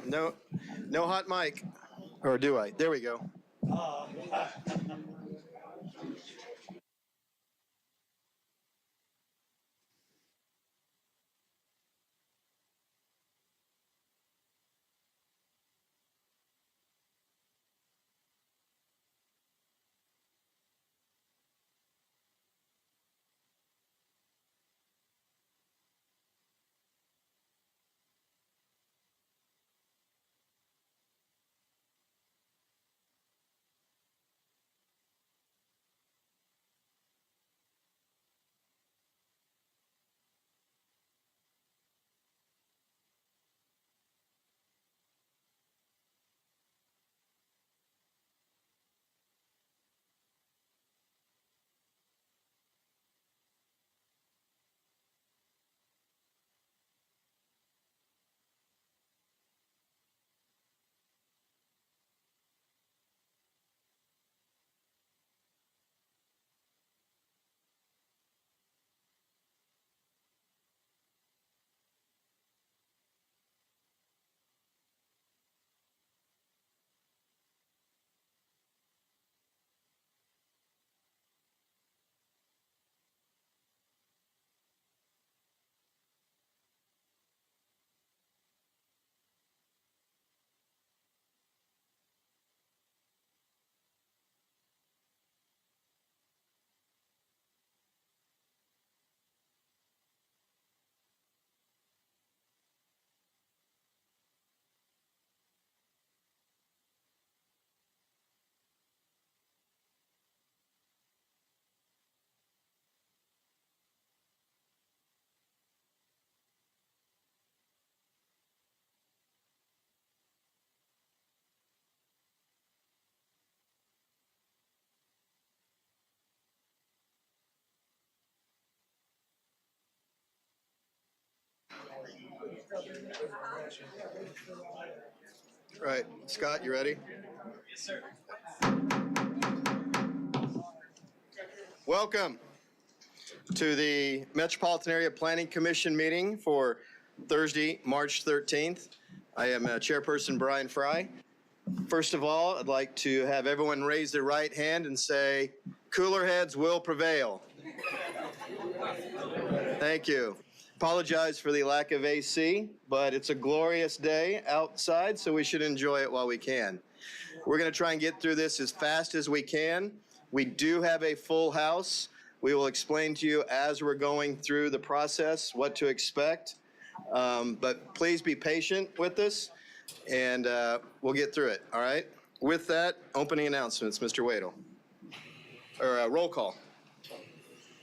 No, no hot mic. Or do I? There we go. Right, Scott, you ready? Yes, sir. Welcome to the Metropolitan Area Planning Commission meeting for Thursday, March 13th. I am Chairperson Brian Fry. First of all, I'd like to have everyone raise their right hand and say, cooler heads will prevail. Thank you. Apologize for the lack of AC, but it's a glorious day outside, so we should enjoy it while we can. We're going to try and get through this as fast as we can. We do have a full house. We will explain to you as we're going through the process what to expect, but please be patient with us, and we'll get through it, all right? With that, opening announcements, Mr. Wadle. Or roll call.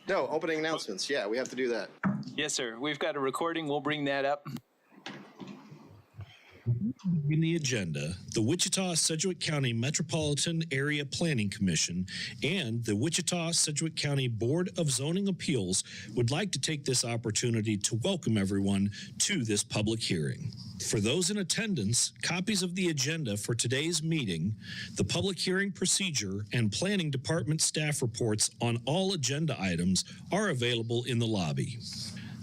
No, opening announcements. Yeah, we have to do that. Yes, sir. We've got a recording. We'll bring that up. In the agenda, the Wichita-Sedgwick County Metropolitan Area Planning Commission and the Wichita-Sedgwick County Board of Zoning Appeals would like to take this opportunity to welcome everyone to this public hearing. For those in attendance, copies of the agenda for today's meeting, the public hearing procedure, and planning department staff reports on all agenda items are available in the lobby.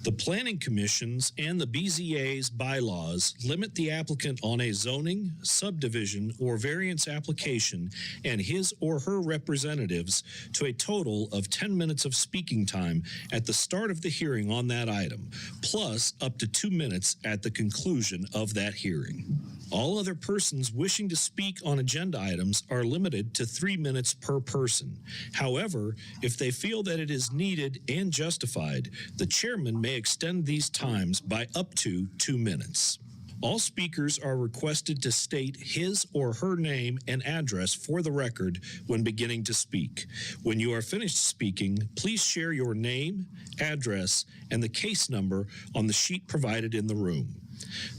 The Planning Commission's and the BZA's bylaws limit the applicant on a zoning, subdivision, or variance application and his or her representatives to a total of 10 minutes of speaking time at the start of the hearing on that item, plus up to 2 minutes at the conclusion of that hearing. All other persons wishing to speak on agenda items are limited to 3 minutes per person. However, if they feel that it is needed and justified, the chairman may extend these times by up to 2 minutes. All speakers are requested to state his or her name and address for the record when beginning to speak. When you are finished speaking, please share your name, address, and the case number on the sheet provided in the room.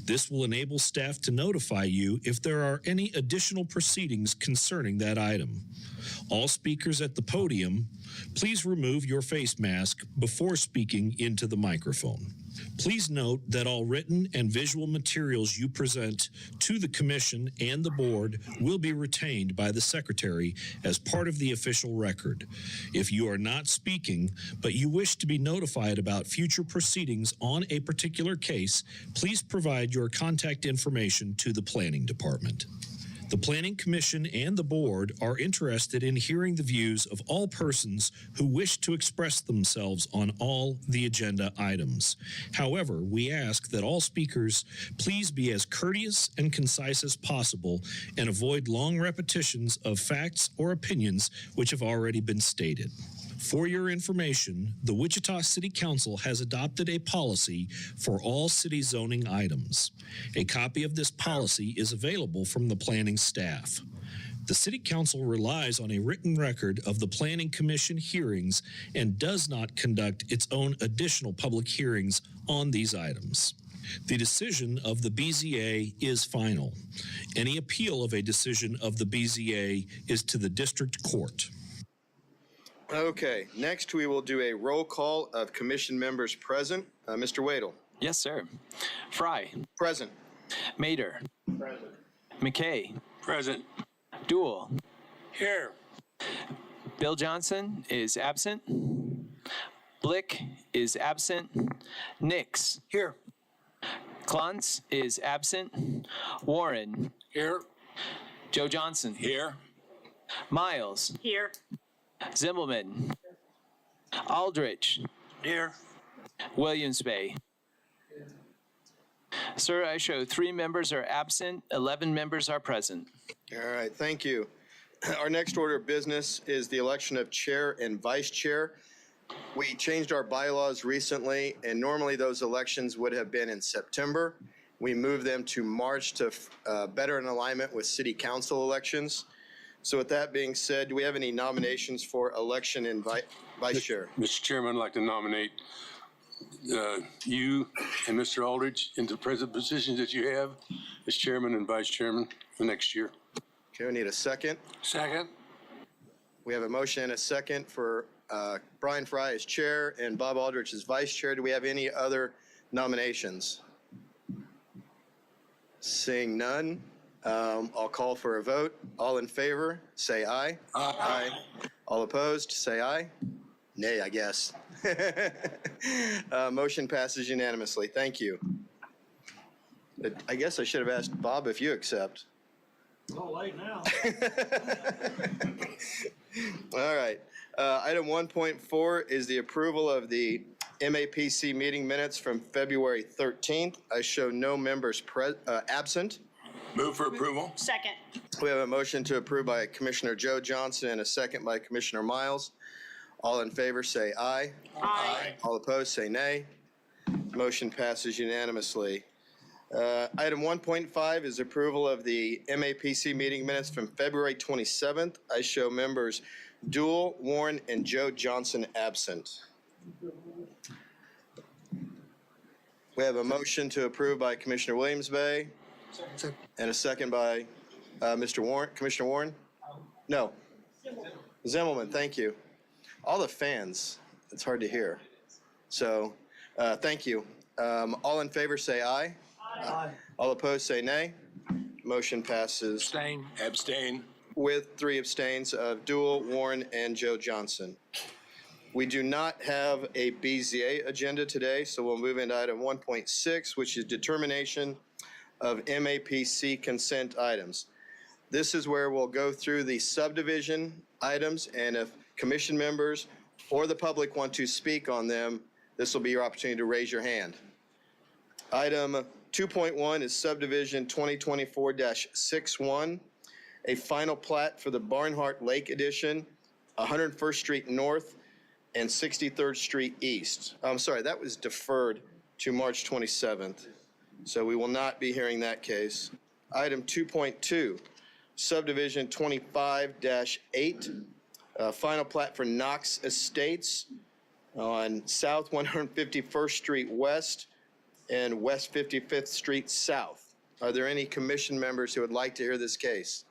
This will enable staff to notify you if there are any additional proceedings concerning that item. All speakers at the podium please remove your face mask before speaking into the microphone. Please note that all written and visual materials you present to the Commission and the Board will be retained by the Secretary as part of the official record. If you are not speaking, but you wish to be notified about future proceedings on a particular case, please provide your contact information to the Planning Department. The Planning Commission and the Board are interested in hearing the views of all persons who wish to express themselves on all the agenda items. However, we ask that all speakers please be as courteous and concise as possible and avoid long repetitions of facts or opinions which have already been stated. For your information, the Wichita City Council has adopted a policy for all city zoning items. A copy of this policy is available from the planning staff. The City Council relies on a written record of the Planning Commission hearings and does not conduct its own additional public hearings on these items. The decision of the BZA is final. Any appeal of a decision of the BZA is to the district court. Okay, next we will do a roll call of commission members present. Mr. Wadle. Yes, sir. Fry. Present. Mater. Present. McKay. Present. Duell. Here. Bill Johnson is absent. Blick is absent. Nix. Here. Klontz is absent. Warren. Here. Joe Johnson. Here. Miles. Here. Zimmelman. Aldrich. Here. Williams Bay. Sir, I show 3 members are absent, 11 members are present. All right, thank you. Our next order of business is the election of chair and vice chair. We changed our bylaws recently, and normally those elections would have been in September. We moved them to March to better in alignment with city council elections. So with that being said, do we have any nominations for election and vice chair? Mr. Chairman, I'd like to nominate you and Mr. Aldridge into the present positions that you have as chairman and vice chairman for next year. Okay, we need a second. Second. We have a motion and a second for Brian Fry as chair and Bob Aldrich as vice chair. Do we have any other nominations? Seeing none, I'll call for a vote. All in favor, say aye. Aye. All opposed, say aye. Nay, I guess. Motion passes unanimously. Thank you. I guess I should have asked Bob if you accept. Oh, late now. All right. Item 1.4 is the approval of the MAPC meeting minutes from February 13th. I show no members absent. Move for approval. Second. We have a motion to approve by Commissioner Joe Johnson and a second by Commissioner Miles. All in favor say aye. Aye. All opposed say nay. Motion passes unanimously. Item 1.5 is approval of the MAPC meeting minutes from February 27th. I show members Duell, Warren, and Joe Johnson absent. We have a motion to approve by Commissioner Williams Bay and a second by Mr. Warren. Commissioner Warren? No. Zimmelman, thank you. All the fans, it's hard to hear. So, thank you. All in favor say aye. Aye. All opposed say nay. Motion passes Abstain. Abstain. with 3 abstains of Duell, Warren, and Joe Johnson. We do not have a BZA agenda today, so we'll move into item 1.6, which is determination of MAPC consent items. This is where we'll go through the subdivision items, and if commission members or the public want to speak on them, this will be your opportunity to raise your hand. Item 2.1 is subdivision 2024-61, a final plat for the Barnhart Lake Edition, 101st Street North and 63rd Street East. I'm sorry, that was deferred to March 27th, so we will not be hearing that case. Item 2.2, subdivision 25-8, final plat for Knox Estates on South 151st Street West and West 55th Street South. Are there any commission members who would like to hear this case?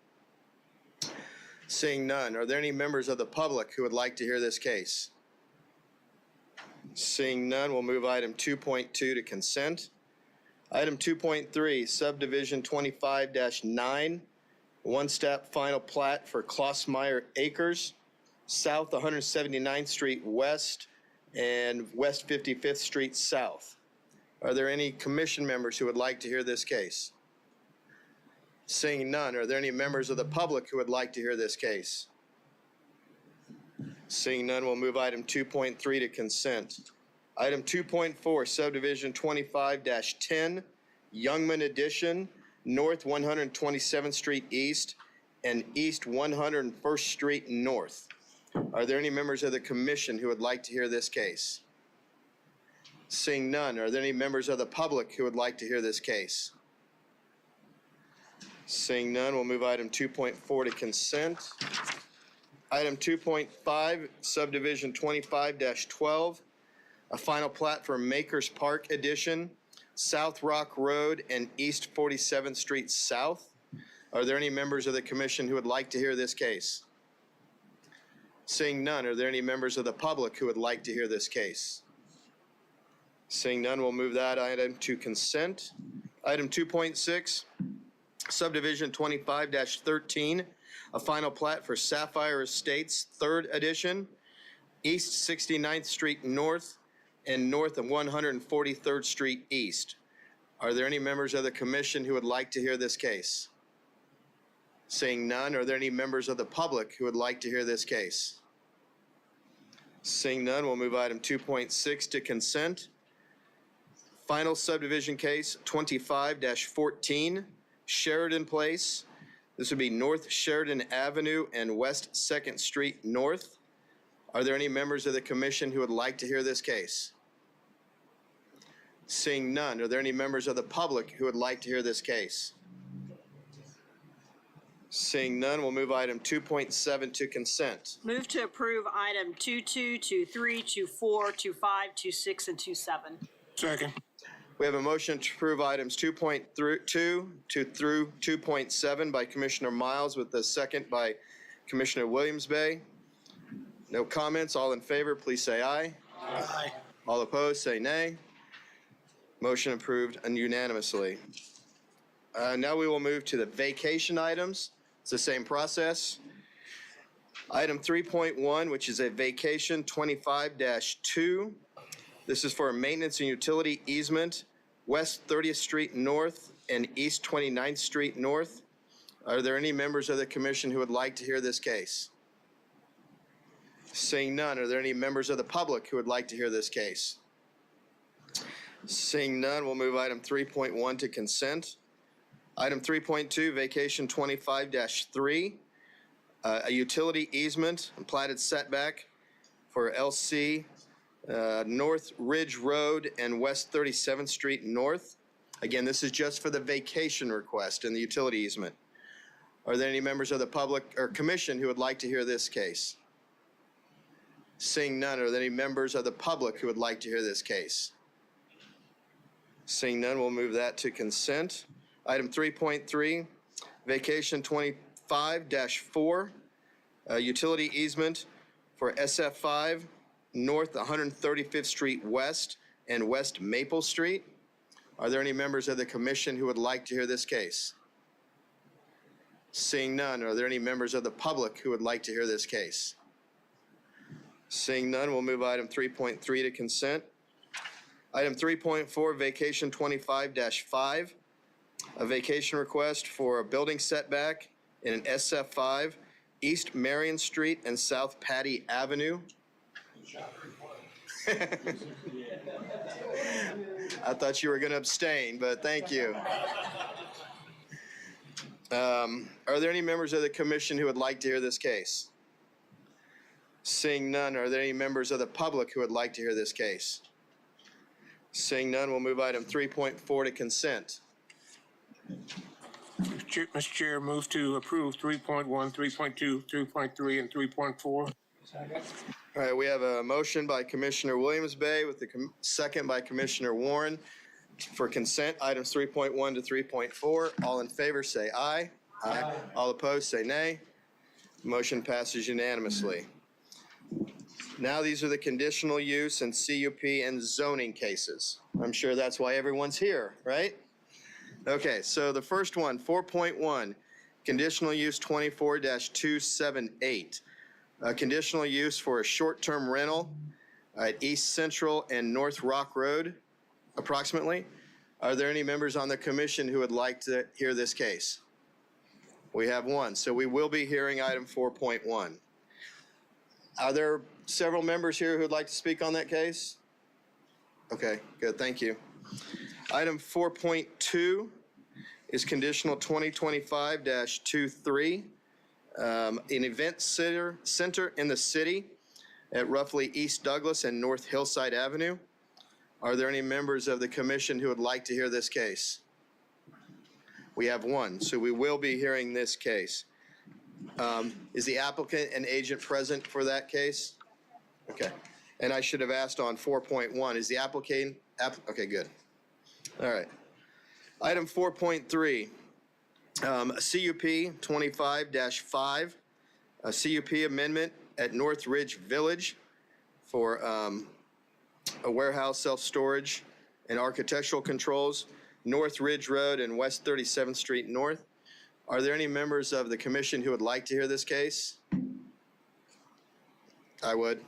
Seeing none, are there any members of the public who would like to hear this case? Seeing none, we'll move item 2.2 to consent. Item 2.3, subdivision 25-9, one-step final plat for Klossmeyer Acres, South 179th Street West and West 55th Street South. Are there any commission members who would like to hear this case? Seeing none, are there any members of the public who would like to hear this case? Seeing none, we'll move item 2.3 to consent. Item 2.4, subdivision 25-10, Youngman Addition, North 127th Street East and East 101st Street North. Are there any members of the commission who would like to hear this case? Seeing none, are there any members of the public who would like to hear this case? Seeing none, we'll move item 2.4 to consent. Item 2.5, subdivision 25-12, a final plat for Makers Park Edition, South Rock Road and East 47th Street South. Are there any members of the commission who would like to hear this case? Seeing none, are there any members of the public who would like to hear this case? Seeing none, we'll move that item to consent. Item 2.6, subdivision 25-13, a final plat for Sapphire Estates 3rd Edition, East 69th Street North and north of 143rd Street East. Are there any members of the commission who would like to hear this case? Seeing none, are there any members of the public who would like to hear this case? Seeing none, we'll move item 2.6 to consent. Final subdivision case 25-14, Sheridan Place. This would be North Sheridan Avenue and West 2nd Street North. Are there any members of the commission who would like to hear this case? Seeing none, are there any members of the public who would like to hear this case? Seeing none, we'll move item 2.7 to consent. Move to approve item 2.2, 2.3, 2.4, 2.5, 2.6, and 2.7. Second. We have a motion to approve items 2.2 through 2.7 by Commissioner Miles with a second by Commissioner Williams-Bay. No comments. All in favor, please say aye. Aye. All opposed, say nay. Motion approved unanimously. Now we will move to the vacation items. It's the same process. Item 3.1, which is a vacation 25-2. This is for a maintenance and utility easement, West 30th Street North and East 29th Street North. Are there any members of the commission who would like to hear this case? Seeing none, are there any members of the public who would like to hear this case? Seeing none, we'll move item 3.1 to consent. Item 3.2, vacation 25-3, a utility easement and platted setback for LC North Ridge Road and West 37th Street North. Again, this is just for the vacation request and the utility easement. Are there any members of the public or commission who would like to hear this case? Seeing none, are there any members of the public who would like to hear this case? Seeing none, we'll move that to consent. Item 3.3, vacation 25-4, utility easement for SF5 North 135th Street West and West Maple Street. Are there any members of the commission who would like to hear this case? Seeing none, are there any members of the public who would like to hear this case? Seeing none, we'll move item 3.3 to consent. Item 3.4, vacation 25-5, a vacation request for a building setback in an SF5, East Marion Street and South Patty Avenue. I thought you were going to abstain, but thank you. Are there any members of the commission who would like to hear this case? Seeing none, are there any members of the public who would like to hear this case? Seeing none, we'll move item 3.4 to consent. Mr. Chair, move to approve 3.1, 3.2, 3.3, and 3.4. All right, we have a motion by Commissioner Williams-Bay with the second by Commissioner Warren for consent, items 3.1 to 3.4. All in favor, say aye. Aye. All opposed, say nay. Motion passes unanimously. Now these are the conditional use and CUP and zoning cases. I'm sure that's why everyone's here, right? Okay, so the first one, 4.1, conditional use 24-278. Conditional use for a short-term rental at East Central and North Rock Road, approximately. Are there any members on the commission who would like to hear this case? We have one, so we will be hearing item 4.1. Are there several members here who would like to speak on that case? Okay, good, thank you. Item 4.2 is conditional 2025-23, an event center in the city at roughly East Douglas and North Hillside Avenue. Are there any members of the commission who would like to hear this case? We have one, so we will be hearing this case. Is the applicant and agent present for that case? Okay. And I should have asked on 4.1, is the applicant, okay, good. All right. Item 4.3, CUP 25-5, a CUP amendment at North Ridge Village for a warehouse, self-storage, and architectural controls, North Ridge Road and West 37th Street North. Are there any members of the commission who would like to hear this case? I would.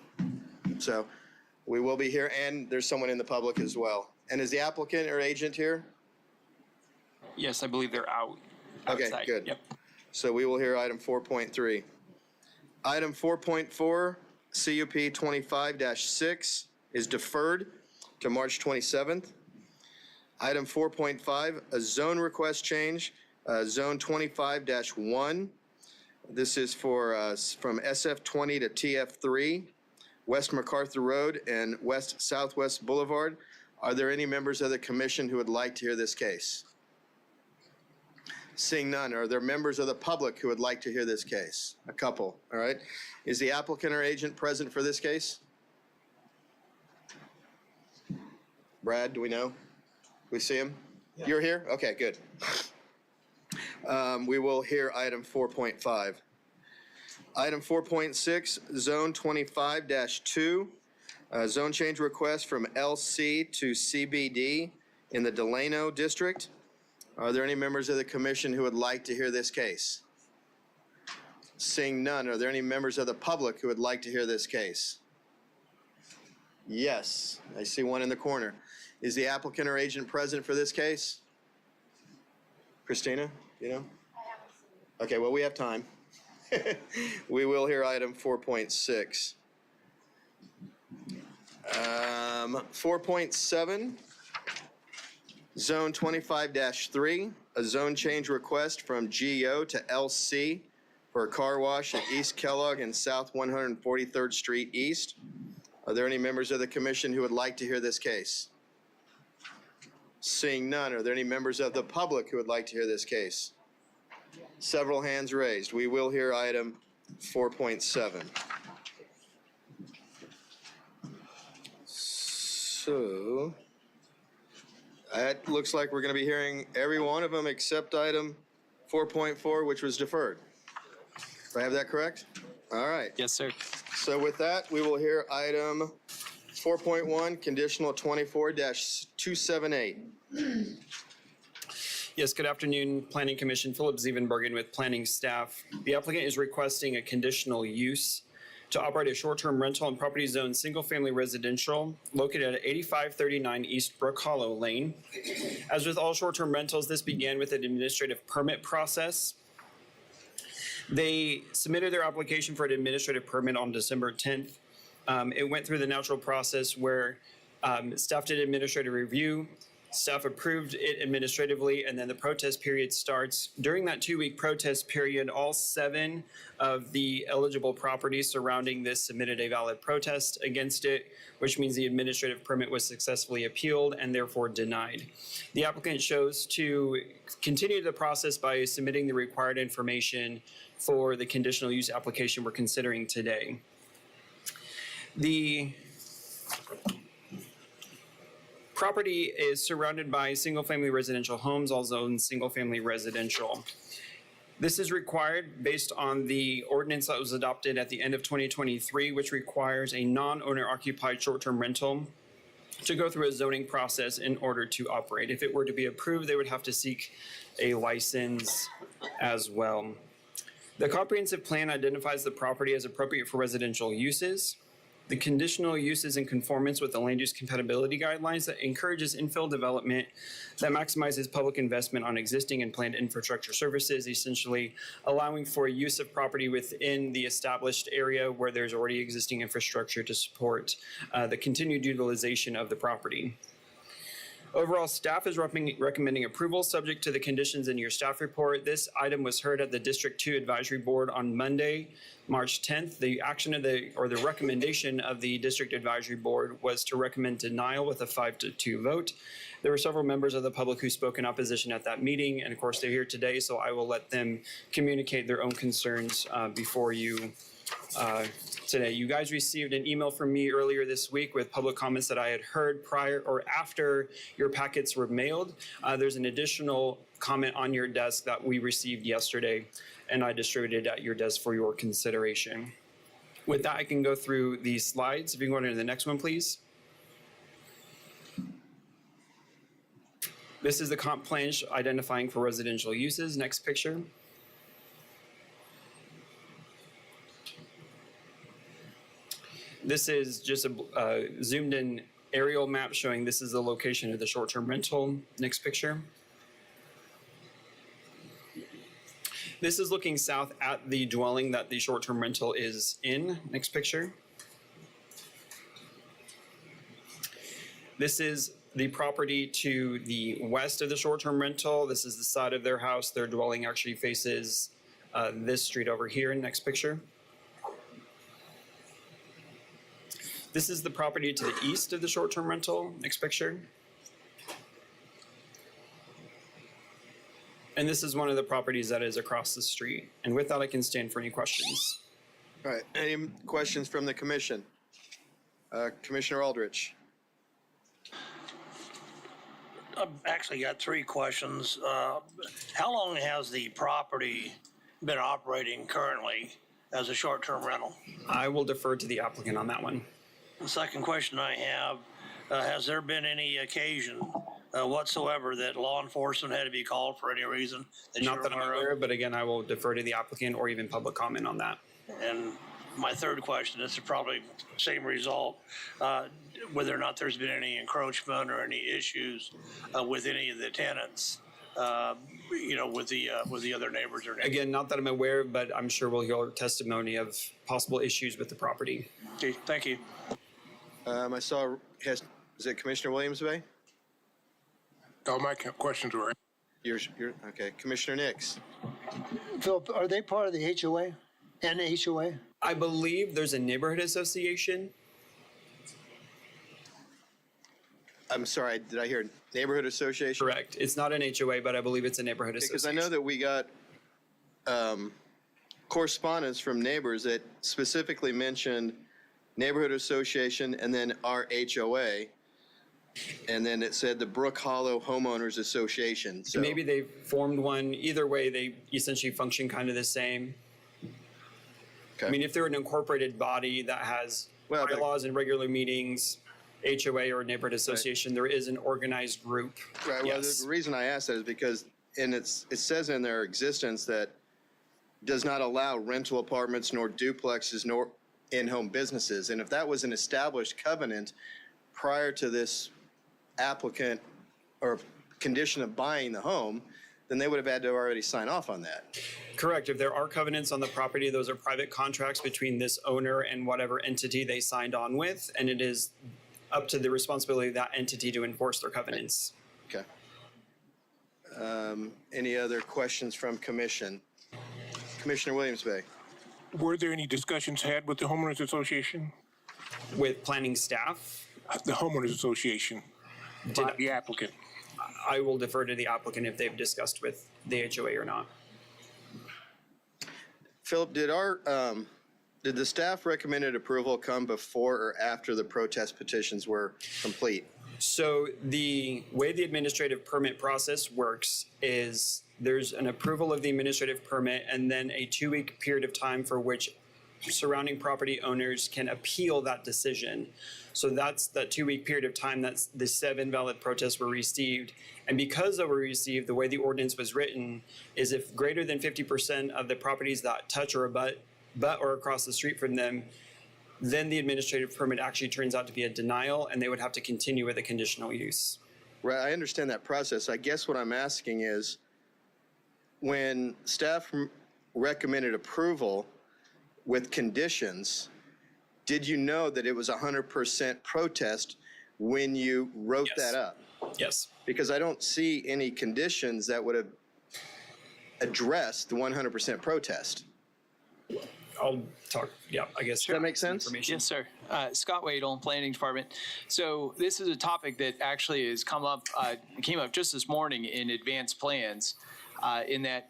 So we will be here, and there's someone in the public as well. And is the applicant or agent here? Yes, I believe they're out. Okay, outside. good. Yep. So we will hear item 4.3. Item 4.4, CUP 25-6 is deferred to March 27th. Item 4.5, a zone request change, zone 25-1. This is for from SF20 to TF3, West MacArthur Road and West Southwest Boulevard. Are there any members of the commission who would like to hear this case? Seeing none, are there members of the public who would like to hear this case? A couple, all right. Is the applicant or agent present for this case? Brad, do we know? We see him? Yeah. You're here? Okay, good. We will hear item 4.5. Item 4.6, zone 25-2, zone change request from LC to CBD in the Delano district. Are there any members of the commission who would like to hear this case? Seeing none, are there any members of the public who would like to hear this case? Yes, I see one in the corner. Is the applicant or agent present for this case? Christina, you know? Okay, well, we have time. We will hear item 4.6. 4.7, zone 25-3, a zone change request from GO to LC for a car wash at East Kellogg and South 143rd Street East. Are there any members of the commission who would like to hear this case? Seeing none, are there any members of the public who would like to hear this case? Several hands raised. We will hear item 4.7. So, it looks like we're going to be hearing every one of them except item 4.4, which was deferred. Do I have that correct? All right. Yes, sir. So with that, we will hear item 4.1, conditional 24-278. Yes, good afternoon, Planning Commission. Philip Zievenbergen with planning staff. The applicant is requesting a conditional use to operate a short-term rental and property zone single-family residential located at 8539 East Brook Hollow Lane. As with all short-term rentals, this began with an administrative permit process. They submitted their application for an administrative permit on December 10th. It went through the natural process where staff did administrative review, staff approved it administratively, and then the protest period starts. During that 2-week protest period, all 7 of the eligible properties surrounding this submitted a valid protest against it, which means the administrative permit was successfully appealed and therefore denied. The applicant chose to continue the process by submitting the required information for the conditional use application we're considering today. The property is surrounded by single-family residential homes, all zoned single-family residential. This is required based on the ordinance that was adopted at the end of 2023, which requires a non-owner occupied short-term rental to go through a zoning process in order to operate. If it were to be approved, they would have to seek a license as well. The comprehensive plan identifies the property as appropriate for residential uses. The conditional use is in conformance with the land use compatibility guidelines that encourages infill development that maximizes public investment on existing and planned infrastructure services, essentially allowing for use of property within the established area where there's already existing infrastructure to support the continued utilization of the property. Overall, staff is recommending approval subject to the conditions in your staff report. This item was heard at the District 2 Advisory Board on Monday, March 10th. The action of the recommendation of the District Advisory Board was to recommend denial with a 5-2 vote. There were several members of the public who spoke in opposition at that meeting, and of course they're here today, so I will let them communicate their own concerns before you today. You guys received an email from me earlier this week with public comments that I had heard prior or after your packets were mailed. There's an additional comment on your desk that we received yesterday, and I distributed at your desk for your consideration. With that, I can go through these slides. If you can go on to the next one, please. This is the comp plan identifying for residential uses. Next picture. This is just a zoomed in aerial map showing this is the location of the short-term rental. Next picture. This is looking south at the dwelling that the short-term rental is in. Next picture. This is the property to the west of the short-term rental. This is the side of their house. Their dwelling actually faces this street over here. Next picture. This is the property to the east of the short-term rental. Next picture. And this is one of the properties that is across the street. And with that, I can stand for any questions. All right, any questions from the commission? Commissioner Aldrich. I've actually got three questions. How long has the property been operating currently as a short-term rental? I will defer to the applicant on that one. The second question I have, has there been any occasion whatsoever that law enforcement had to be called for any reason? Not that I'm aware of, but again, I will defer to the applicant or even public comment on that. And my third question, this is probably the same result, whether or not there's been any encroachment or any issues with any of the tenants, with the other neighbors or neighbors. Again, not that I'm aware, but I'm sure we'll hear testimony of possible issues with the property. Okay, thank you. I saw, is it Commissioner Williams-Bay? All my questions were. Okay. Commissioner Nix. Philip, are they part of the HOA? NHOA? I believe there's a neighborhood association. I'm sorry, did I hear neighborhood association? Correct. It's not an HOA, but I believe it's a neighborhood association. Because I know that we got correspondence from neighbors that specifically mentioned neighborhood association and then our HOA. And then it said the Brook Hollow Homeowners Association. So maybe they formed one. Either way, they essentially function kind of the same. Okay. I mean, if they're an incorporated body that has bylaws and regular meetings, HOA or neighborhood association, there is an organized group. Right. Well, Yes. the reason I asked that is because it says in their existence that does not allow rental apartments nor duplexes nor in-home businesses. And if that was an established covenant prior to this applicant or condition of buying the home, then they would have had to already sign off on that. Correct. If there are covenants on the property, those are private contracts between this owner and whatever entity they signed on with, and it is up to the responsibility of that entity to enforce their covenants. Okay. Any other questions from commission? Commissioner Williams-Bay. Were there any discussions had with the homeowners association? With planning staff, The homeowners association, by the applicant? I will defer to the applicant if they've discussed with the HOA or not. Philip, did the staff recommended approval come before or after the protest petitions were complete? So the way the administrative permit process works is there's an approval of the administrative permit and then a 2-week period of time for which surrounding property owners can appeal that decision. So that's that 2-week period of time that the 7 valid protests were received. And because they were received, the way the ordinance was written is if greater than 50% of the properties that touch or abut or across the street from them, then the administrative permit actually turns out to be a denial and they would have to continue with a conditional use. Right, I understand that process. I guess what I'm asking is, when staff recommended approval with conditions, did you know that it was 100% protest when you wrote Yes. that up? Yes. Because I don't see any conditions that would have addressed the 100% protest. I'll talk, yeah, I guess. Does that make sense? Information. Yes, sir. Scott Wadle, Planning Department. So this is a topic that actually has came up just this morning in advanced plans, in that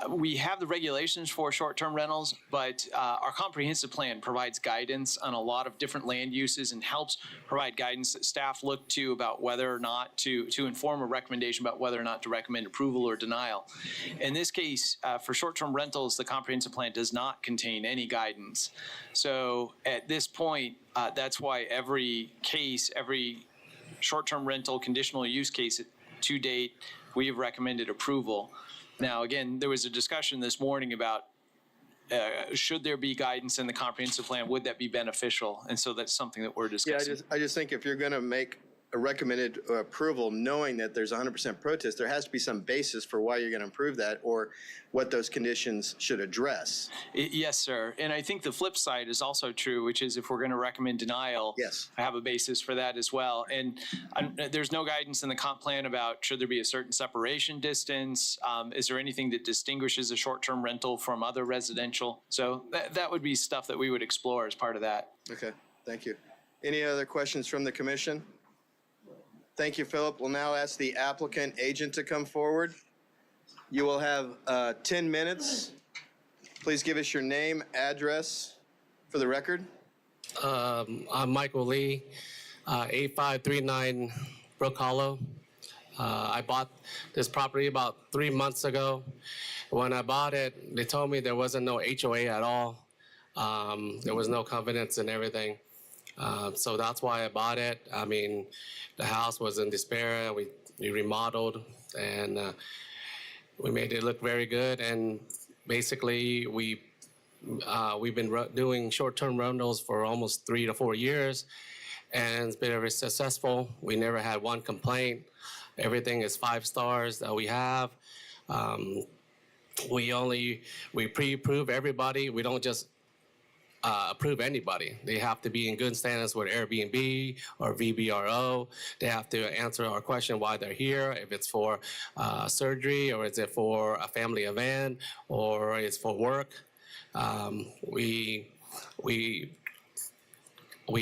we have the regulations for short-term rentals, but our comprehensive plan provides guidance on a lot of different land uses and helps provide guidance that staff look to about whether or not to inform a recommendation about whether or not to recommend approval or denial. In this case, for short-term rentals, the comprehensive plan does not contain any guidance. So at this point, that's why every short-term rental conditional use case to date, we have recommended approval. Now, again, there was a discussion this morning about should there be guidance in the comprehensive plan? Would that be beneficial? And so that's something that we're discussing. Yeah, I just think if you're going to make a recommended approval knowing that there's 100% protest, there has to be some basis for why you're going to approve that or what those conditions should address. Yes, sir. And I think the flip side is also true, which is if we're going to recommend denial, Yes. I have a basis for that as well. And there's no guidance in the comp plan about should there be a certain separation distance? Is there anything that distinguishes a short-term rental from other residential? So that would be stuff that we would explore as part of that. Okay, thank you. Any other questions from the commission? Thank you, Philip. We'll now ask the applicant agent to come forward. You will have 10 minutes. Please give us your name, address for the record. I'm Michael Lee, 8539 Brook Hollow. I bought this property about 3 months ago. When I bought it, they told me there wasn't no HOA at all. There was no covenants and everything. So that's why I bought it. I mean, the house was in despair. We remodeled and we made it look very good. And basically, we've been doing short-term rentals for almost 3 to 4 years, and it's been very successful. We never had one complaint. Everything is 5 stars that we have. We pre-approve everybody. We don't just approve anybody. They have to be in good standards with Airbnb or VBRO. They have to answer our question why they're here, if it's for surgery or is it for a family event or it's for work. We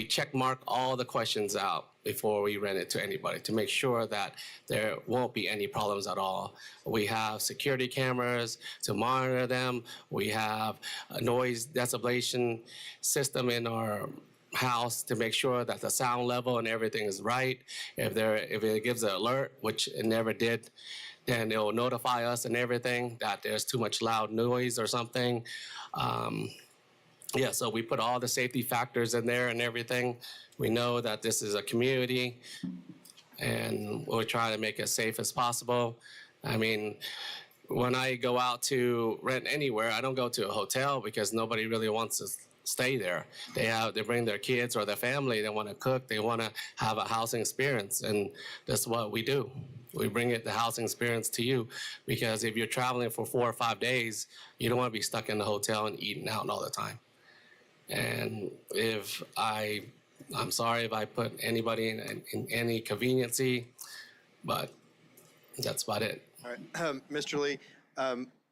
check mark all the questions out before we rent it to anybody to make sure that there won't be any problems at all. We have security cameras to monitor them. We have a noise decibelation system in our house to make sure that the sound level and everything is right. If it gives an alert, which it never did, then it will notify us and everything that there's too much loud noise or something. Yeah, so we put all the safety factors in there and everything. We know that this is a community, and we're trying to make it as safe as possible. I mean, when I go out to rent anywhere, I don't go to a hotel because nobody really wants to stay there. They bring their kids or their family. They want to cook. They want to have a housing experience, and that's what we do. We bring the housing experience to you because if you're traveling for 4 or 5 days, you don't want to be stuck in the hotel and eating out all the time. And I'm sorry if I put anybody in any conveniency, but that's about it. All right, Mr. Lee,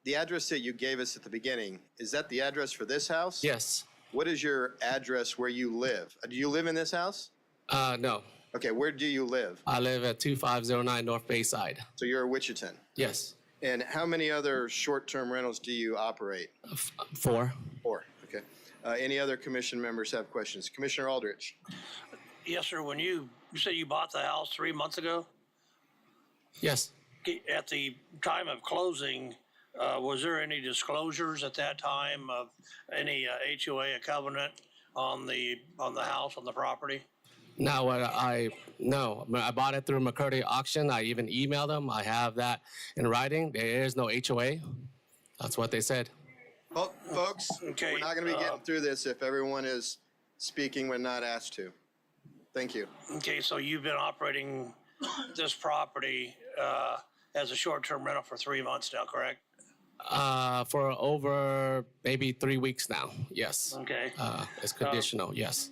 the address that you gave us at the beginning, is that the address for this house? Yes. What is your address where you live? Do you live in this house? No. Okay, where do you live? I live at 2509 North Bayside. So you're a Wichitan. Yes. And how many other short-term rentals do you operate? 4. 4, okay. Any other commission members have questions? Commissioner Aldrich? Yes, sir. When you said you bought the house 3 months ago? Yes. At the time of closing, was there any disclosures at that time of any HOA, a covenant on the house, on the property? No, no, I bought it through McCurdy auction. I even emailed them. I have that in writing. There is no HOA. That's what they said. Well, folks, Okay, we're not going to be getting through this if everyone is speaking when not asked to. Thank you. Okay, so you've been operating this property as a short-term rental for 3 months now, correct? For over maybe 3 weeks now. Yes. Okay. It's conditional. Yes,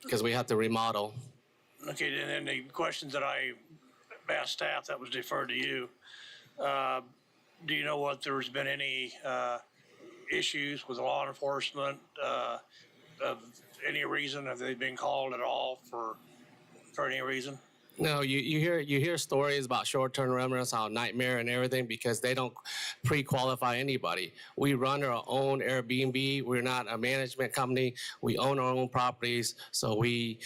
because we have to remodel. Okay, and then the questions that I asked staff that was deferred to you. Do you know what there's been any issues with law enforcement of any reason? Have they been called at all for any reason? No, you hear stories about short-term rentals, how nightmare and everything, because they don't pre-qualify anybody. We run our own Airbnb. We're not a management company. We own our own properties, so we,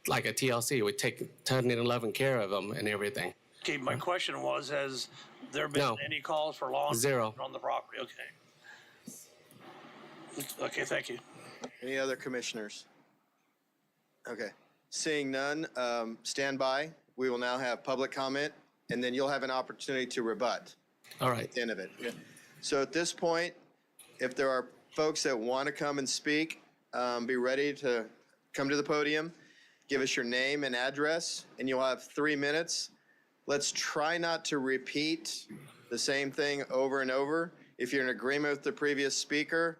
like a TLC, we take 10 and 11 care of them and everything. Okay, my question was, has there been any calls for law enforcement on the property? Okay. Okay, thank you. Any other commissioners? Okay. Seeing none, stand by. We will now have public comment, and then you'll have an opportunity to rebut All right. at the end of it. Okay. So at this point, if there are folks that want to come and speak, be ready to come to the podium, give us your name and address, and you'll have 3 minutes. Let's try not to repeat the same thing over and over. If you're in agreement with the previous speaker,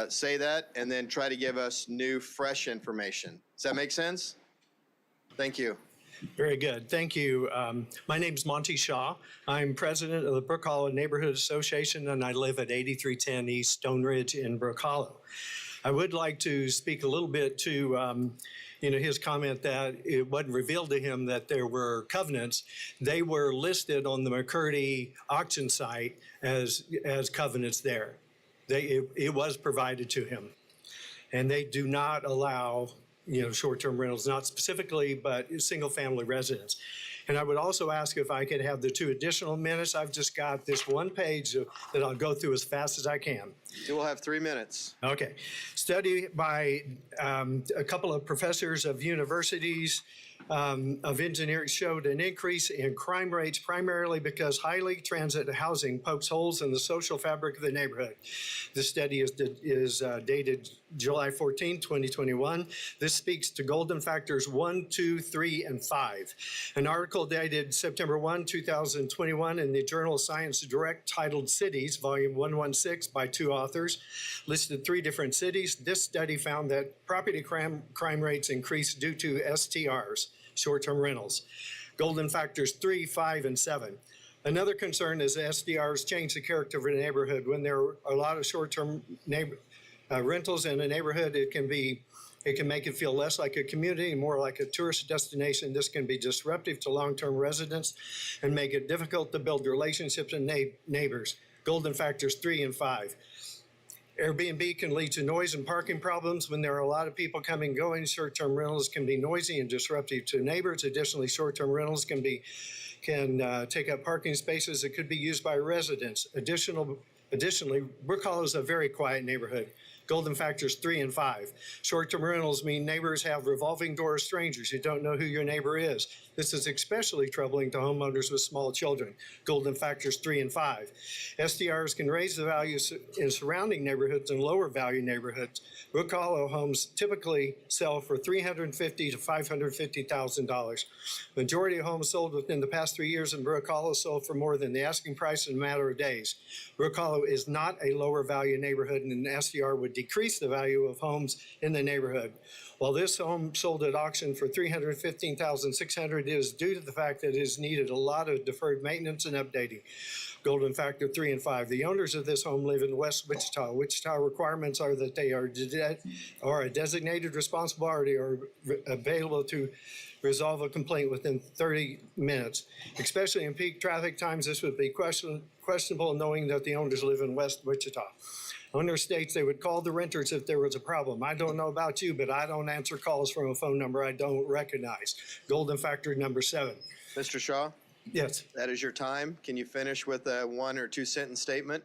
say that, and then try to give us new, fresh information. Does that make sense? Thank you. Very good. Thank you. My name's Monty Shaw. I'm president of the Brook Hollow Neighborhood Association, and I live at 8310 East Stone Ridge in Brook Hollow. I would like to speak a little bit to his comment that it wasn't revealed to him that there were covenants. They were listed on the McCurdy auction site as covenants there. It was provided to him. And they do not allow short-term rentals, not specifically, but single-family residents. And I would also ask if I could have the 2 additional minutes. I've just got this one page that I'll go through as fast as I can. You will have 3 minutes. Okay. Study by a couple of professors of universities of engineering showed an increase in crime rates primarily because highly transit housing pokes holes in the social fabric of the neighborhood. This study is dated July 14, 2021. This speaks to golden factors 1, 2, 3, and 5. An article dated September 1, 2021 in the Journal of Science Direct titled Cities, Volume 116 by 2 authors, listed 3 different cities. This study found that property crime rates increased due to STRs, short-term rentals, golden factors 3, 5, and 7. Another concern is SDRs change the character of a neighborhood. When there are a lot of short-term rentals in a neighborhood, it can make it feel less like a community and more like a tourist destination. This can be disruptive to long-term residents and make it difficult to build relationships and neighbors. Golden factors 3 and 5. Airbnb can lead to noise and parking problems. When there are a lot of people coming and going, short-term rentals can be noisy and disruptive to neighbors. Additionally, short-term rentals can take up parking spaces that could be used by residents. Additionally, Brook Hollow is a very quiet neighborhood. Golden factors 3 and 5. Short-term rentals mean neighbors have revolving door strangers. You don't know who your neighbor is. This is especially troubling to homeowners with small children. Golden factors 3 and 5. SDRs can raise the values in surrounding neighborhoods and lower value neighborhoods. Brook Hollow homes typically sell for $350,000 to $550,000. Majority of homes sold within the past 3 years in Brook Hollow sold for more than the asking price in a matter of days. Brook Hollow is not a lower value neighborhood, and an SDR would decrease the value of homes in the neighborhood. While this home sold at auction for $315,600, it is due to the fact that it has needed a lot of deferred maintenance and updating. Golden factor 3 and 5. The owners of this home live in West Wichita. Wichita requirements are that they are a designated responsible party or available to resolve a complaint within 30 minutes. Especially in peak traffic times, this would be questionable knowing that the owners live in West Wichita. Owner states they would call the renters if there was a problem. I don't know about you, but I don't answer calls from a phone number I don't recognize. Golden factor number 7. Mr. Shaw? Yes. That is your time. Can you finish with a 1 or 2 sentence statement?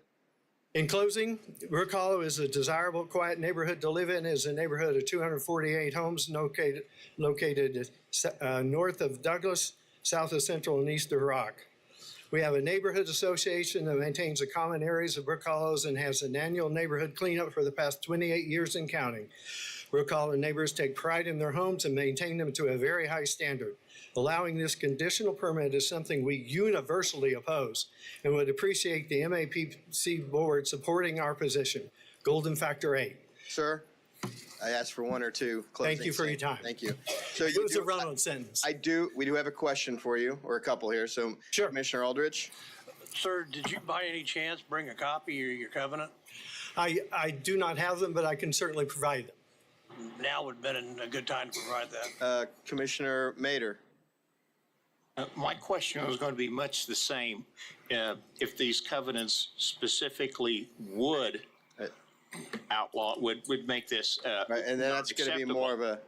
In closing, Brook Hollow is a desirable, quiet neighborhood to live in. It is a neighborhood of 248 homes located north of Douglas, south of Central, and east of Rock. We have a neighborhood association that maintains the common areas of Brook Hollows and has an annual neighborhood cleanup for the past 28 years and counting. Brook Hollow neighbors take pride in their homes and maintain them to a very high standard. Allowing this conditional permit is something we universally oppose and would appreciate the MAPC board supporting our position. Golden factor 8. Sir, I asked for 1 or 2 closing Thank you for your statements. time. Thank you. So It was a run-on sentence. we do have a question for you, or a couple here. So Sure. Commissioner Aldrich. Sir, did you by any chance bring a copy of your covenant? I do not have them, but I can certainly provide them. Now would have been a good time to provide that. Commissioner Mader. My question was going to be much the same. If these covenants specifically would outlaw, would make this Right, and then that's going to be more of a.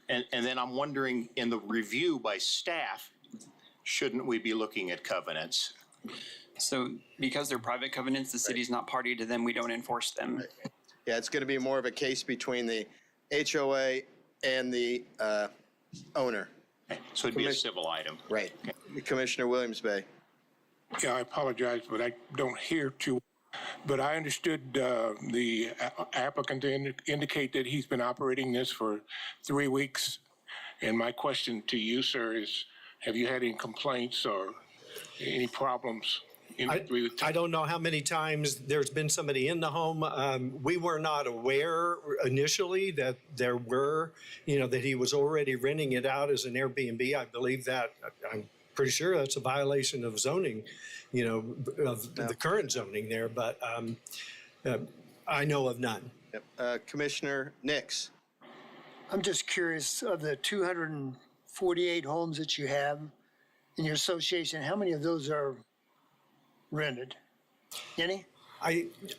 And then I'm wondering, in the review by staff, shouldn't we be looking at covenants? So because they're private covenants, the city's not party to them, we don't enforce them. Yeah, it's going to be more of a case between the HOA and the owner. So it'd be a civil item. Right. Commissioner Williams Bay. Yeah, I apologize, but I don't hear too. But I understood the applicant to indicate that he's been operating this for 3 weeks. And my question to you, sir, is have you had any complaints or any problems? I don't know how many times there's been somebody in the home. We were not aware initially that there were, that he was already renting it out as an Airbnb. I believe that, I'm pretty sure that's a violation of zoning, of the current zoning there, but I know of none. Yep. Commissioner Nix. I'm just curious, of the 248 homes that you have in your association, how many of those are rented? Any?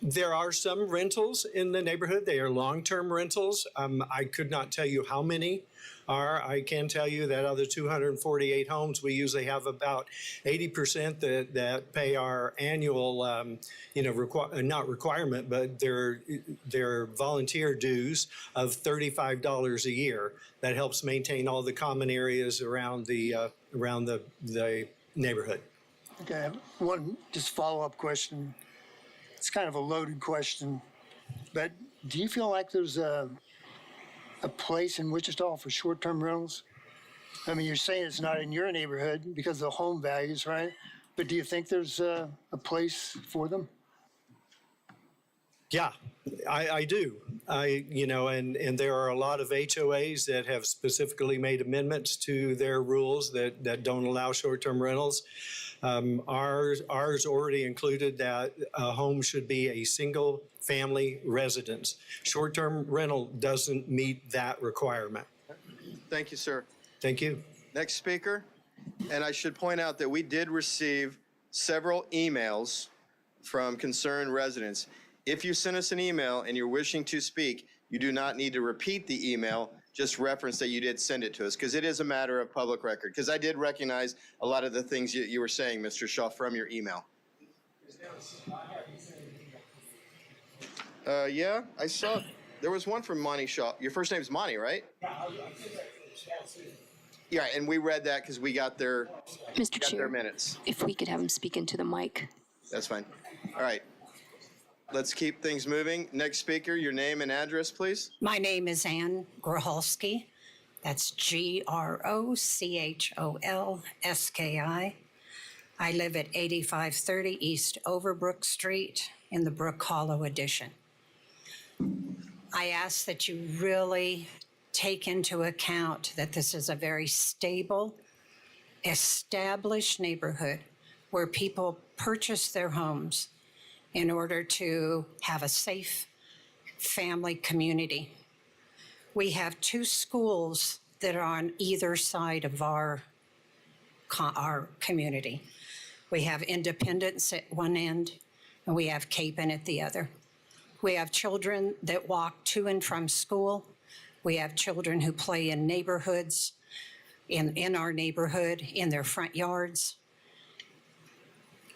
There are some rentals in the neighborhood. They are long-term rentals. I could not tell you how many are. I can tell you that of the 248 homes, we usually have about 80% that pay our annual, not requirement, but their volunteer dues of $35 a year. That helps maintain all the common areas around the neighborhood. Okay, I have one just follow-up question. It's kind of a loaded question, but do you feel like there's a place in Wichita for short-term rentals? I mean, you're saying it's not in your neighborhood because of the home values, right? But do you think there's a place for them? Yeah, I do. And there are a lot of HOAs that have specifically made amendments to their rules that don't allow short-term rentals. Ours already included that a home should be a single-family residence. Short-term rental doesn't meet that requirement. Thank you, sir. Thank you. Next speaker. And I should point out that we did receive several emails from concerned residents. If you send us an email and you're wishing to speak, you do not need to repeat the email, just reference that you did send it to us, because it is a matter of public record. Because I did recognize a lot of the things you were saying, Mr. Shaw, from your email. Yeah, I saw. There was one from Monty Shaw. Your first name's Monty, right? Yeah, and we read that because we got their minutes. If we could have him speak into the mic. That's fine. All right. Let's keep things moving. Next speaker, your name and address, please. My name is Ann Grocholski. That's Grocholski. I live at 8530 East Overbrook Street in the Brook Hollow addition. I ask that you really take into account that this is a very stable, established neighborhood where people purchase their homes in order to have a safe family community. We have 2 schools that are on either side of our community. We have Independence at one end, and we have Capon at the other. We have children that walk to and from school. We have children who play in neighborhoods, in our neighborhood, in their front yards.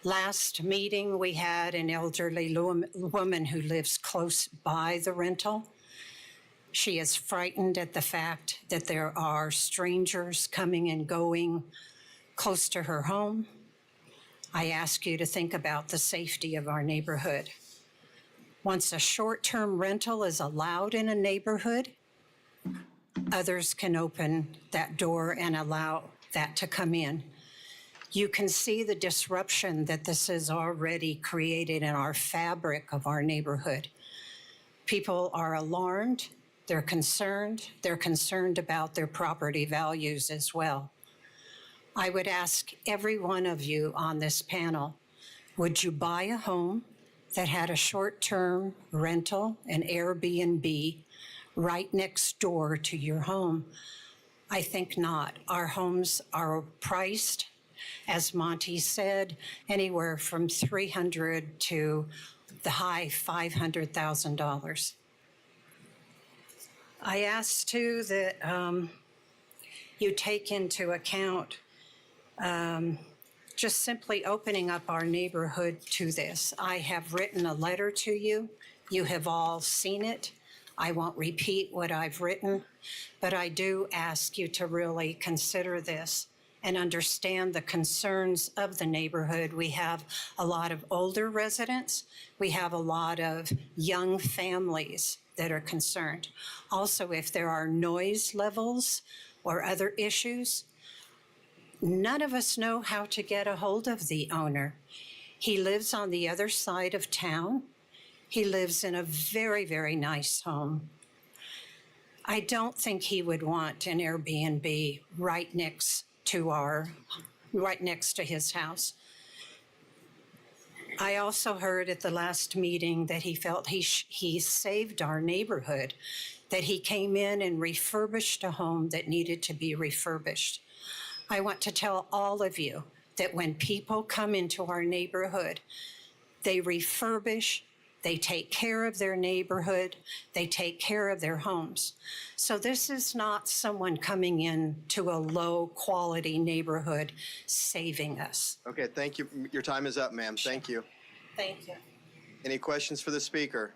Last meeting, we had an elderly woman who lives close by the rental. She is frightened at the fact that there are strangers coming and going close to her home. I ask you to think about the safety of our neighborhood. Once a short-term rental is allowed in a neighborhood, others can open that door and allow that to come in. You can see the disruption that this has already created in our fabric of our neighborhood. People are alarmed, they're concerned about their property values as well. I would ask every one of you on this panel, would you buy a home that had a short-term rental, an Airbnb, right next door to your home? I think not. Our homes are priced, as Monty said, anywhere from $300,000 to the high $500,000. I ask too that you take into account just simply opening up our neighborhood to this. I have written a letter to you. You have all seen it. I won't repeat what I've written, but I do ask you to really consider this and understand the concerns of the neighborhood. We have a lot of older residents. We have a lot of young families that are concerned. Also, if there are noise levels or other issues, none of us know how to get a hold of the owner. He lives on the other side of town. He lives in a very, very nice home. I don't think he would want an Airbnb right next to his house. I also heard at the last meeting that he felt he saved our neighborhood, that he came in and refurbished a home that needed to be refurbished. I want to tell all of you that when people come into our neighborhood, they refurbish, they take care of their neighborhood, they take care of their homes. So this is not someone coming in to a low-quality neighborhood saving us. Okay, thank you. Your time is up, ma'am. Thank you. Thank you. Any questions for the speaker?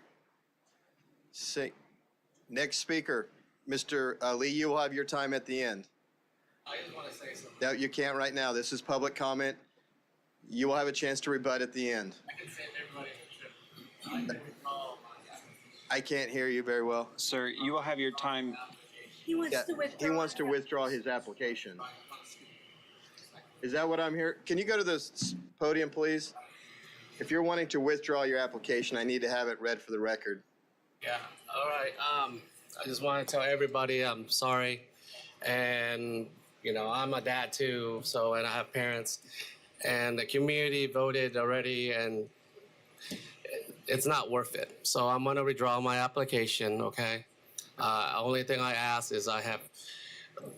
Next speaker, Mr. Lee, you will have your time at the end. I just want to say something. No, you can't right now. This is public comment. You will have a chance to rebut at the end. I can save everybody a trip. I can't hear you very well. Sir, you will have your time. He wants to withdraw. He wants to withdraw his application. Is that what I'm hearing? Can you go to the podium, please? If you're wanting to withdraw your application, I need to have it read for the record. Yeah, all right. I just want to tell everybody I'm sorry. And, you know, I'm a dad too, so, and I have parents. And the community voted already, and it's not worth it. So I'm going to withdraw my application, okay? Only thing I ask is I have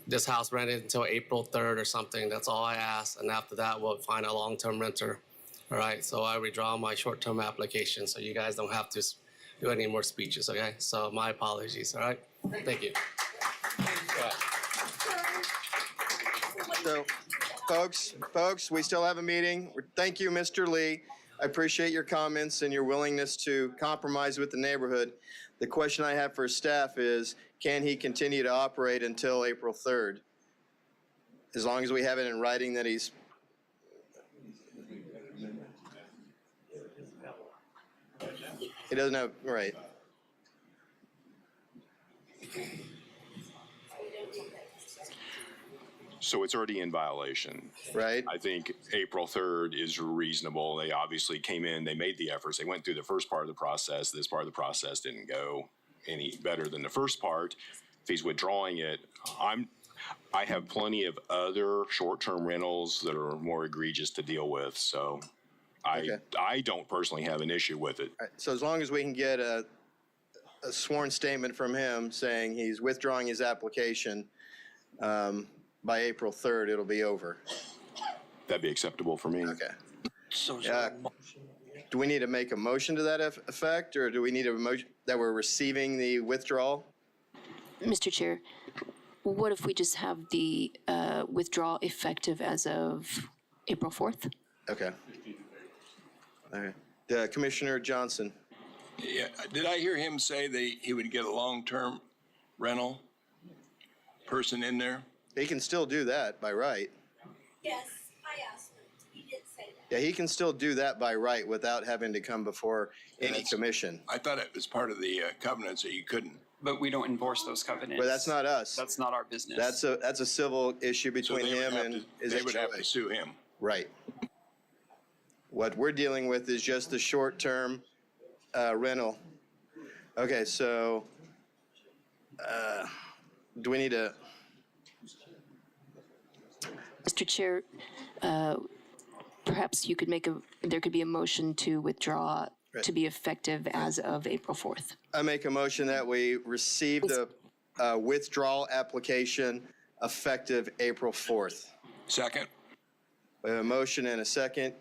this house rented until April 3rd or something. That's all I ask. And after that, we'll find a long-term renter. All right, so I withdraw my short-term application so you guys don't have to do any more speeches, okay? So my apologies, all right? Thank you. So, folks, we still have a meeting. Thank you, Mr. Lee. I appreciate your comments and your willingness to compromise with the neighborhood. The question I have for staff is, can he continue to operate until April 3rd? As long as we have it in writing that he's... He doesn't have, right. So it's already in violation. Right. I think April 3rd is reasonable. They obviously came in, they made the efforts. They went through the first part of the process. This part of the process didn't go any better than the first part. If he's withdrawing it, I have plenty of other short-term rentals that are more egregious to deal with. So I don't personally have an issue with it. All right, so as long as we can get a sworn statement from him saying he's withdrawing his application, by April 3rd, it'll be over. That'd be acceptable for me. Okay. So, do we need to make a motion to that effect, or do we need a motion that we're receiving the withdrawal? Mr. Chair, what if we just have the withdrawal effective as of April 4th? Okay. Okay. Commissioner Johnson. Yeah, did I hear him say that he would get a long-term rental person in there? He can still do that by right. Yes, I asked him. He did say that. Yeah, he can still do that by right without having to come before any commission. I thought it was part of the covenants that you couldn't. But we don't enforce those covenants. But that's not us. That's not our business. That's a civil issue between him and his HOA. They would have to sue him. Right. What we're dealing with is just the short-term rental. Okay, so do we need a? Mr. Chair, perhaps you could there could be a motion to withdraw to be effective as of April 4th. I make a motion that we receive the withdrawal application effective April 4th. Second. We have a motion and a second.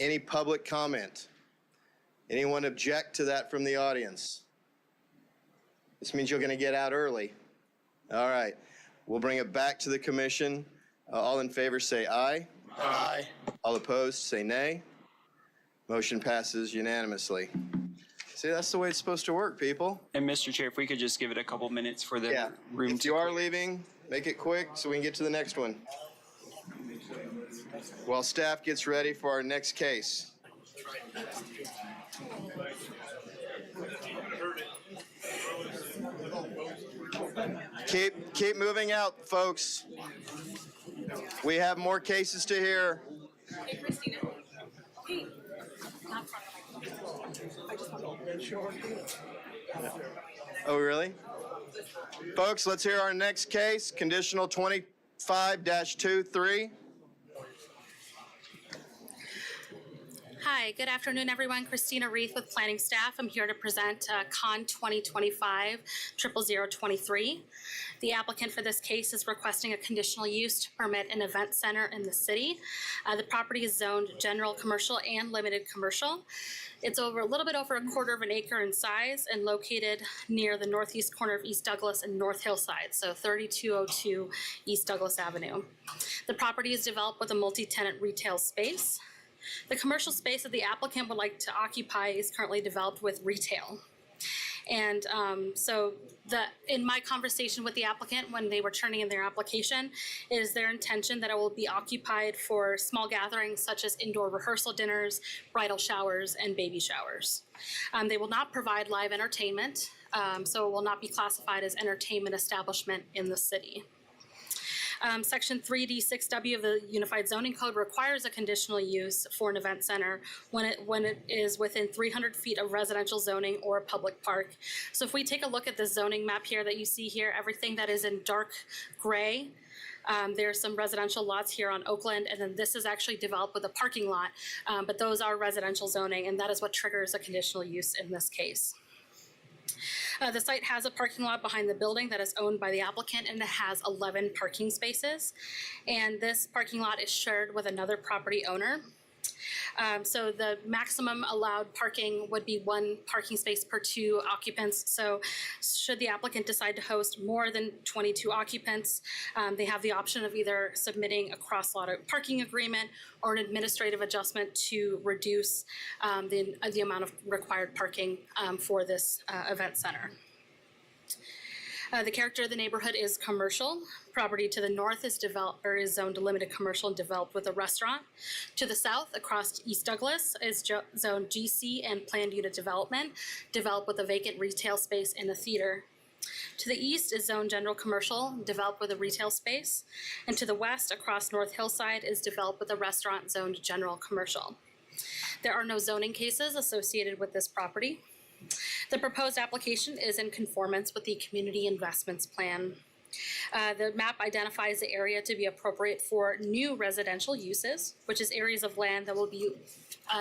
Any public comment? Anyone object to that from the audience? This means you're going to get out early. All right. We'll bring it back to the commission. All in favor say aye. Aye. All opposed say nay. Motion passes unanimously. See, that's the way it's supposed to work, people. And Mr. Chair, if we could just give it a couple minutes for the room If to you are leaving, make it quick so we can get to the next one. While staff gets ready for our next case. Keep moving out, folks. We have more cases to hear. Hey, Christina. Hey. Oh, really? Folks, let's hear our next case, conditional 25-23. Hi, good afternoon, everyone. Christina Reith with planning staff. I'm here to present Con 2025-00023. The applicant for this case is requesting a conditional use to permit an event center in the city. The property is zoned general commercial and limited commercial. It's a little bit over a quarter of an acre in size and located near the northeast corner of East Douglas and North Hillside, so 3202 East Douglas Avenue. The property is developed with a multi-tenant retail space. The commercial space that the applicant would like to occupy is currently developed with retail. And in my conversation with the applicant when they were turning in their application, is their intention that it will be occupied for small gatherings such as indoor rehearsal dinners, bridal showers, and baby showers. They will not provide live entertainment, so it will not be classified as entertainment establishment in the city. Section 3D6W of the Unified Zoning Code requires a conditional use for an event center when it is within 300 feet of residential zoning or a public park. So if we take a look at the zoning map here that you see here, everything that is in dark gray, there's some residential lots here on Oakland, and then this is actually developed with a parking lot, but those are residential zoning, and that is what triggers a conditional use in this case. The site has a parking lot behind the building that is owned by the applicant, and it has 11 parking spaces. And this parking lot is shared with another property owner. So the maximum allowed parking would be 1 parking space per 2 occupants. So should the applicant decide to host more than 22 occupants, they have the option of either submitting a cross-lot parking agreement or an administrative adjustment to reduce the amount of required parking for this event center. The character of the neighborhood is commercial. Property to the north is zoned limited commercial and developed with a restaurant. To the south, across East Douglas, is zoned GC and planned unit development, developed with a vacant retail space and a theater. To the east is zoned general commercial, developed with a retail space. And to the west, across North Hillside, is developed with a restaurant zoned general commercial. There are no zoning cases associated with this property. The proposed application is in conformance with the Community Investments Plan. The map identifies the area to be appropriate for new residential uses, which is areas of land that will be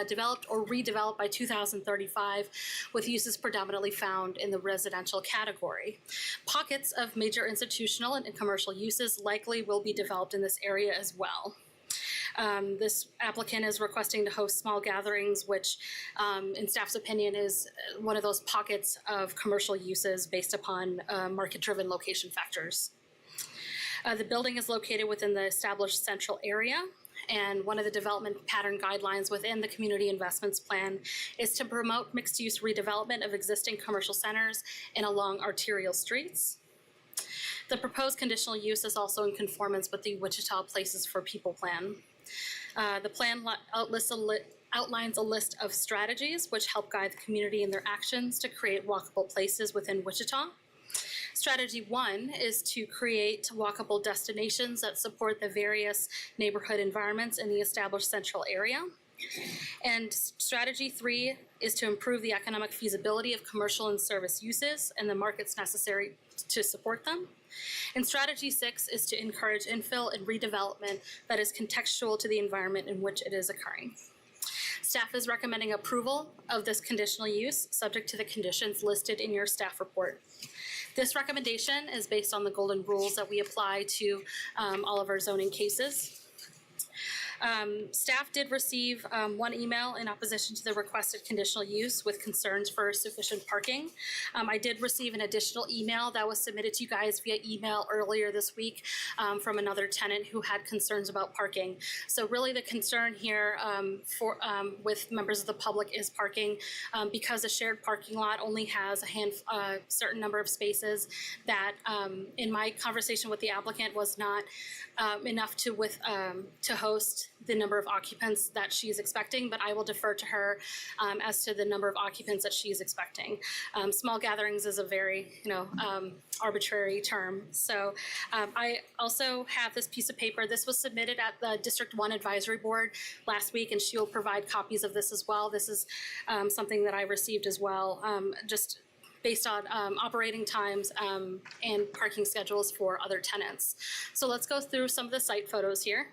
developed or redeveloped by 2035, with uses predominantly found in the residential category. Pockets of major institutional and commercial uses likely will be developed in this area as well. This applicant is requesting to host small gatherings, which in staff's opinion is one of those pockets of commercial uses based upon market-driven location factors. The building is located within the established central area, And one of the development pattern guidelines within the Community Investments Plan is to promote mixed-use redevelopment of existing commercial centers and along arterial streets. The proposed conditional use is also in conformance with the Wichita Places for People Plan. The plan outlines a list of strategies which help guide the community in their actions to create walkable places within Wichita. Strategy 1 is to create walkable destinations that support the various neighborhood environments in the established central area. And strategy 3 is to improve the economic feasibility of commercial and service uses and the markets necessary to support them. And strategy 6 is to encourage infill and redevelopment that is contextual to the environment in which it is occurring. Staff is recommending approval of this conditional use, subject to the conditions listed in your staff report. This recommendation is based on the golden rules that we apply to all of our zoning cases. Staff did receive one email in opposition to the requested conditional use with concerns for sufficient parking. I did receive an additional email that was submitted to you guys via email earlier this week from another tenant who had concerns about parking. So really the concern here with members of the public is parking because a shared parking lot only has a certain number of spaces that in my conversation with the applicant was not enough to host the number of occupants that she's expecting, but I will defer to her as to the number of occupants that she's expecting. Small gatherings is a very, arbitrary term. So I also have this piece of paper. This was submitted at the District 1 Advisory Board last week, and she will provide copies of this as well. This is something that I received as well, just based on operating times and parking schedules for other tenants. So let's go through some of the site photos here.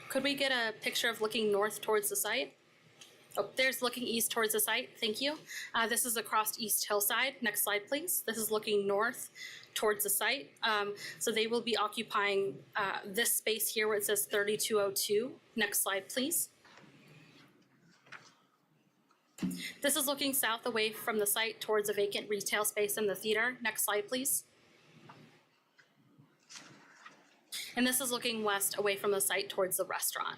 Could we get a picture of looking north towards the site? Oh, there's looking east towards the site. Thank you. This is across East Hillside. Next slide, please. This is looking north towards the site. So they will be occupying this space here where it says 3202. Next slide, please. This is looking south away from the site towards a vacant retail space in the theater. Next slide, please. And this is looking west away from the site towards the restaurant.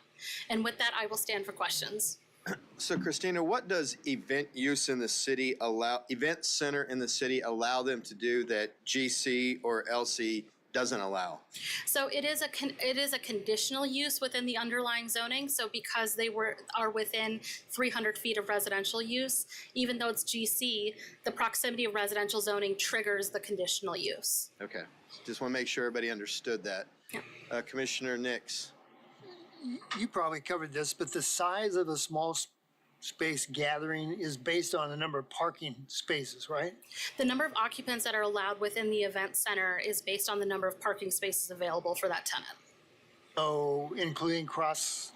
And with that, I will stand for questions. So Christina, what does event center in the city allow them to do that GC or LC doesn't allow? So it is a conditional use within the underlying zoning. So because they are within 300 feet of residential use, even though it's GC, the proximity of residential zoning triggers the conditional use. Okay, just want to make sure everybody understood that. Yeah. Commissioner Nix. You probably covered this, but the size of a small space gathering is based on the number of parking spaces, right? The number of occupants that are allowed within the event center is based on the number of parking spaces available for that tenant. So including cross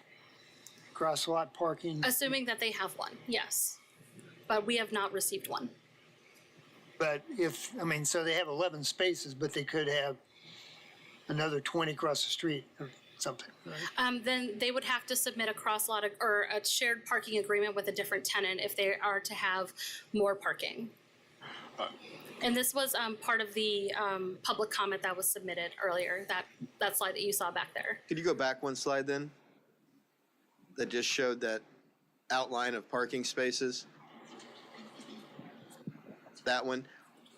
lot parking? Assuming that they have one, yes. But we have not received one. But so they have 11 spaces, but they could have another 20 across the street or something, right? Then they would have to submit a cross-lot or a shared parking agreement with a different tenant if they are to have more parking. And this was part of the public comment that was submitted earlier, that slide that you saw back there. Could you go back one slide then? That just showed that outline of parking spaces? That one.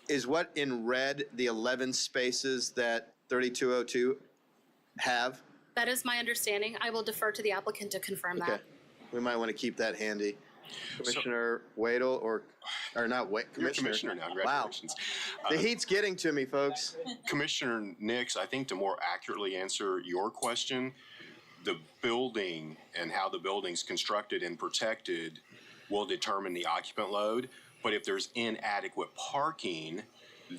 Is what in red the 11 spaces that 3202 have? That is my understanding. I will defer to the applicant to confirm that. We might want to keep that handy. Commissioner Wadle or not Wade? Commissioner now, congratulations. Wow. The heat's getting to me, folks. Commissioner Nix, I think to more accurately answer your question, the building and how the building's constructed and protected will determine the occupant load. But if there's inadequate parking,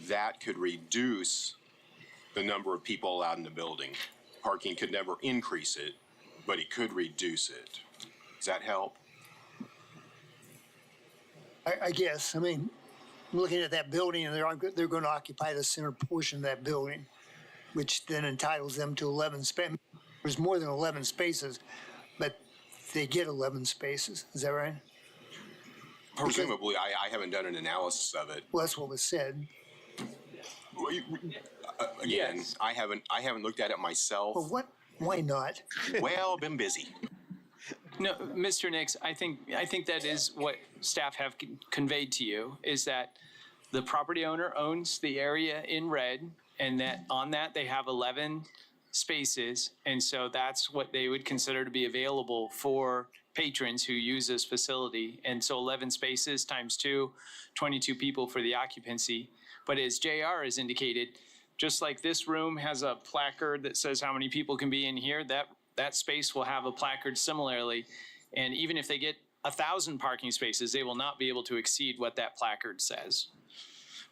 that could reduce the number of people allowed in the building. Parking could never increase it, but it could reduce it. Does that help? I guess. Looking at that building, and they're going to occupy the center portion of that building, which then entitles them to 11 spaces. There's more than 11 spaces, but they get 11 spaces. Is that right? Presumably, I haven't done an analysis of it. Well, that's what was said. Again, I haven't looked at it myself. Well, what? Why not? Well, been busy. No, Mr. Nix, I think that is what staff have conveyed to you, is that the property owner owns the area in red, and that on that they have 11 spaces, and so that's what they would consider to be available for patrons who use this facility. And so 11 spaces times 2, 22 people for the occupancy. But as JR has indicated, just like this room has a placard that says how many people can be in here, that space will have a placard similarly. And even if they get 1,000 parking spaces, they will not be able to exceed what that placard says.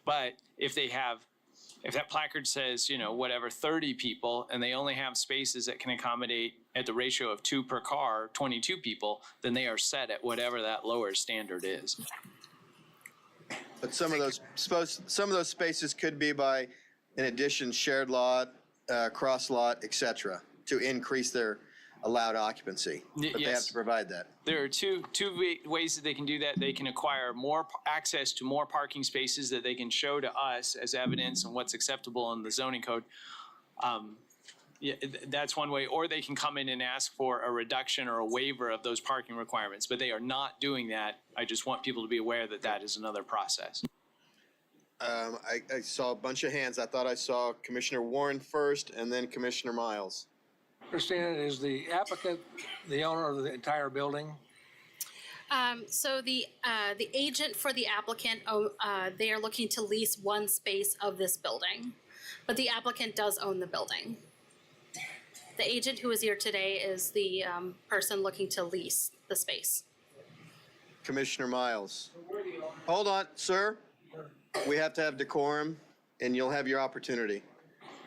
But if that placard says, 30 people, and they only have spaces that can accommodate at the ratio of 2 per car, 22 people, then they are set at whatever that lower standard is. But some of those spaces could be by, in addition, shared lot, cross lot, et cetera, to increase their allowed occupancy. But they have to provide that. There are two ways that they can do that. They can acquire more access to more parking spaces that they can show to us as evidence on what's acceptable in the zoning code. That's one way. Or they can come in and ask for a reduction or a waiver of those parking requirements. But they are not doing that. I just want people to be aware that that is another process. I saw a bunch of hands. I thought I saw Commissioner Warren first and then Commissioner Miles. Christina, is the applicant the owner of the entire building? So the agent for the applicant, they are looking to lease one space of this building, but the applicant does own the building. The agent who is here today is the person looking to lease the space. Commissioner Miles. Hold on, sir. We have to have decorum, and you'll have your opportunity.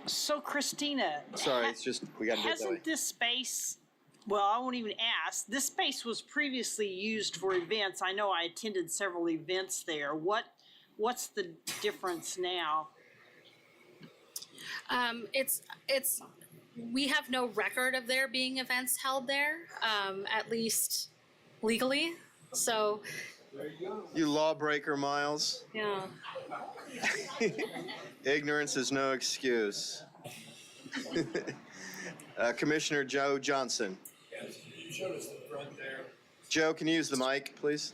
So Christina. Sorry, it's just, we got to do it that way. Hasn't this space, well, I won't even ask, this space was previously used for events. I know I attended several events there. What's the difference now? We have no record of there being events held there, at least legally. So. You lawbreaker, Miles. Yeah. Ignorance is no excuse. Commissioner Joe Johnson. Yes, you showed us the front there. Joe, can you use the mic, please?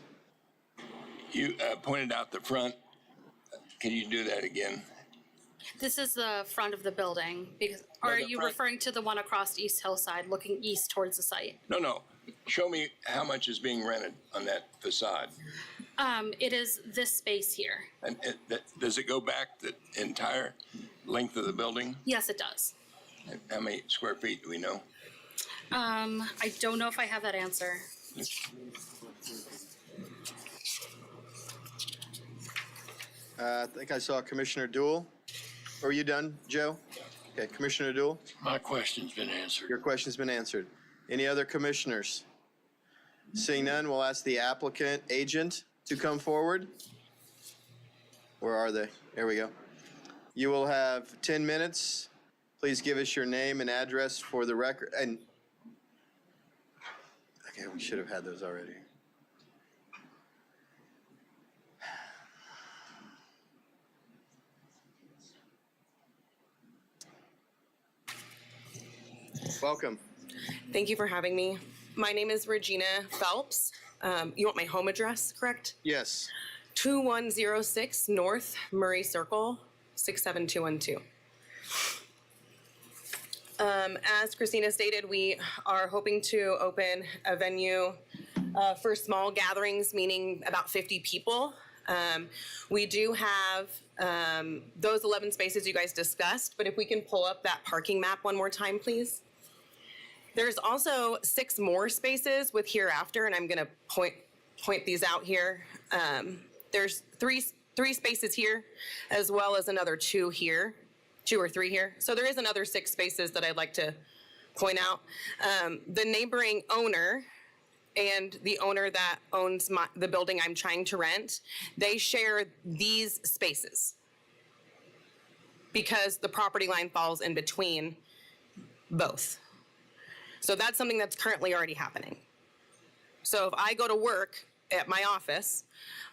You pointed out the front. Can you do that again? This is the front of the building. Or are you referring to the one across East Hillside, looking east towards the site? No. Show me how much is being rented on that facade. It is this space here. And does it go back the entire length of the building? Yes, it does. How many square feet do we know? I don't know if I have that answer. I think I saw Commissioner Dool. Are you done, Joe? Okay, Commissioner Dool? My question's been answered. Your question's been answered. Any other commissioners? Seeing none, we'll ask the applicant agent to come forward. Where are they? There we go. You will have 10 minutes. Please give us your name and address for the record. And okay, we should have had those already. Welcome. Thank you for having me. My name is Regina Phelps. You want my home address, correct? Yes. 2106 North Murray Circle, 67212. As Christina stated, we are hoping to open a venue for small gatherings, meaning about 50 people. We do have those 11 spaces you guys discussed, but if we can pull up that parking map one more time, please. There's also 6 more spaces with hereafter, and I'm going to point these out here. There's three spaces here, as well as another 2 here, 2 or 3 here. So there is another 6 spaces that I'd like to point out. The neighboring owner and the owner that owns the building I'm trying to rent, they share these spaces because the property line falls in between both. So that's something that's currently already happening. So if I go to work at my office,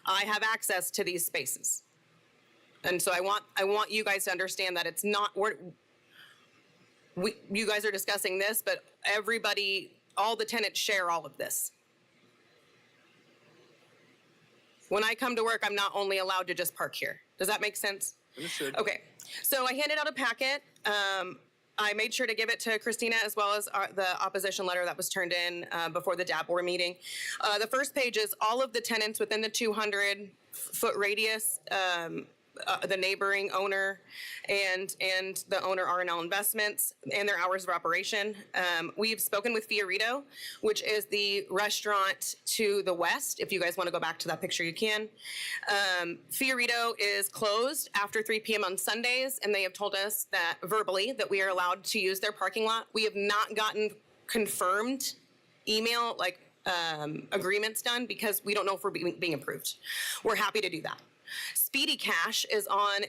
I have access to these spaces. And so I want you guys to understand that it's not, you guys are discussing this, but everybody, all the tenants share all of this. When I come to work, I'm not only allowed to just park here. Does that make sense? Understood. Okay, so I handed out a packet. I made sure to give it to Christina as well as the opposition letter that was turned in before the DAB board meeting. The first page is all of the tenants within the 200-foot radius, the neighboring owner and the owner R&L Investments and their hours of operation. We've spoken with Fiorito, which is the restaurant to the west. If you guys want to go back to that picture, you can. Fiorito is closed after 3 p.m. on Sundays, and they have told us that verbally that we are allowed to use their parking lot. We have not gotten confirmed email agreements done because we don't know if we're being approved. We're happy to do that. Speedy Cash is on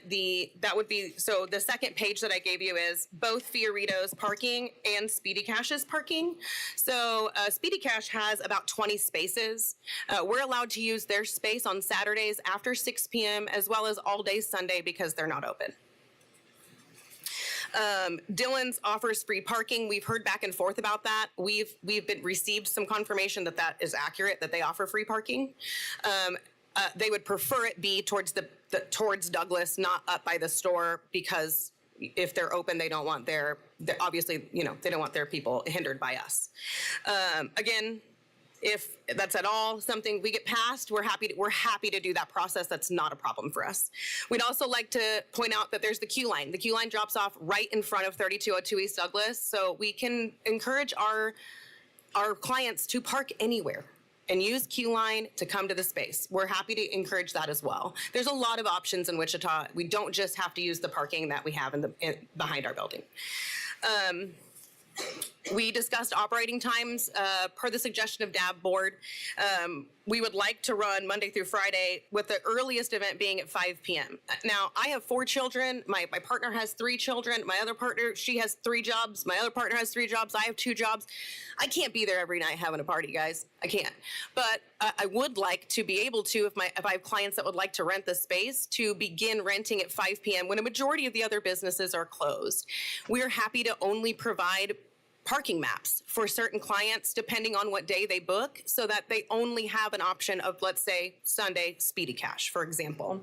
so the second page that I gave you is both Fiorito's parking and Speedy Cash's parking. So Speedy Cash has about 20 spaces. We're allowed to use their space on Saturdays after 6 p.m. as well as all day Sunday because they're not open. Dillon's offers free parking. We've heard back and forth about that. We've received some confirmation that is accurate, that they offer free parking. They would prefer it be towards towards Douglas, not up by the store, because if they're open, they don't want obviously, they don't want their people hindered by us. Again, if that's at all something we get past, we're happy to do that process. That's not a problem for us. We'd also like to point out that there's the Q line. The Q line drops off right in front of 3202 East Douglas, so we can encourage our clients to park anywhere and use Q line to come to the space. We're happy to encourage that as well. There's a lot of options in Wichita. We don't just have to use the parking that we have behind our building. We discussed operating times per the suggestion of DAB board. We would like to run Monday through Friday with the earliest event being at 5 p.m. Now, I have 4 children. My partner has 3 children. My other partner, she has 3 jobs. My other partner has 3 jobs. I have 2 jobs. I can't be there every night having a party, guys. I can't. But I would like to be able to, if I have clients that would like to rent the space, to begin renting at 5 p.m. when a majority of the other businesses are closed. We're happy to only provide parking maps for certain clients depending on what day they book so that they only have an option of, let's say, Sunday Speedy Cash, for example.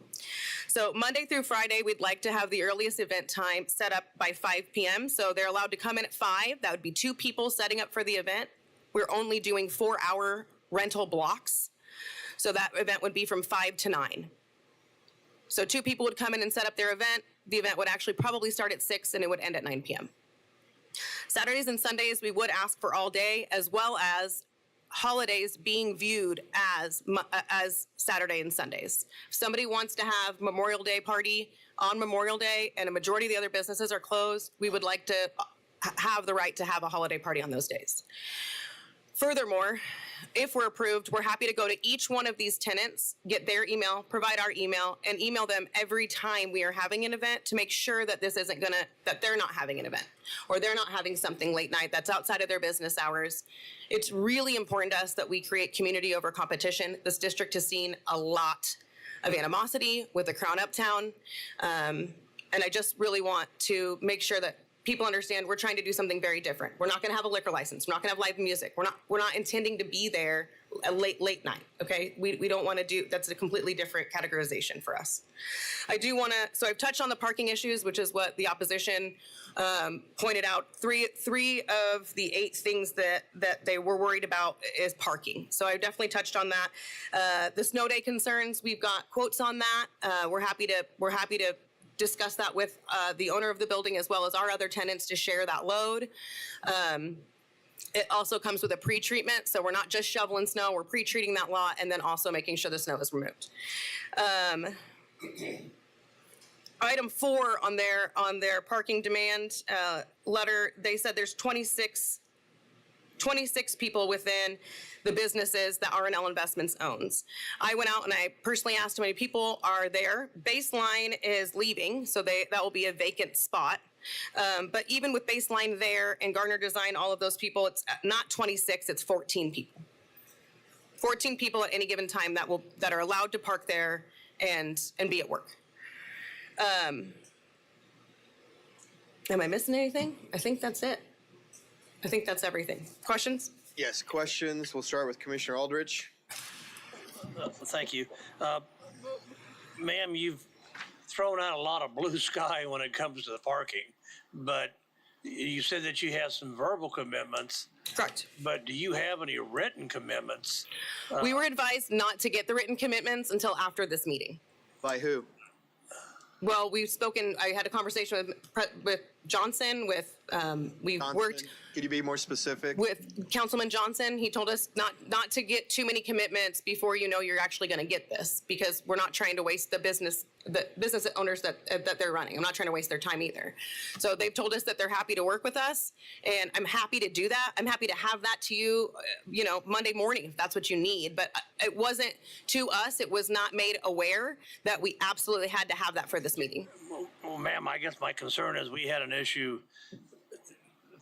So Monday through Friday, we'd like to have the earliest event time set up by 5 p.m. So they're allowed to come in at 5. That would be 2 people setting up for the event. We're only doing 4-hour rental blocks. So that event would be from 5 to 9. So 2 people would come in and set up their event. The event would actually probably start at 6 and it would end at 9 p.m. Saturdays and Sundays, we would ask for all day, as well as holidays being viewed as Saturday and Sundays. If somebody wants to have Memorial Day party on Memorial Day and a majority of the other businesses are closed, we would like to have the right to have a holiday party on those days. Furthermore, if we're approved, we're happy to go to each one of these tenants, get their email, provide our email, and email them every time we are having an event to make sure that that they're not having an event or they're not having something late night that's outside of their business hours. It's really important to us that we create community over competition. This district has seen a lot of animosity with the Crown Uptown, and I just really want to make sure that people understand we're trying to do something very different. We're not going to have a liquor license. We're not going to have live music. We're not intending to be there a late night. Okay, we don't want to do. That's a completely different categorization for us. I do want to. So I've touched on the parking issues, which is what the opposition pointed out. Three of the 8 things that they were worried about is parking. So I definitely touched on that. The snow day concerns. We've got quotes on that. We're happy to discuss that with the owner of the building as well as our other tenants to share that load. It also comes with a pre-treatment, so we're not just shoveling snow, we're pre-treating that lot and then also making sure the snow is removed. Item 4 on their parking demand letter, they said there's 26 people within the businesses that R&L Investments owns. I went out and I personally asked how many people are there. Baseline is leaving, so that will be a vacant spot. But even with Baseline there and Garner Design, all of those people, it's not 26, it's 14 people. 14 people at any given time that are allowed to park there and be at work. Am I missing anything? I think that's it. I think that's everything. Questions? Yes, questions. We'll start with Commissioner Aldrich. Thank you. Ma'am, you've thrown out a lot of blue sky when it comes to the parking, but you said that you have some verbal commitments. Correct. But do you have any written commitments? We were advised not to get the written commitments until after this meeting. By who? Well, we've spoken, I had a conversation with Johnson, we've worked Could you be more specific? with Councilman Johnson. He told us not to get too many commitments before you know you're actually going to get this, because we're not trying to waste the business owners that they're running. I'm not trying to waste their time either. So they've told us that they're happy to work with us, and I'm happy to do that. I'm happy to have that to you, Monday morning if that's what you need. But it wasn't to us. It was not made aware that we absolutely had to have that for this meeting. Well, ma'am, I guess my concern is we had an issue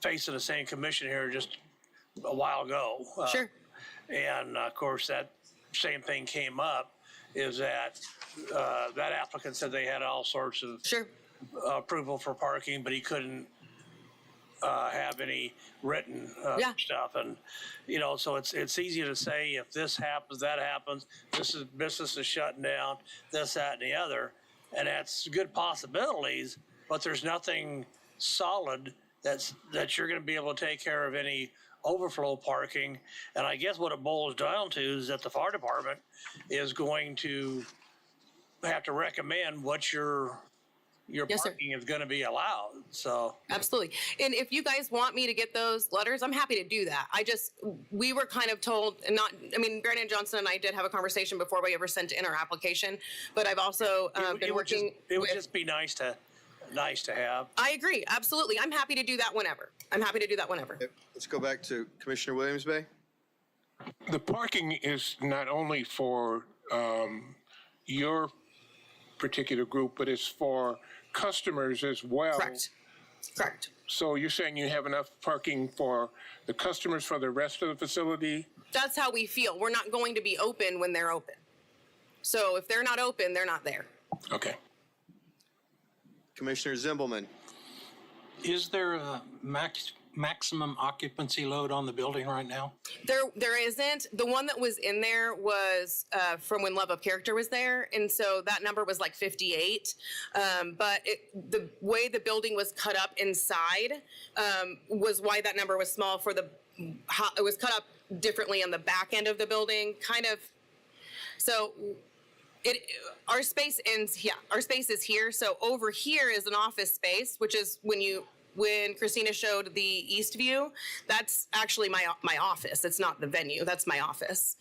facing the same commission here just a while ago. Sure. And of course, that same thing came up, is that that applicant said they had all sorts of approval for parking, but he couldn't have any written stuff. And, so it's easy to say if this happens, that happens, business is shutting down, this, that, and the other. And that's good possibilities, but there's nothing solid that you're going to be able to take care of any overflow parking. And I guess what it boils down to is that the fire department is going to have to recommend what your parking is going to be allowed. So absolutely. And if you guys want me to get those letters, I'm happy to do that. We were kind of told, Brandon Johnson and I did have a conversation before we ever sent in our application, but I've also been working. It would just be nice to have. I agree. Absolutely. I'm happy to do that whenever. Okay, let's go back to Commissioner Williams Bay. The parking is not only for your particular group, but it's for customers as well. Correct. So you're saying you have enough parking for the customers for the rest of the facility? That's how we feel. We're not going to be open when they're open. So if they're not open, they're not there. Okay. Commissioner Zimbelman. Is there a maximum occupancy load on the building right now? There isn't. The one that was in there was from when Love of Character was there, and so that number was like 58. But the way the building was cut up inside was why that number was small. It was cut up differently on the back end of the building, kind of. So our space ends here. Our space is here. So over here is an office space, which is when Christina showed the east view, that's actually my office. It's not the venue. That's my office.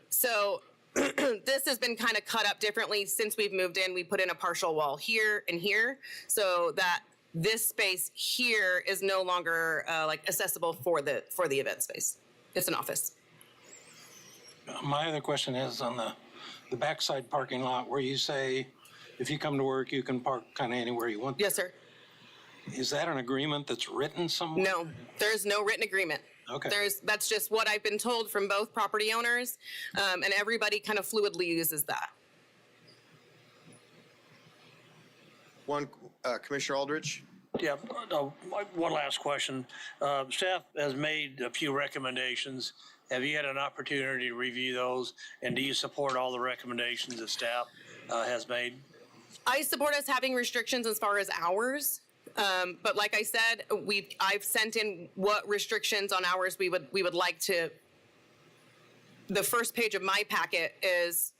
So this has been kind of cut up differently since we've moved in. We put in a partial wall here and here, so that this space here is no longer accessible for the event space. It's an office. My other question is on the backside parking lot where you say if you come to work, you can park kind of anywhere you want. Yes, sir. Is that an agreement that's written somewhere? No, there's no written agreement. Okay. That's just what I've been told from both property owners, and everybody kind of fluidly uses that. Commissioner Aldrich. Yeah, one last question. Staff has made a few recommendations. Have you had an opportunity to review those, and do you support all the recommendations that staff has made? I support us having restrictions as far as hours, but like I said, I've sent in what restrictions on hours we would like to. The first page of my packet is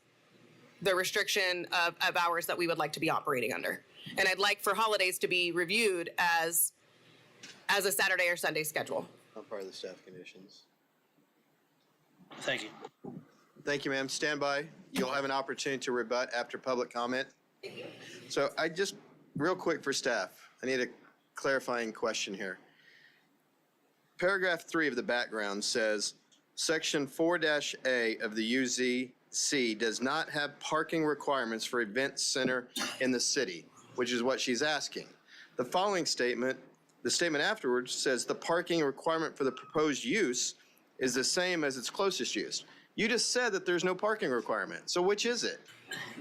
the restriction of hours that we would like to be operating under, and I'd like for holidays to be reviewed as a Saturday or Sunday schedule. Not part of the staff conditions. Thank you. Thank you, ma'am. Stand by. You'll have an opportunity to rebut after public comment. Thank you. So real quick for staff, I need a clarifying question here. Paragraph 3 of the background says, Section 4-A of the UZC does not have parking requirements for event center in the city, which is what she's asking. The following statement, the statement afterwards says the parking requirement for the proposed use is the same as its closest use. You just said that there's no parking requirement. So which is it?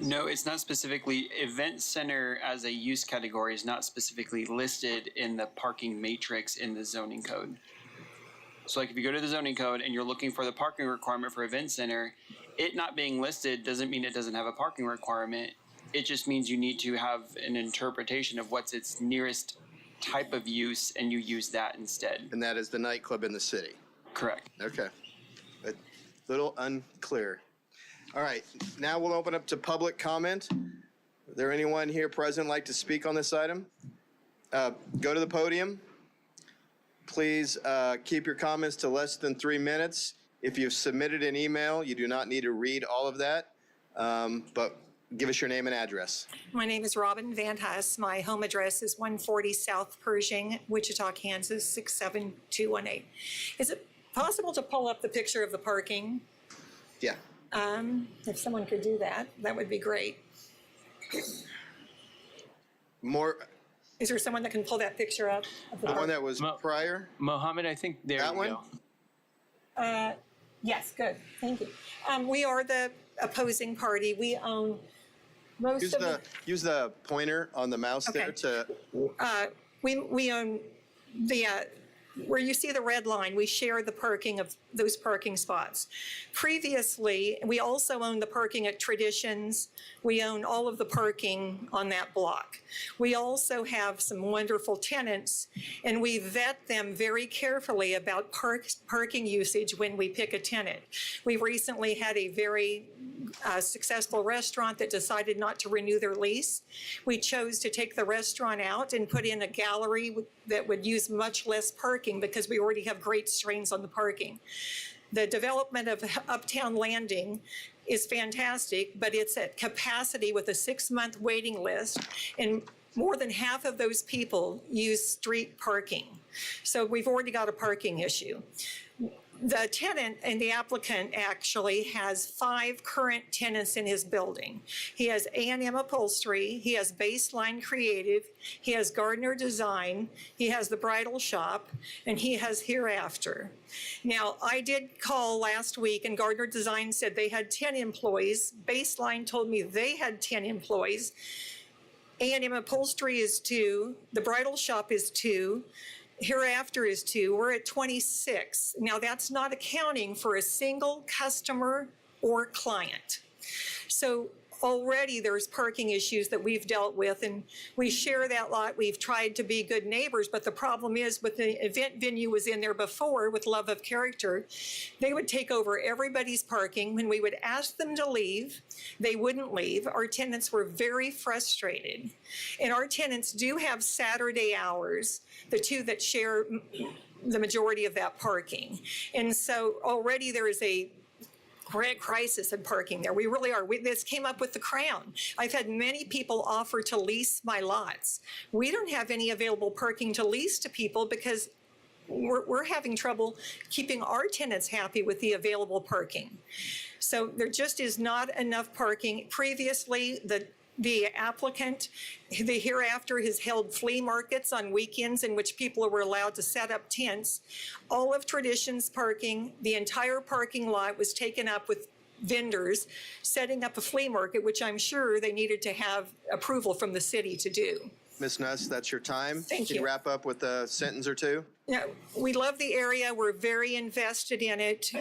No, it's not specifically, event center as a use category is not specifically listed in the parking matrix in the zoning code. So like if you go to the zoning code and you're looking for the parking requirement for event center, it not being listed doesn't mean it doesn't have a parking requirement. It just means you need to have an interpretation of what's its nearest type of use and you use that instead. And that is the nightclub in the city. Correct. Okay. A little unclear. All right, now we'll open up to public comment. Is there anyone here present like to speak on this item? Go to the podium. Please keep your comments to less than 3 minutes. If you've submitted an email, you do not need to read all of that, but give us your name and address. My name is Robin Van Huss. My home address is 140 South Pershing, Wichita, Kansas, 67218. Is it possible to pull up the picture of the parking? Yeah. If someone could do that, that would be great. More. Is there someone that can pull that picture up? Of the one that was prior? Mohammed, I think there that you one? go. Yes, good. Thank you. We are the opposing party. We own most of the. Use the pointer on the mouse there to. We own the. Where you see the red line, we share the parking of those parking spots. Previously, we also own the parking at Traditions. We own all of the parking on that block. We also have some wonderful tenants, and we vet them very carefully about parking usage when we pick a tenant. We recently had a very successful restaurant that decided not to renew their lease. We chose to take the restaurant out and put in a gallery that would use much less parking because we already have great strains on the parking. The development of Uptown Landing is fantastic, but it's at capacity with a 6-month waiting list, and more than half of those people use street parking. So we've already got a parking issue. The tenant and the applicant actually has 5 current tenants in his building. He has A&M Upholstery, he has Baseline Creative, he has Gardner Design, he has the Bridal Shop, and he has Hereafter. Now, I did call last week and Gardner Design said they had 10 employees. Baseline told me they had 10 employees. A&M Upholstery is 2, the Bridal Shop is 2, Hereafter is 2, we're at 26. Now that's not accounting for a single customer or client. So already there's parking issues that we've dealt with, and we share that lot. We've tried to be good neighbors, but the problem is with the event venue was in there before with Love of Character, they would take over everybody's parking. When we would ask them to leave, they wouldn't leave. Our tenants were very frustrated. And our tenants do have Saturday hours, the 2 that share the majority of that parking. And so already there is a great crisis in parking there. We really are. This came up with the Crown. I've had many people offer to lease my lots. We don't have any available parking to lease to people because we're having trouble keeping our tenants happy with the available parking. So there just is not enough parking. Previously, the applicant, the Hereafter, has held flea markets on weekends in which people were allowed to set up tents. All of Traditions parking, the entire parking lot was taken up with vendors setting up a flea market, which I'm sure they needed to have approval from the city to do. Ms. Nuss, that's your time. Thank Can you. you wrap up with a sentence or two? Yeah, we love the area. We're very invested in it.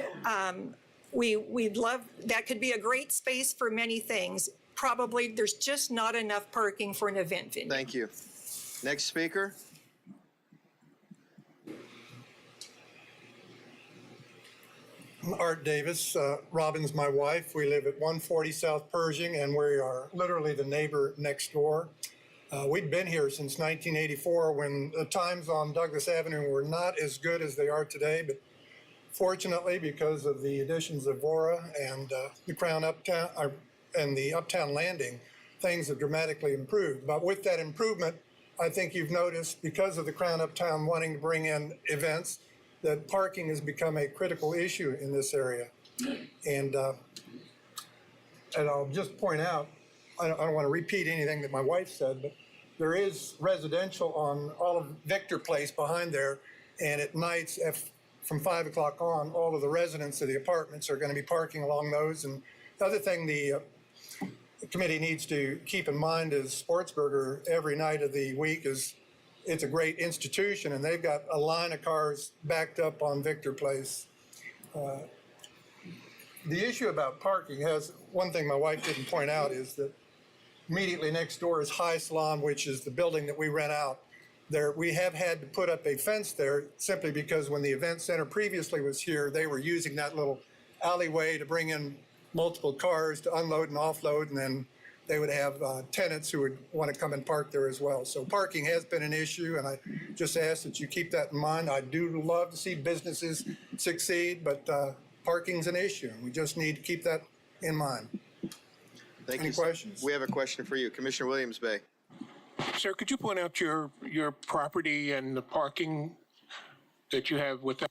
We'd love, that could be a great space for many things. Probably there's just not enough parking for an event venue. Thank you. Next speaker. Art Davis. Robin's my wife. We live at 140 South Pershing, and we are literally the neighbor next door. We'd been here since 1984 when the times on Douglas Avenue were not as good as they are today, but fortunately, because of the additions of Vora and the Crown Uptown and the Uptown Landing, things have dramatically improved. But with that improvement, I think you've noticed, because of the Crown Uptown wanting to bring in events, that parking has become a critical issue in this area. And I'll just point out, I don't want to repeat anything that my wife said, but there is residential on all of Victor Place behind there, and at nights from 5 o'clock on, all of the residents of the apartments are going to be parking along those. And the other thing, the committee needs to keep in mind is Sportsburger every night of the week it's a great institution, and they've got a line of cars backed up on Victor Place. The issue about parking has, one thing my wife didn't point out is that immediately next door is High Salon, which is the building that we rent out. There, we have had to put up a fence there simply because when the event center previously was here, they were using that little alleyway to bring in multiple cars to unload and offload, and then they would have tenants who would want to come and park there as well. So parking has been an issue, and I just ask that you keep that in mind. I do love to see businesses succeed, but parking's an issue, and we just need to keep that in mind. Thank Any you. questions? We have a question for you. Commissioner Williams Bay. Sir, could you point out your property and the parking that you have with that?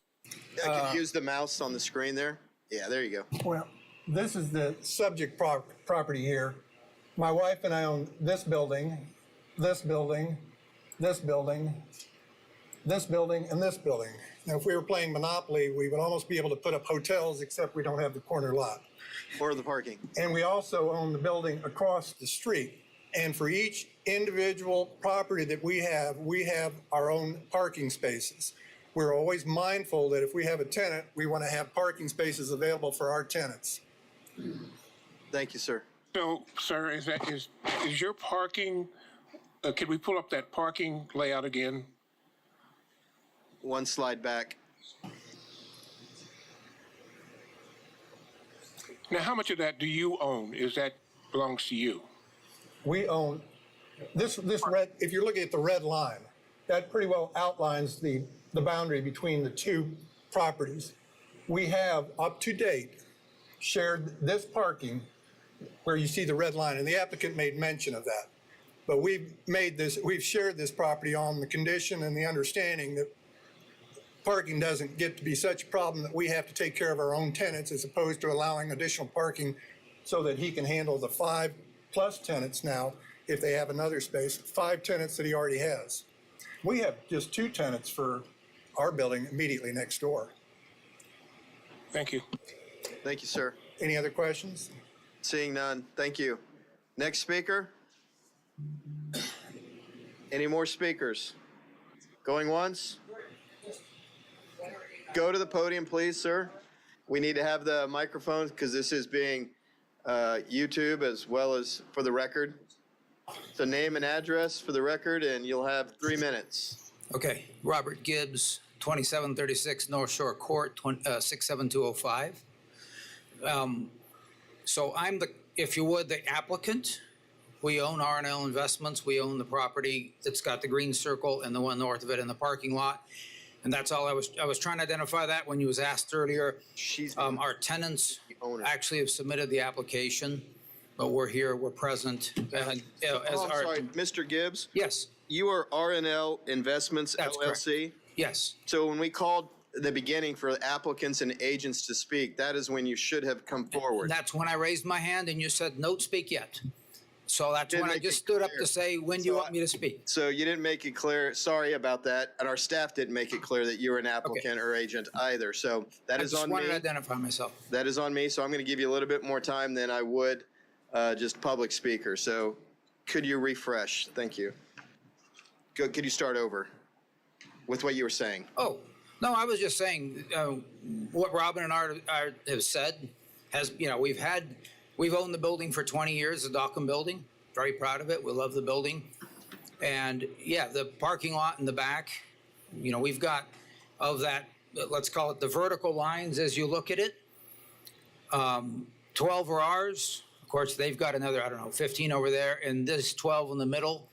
I could use the mouse on the screen there. Yeah, there you go. Well, this is the subject property here. My wife and I own this building, this building, this building, this building, and this building. Now, if we were playing Monopoly, we would almost be able to put up hotels, except we don't have the corner lot. Or the parking. And we also own the building across the street. And for each individual property that we have our own parking spaces. We're always mindful that if we have a tenant, we want to have parking spaces available for our tenants. Thank you, sir. So, sir, is your parking, could we pull up that parking layout again? One slide back. Now, how much of that do you own? Is that belongs to you? We own this red, if you're looking at the red line, that pretty well outlines the boundary between the two properties. We have, up to date, shared this parking where you see the red line, and the applicant made mention of that. But we've shared this property on the condition and the understanding that parking doesn't get to be such a problem that we have to take care of our own tenants as opposed to allowing additional parking so that he can handle the 5+ tenants now if they have another space, 5 tenants that he already has. We have just 2 tenants for our building immediately next door. Thank you. Thank you, sir. Any other questions? Seeing none, thank you. Next speaker? Any more speakers? Going once? Go to the podium, please, sir. We need to have the microphones because this is being YouTube as well as for the record. So name and address for the record, and you'll have 3 minutes. Okay, Robert Gibbs, 2736 North Shore Court, 67205. So I'm if you would, the applicant. We own R&L Investments. We own the property that's got the green circle and the one north of it in the parking lot. And that's all I was trying to identify that when you was asked earlier. Our tenants actually have submitted the application, but we're here, we're present. I'm sorry, Mr. Gibbs? Yes. You are R&L Investments, That's LLC? correct. Yes. So when we called the beginning for applicants and agents to speak, that is when you should have come forward. That's when I raised my hand and you said, "Don't speak yet." So that's Didn't when I make just it stood up clear. to say, when do you want me to speak? So you didn't make it clear. Sorry about that. And our staff didn't make it clear that you were an applicant or agent either. So that is on I just wanted me. to identify myself. That is on me. So I'm going to give you a little bit more time than I would just public speaker. So could you refresh? Thank you. Could you start over with what you were saying? Oh, no, I was just saying what Robin and Art have said has, we've owned the building for 20 years, the Dockham building. Very proud of it. We love the building. And yeah, the parking lot in the back, we've got of that, let's call it the vertical lines as you look at it. 12 are ours. Of course, they've got another, 15 over there. And this 12 in the middle,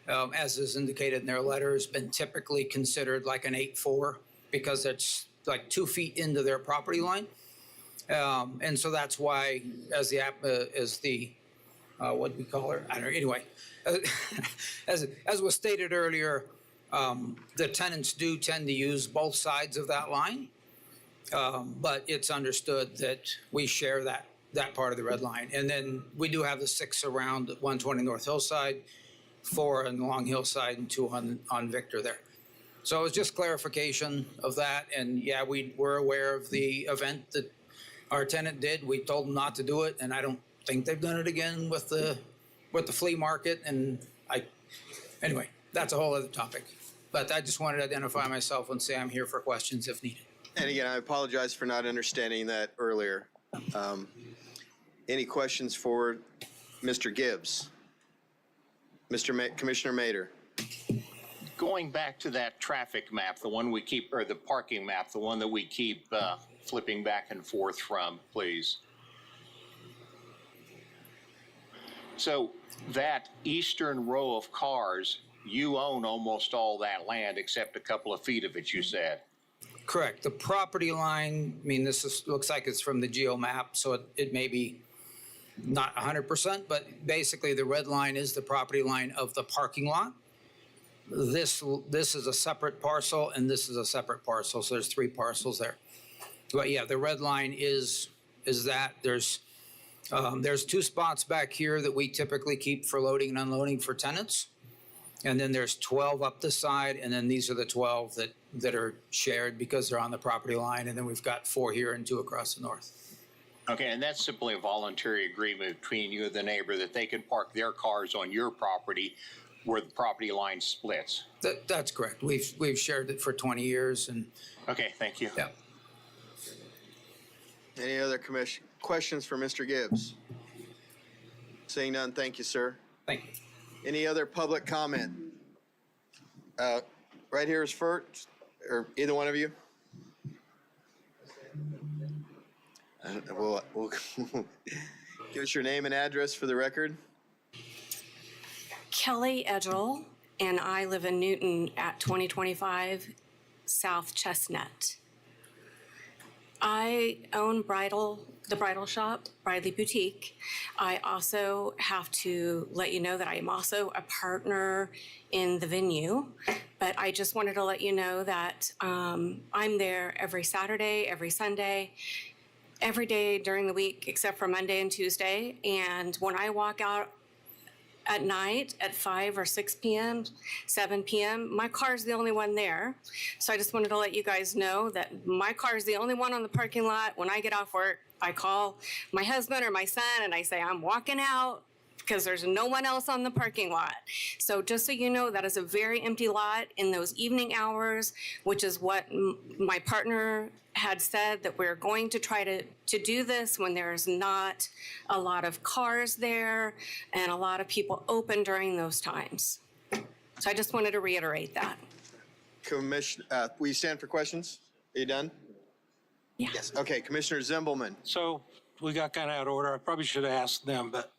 as is indicated in their letter, has been typically considered like an 8-4 because it's like 2 feet into their property line. And so that's why, as the what do we call her? I don't know. Anyway, as was stated earlier, the tenants do tend to use both sides of that line, but it's understood that we share that part of the red line. And then we do have the 6 around 120 North Hillside, 4 on the Long Hillside, and 2 on Victor there. So it was just clarification of that. And yeah, we were aware of the event that our tenant did. We told them not to do it, and I don't think they've done it again with the flea market, and anyway, that's a whole other topic. But I just wanted to identify myself and say I'm here for questions if needed. And again, I apologize for not understanding that earlier. Any questions for Mr. Gibbs? Commissioner Mader. Going back to that traffic map, the one we keep, or the parking map, the one that we keep flipping back and forth from, please. So that eastern row of cars, you own almost all that land except a couple of feet of it, you said. Correct. The property line, I mean, looks like it's from the geo map, so it may be not 100%, but basically the red line is the property line of the parking lot. This is a separate parcel, and this is a separate parcel, so there's 3 parcels there. But yeah, the red line is that. There's 2 spots back here that we typically keep for loading and unloading for tenants. And then there's 12 up this side, and then these are the 12 that are shared because they're on the property line, and then we've got 4 here and 2 across the north. Okay, and that's simply a voluntary agreement between you and the neighbor that they can park their cars on your property where the property line splits. That's correct. We've shared it for 20 years, and okay, thank you. Yeah. Any other questions for Mr. Gibbs? Seeing none, thank you, sir. Thank you. Any other public comment? Right here is first, or either one of you? We'll give us your name and address for the record. Kelly Edgell, and I live in Newton at 2025 South Chestnut. I own the bridal shop, Bridley Boutique. I also have to let you know that I am also a partner in the venue, but I just wanted to let you know that I'm there every Saturday, every Sunday, every day during the week except for Monday and Tuesday. And when I walk out at night at 5 or 6 p.m., 7 p.m., my car is the only one there. So I just wanted to let you guys know that my car is the only one on the parking lot. When I get off work, I call my husband or my son and I say, I'm walking out because there's no one else on the parking lot. So just so you know, that is a very empty lot in those evening hours, which is what my partner had said, that we're going to try to do this when there's not a lot of cars there and a lot of people open during those times. So I just wanted to reiterate that. Commissioner, will you stand for questions? Are you done? Yeah. Yes. Okay, Commissioner Zimbelman. So we got kind of out of order. I probably should have asked them, but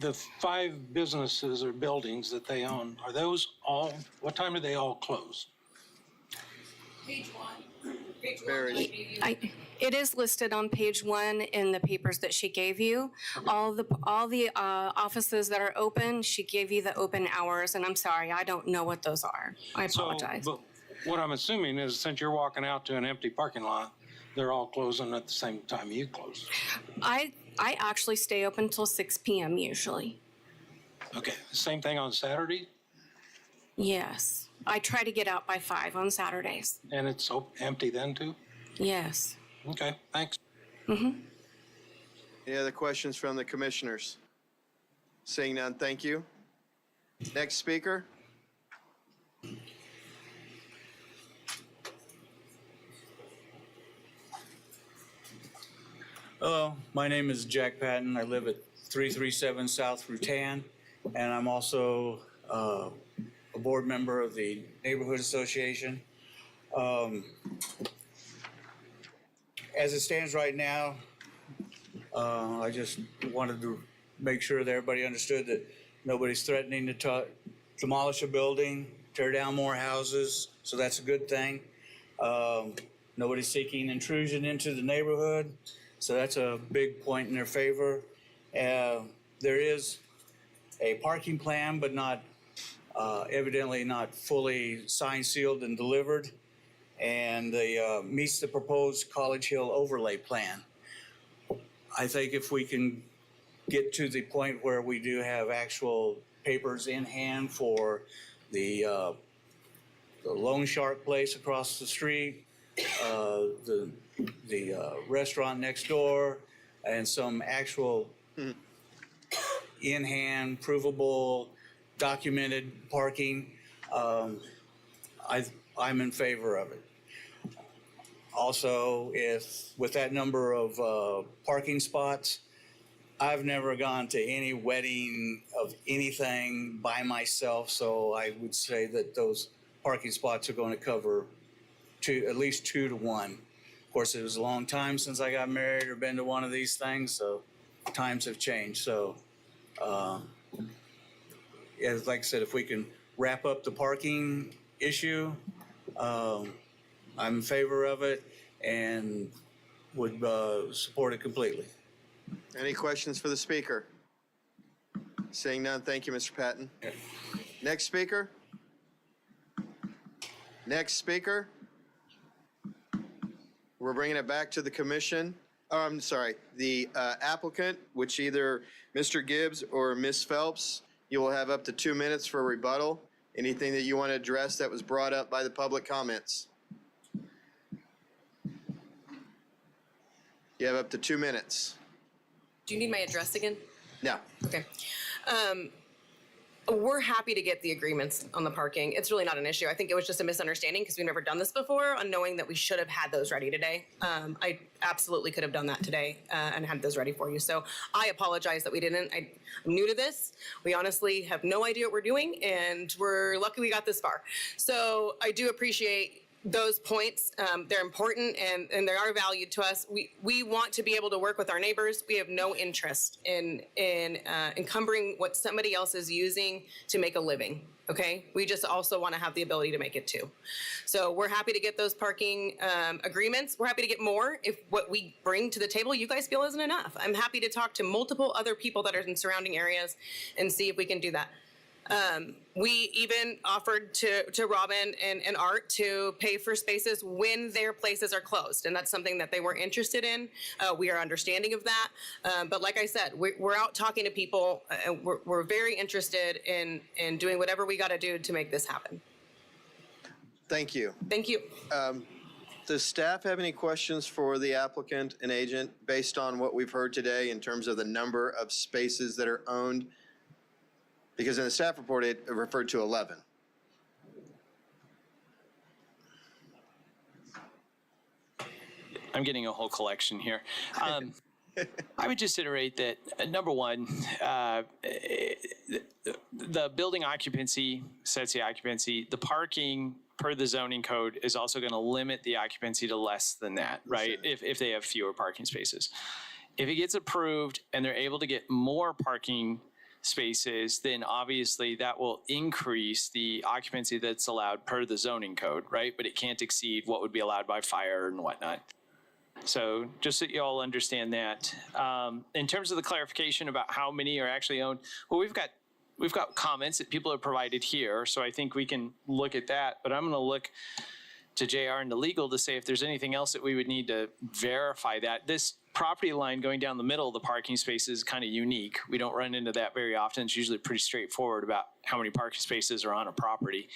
the 5 businesses or buildings that they own, are those all, what time do they all close? Page 1. It is listed on page 1 in the papers that she gave you. All the offices that are open, she gave you the open hours, and I'm sorry, I don't know what those are. I apologize. So, but what I'm assuming is since you're walking out to an empty parking lot, they're all closing at the same time you close. I actually stay open till 6 p.m. usually. Okay, same thing on Saturday? Yes. I try to get out by 5 on Saturdays. And it's empty then too? Yes. Okay, thanks. Mm-hmm. Any other questions from the commissioners? Seeing none, thank you. Next speaker. Hello, my name is Jack Patton. I live at 337 South Rutan, and I'm also a board member of the Neighborhood Association. As it stands right now, I just wanted to make sure that everybody understood that nobody's threatening to demolish a building, tear down more houses, so that's a good thing. Nobody's seeking intrusion into the neighborhood, so that's a big point in their favor. There is a parking plan, but not evidently not fully signed, sealed, and delivered, and they meets the proposed College Hill overlay plan. I think if we can get to the point where we do have actual papers in hand for the Loan Shark place across the street, the restaurant next door, and some actual in-hand, provable, documented parking, I'm in favor of it. Also, if with that number of parking spots, I've never gone to any wedding of anything by myself, so I would say that those parking spots are going to cover at least 2 to 1. Of course, it was a long time since I got married or been to one of these things, so times have changed. So, yeah, like I said, if we can wrap up the parking issue, I'm in favor of it and would support it completely. Any questions for the speaker? Seeing none, thank you, Mr. Patton. Next speaker? Next speaker? We're bringing it back to the commission. Oh, I'm sorry, the applicant, which either Mr. Gibbs or Ms. Phelps, you will have up to 2 minutes for rebuttal. Anything that you want to address that was brought up by the public comments? You have up to 2 minutes. Do you need my address again? No. Okay. We're happy to get the agreements on the parking. It's really not an issue. I think it was just a misunderstanding because we've never done this before, unknowing that we should have had those ready today. I absolutely could have done that today and had those ready for you. So I apologize that we didn't. I'm new to this. We honestly have no idea what we're doing, and we're lucky we got this far. So I do appreciate those points. They're important and they are valued to us. We want to be able to work with our neighbors. We have no interest in encumbering what somebody else is using to make a living. Okay, we just also want to have the ability to make it too. So we're happy to get those parking agreements. We're happy to get more if what we bring to the table you guys feel isn't enough. I'm happy to talk to multiple other people that are in surrounding areas and see if we can do that. We even offered to Robin and Art to pay for spaces when their places are closed, and that's something that they were interested in. We are understanding of that, but like I said, we're out talking to people, and we're very interested in doing whatever we got to do to make this happen. Thank you. Thank you. Does staff have any questions for the applicant and agent based on what we've heard today in terms of the number of spaces that are owned? Because in the staff report, it referred to 11. I'm getting a whole collection here. I would just iterate that, number one, the building occupancy sets the occupancy. The parking per the zoning code is also going to limit the occupancy to less than that, right? If they have fewer parking spaces. If it gets approved and they're able to get more parking spaces, then obviously that will increase the occupancy that's allowed per the zoning code, right? But it can't exceed what would be allowed by fire and whatnot. So just so you all understand that. In terms of the clarification about how many are actually owned, well, we've got comments that people have provided here, so I think we can look at that. But I'm going to look to JR and the legal to say if there's anything else that we would need to verify that. This property line going down the middle of the parking space is kind of unique. We don't run into that very often. It's usually pretty straightforward about how many parking spaces are on a property.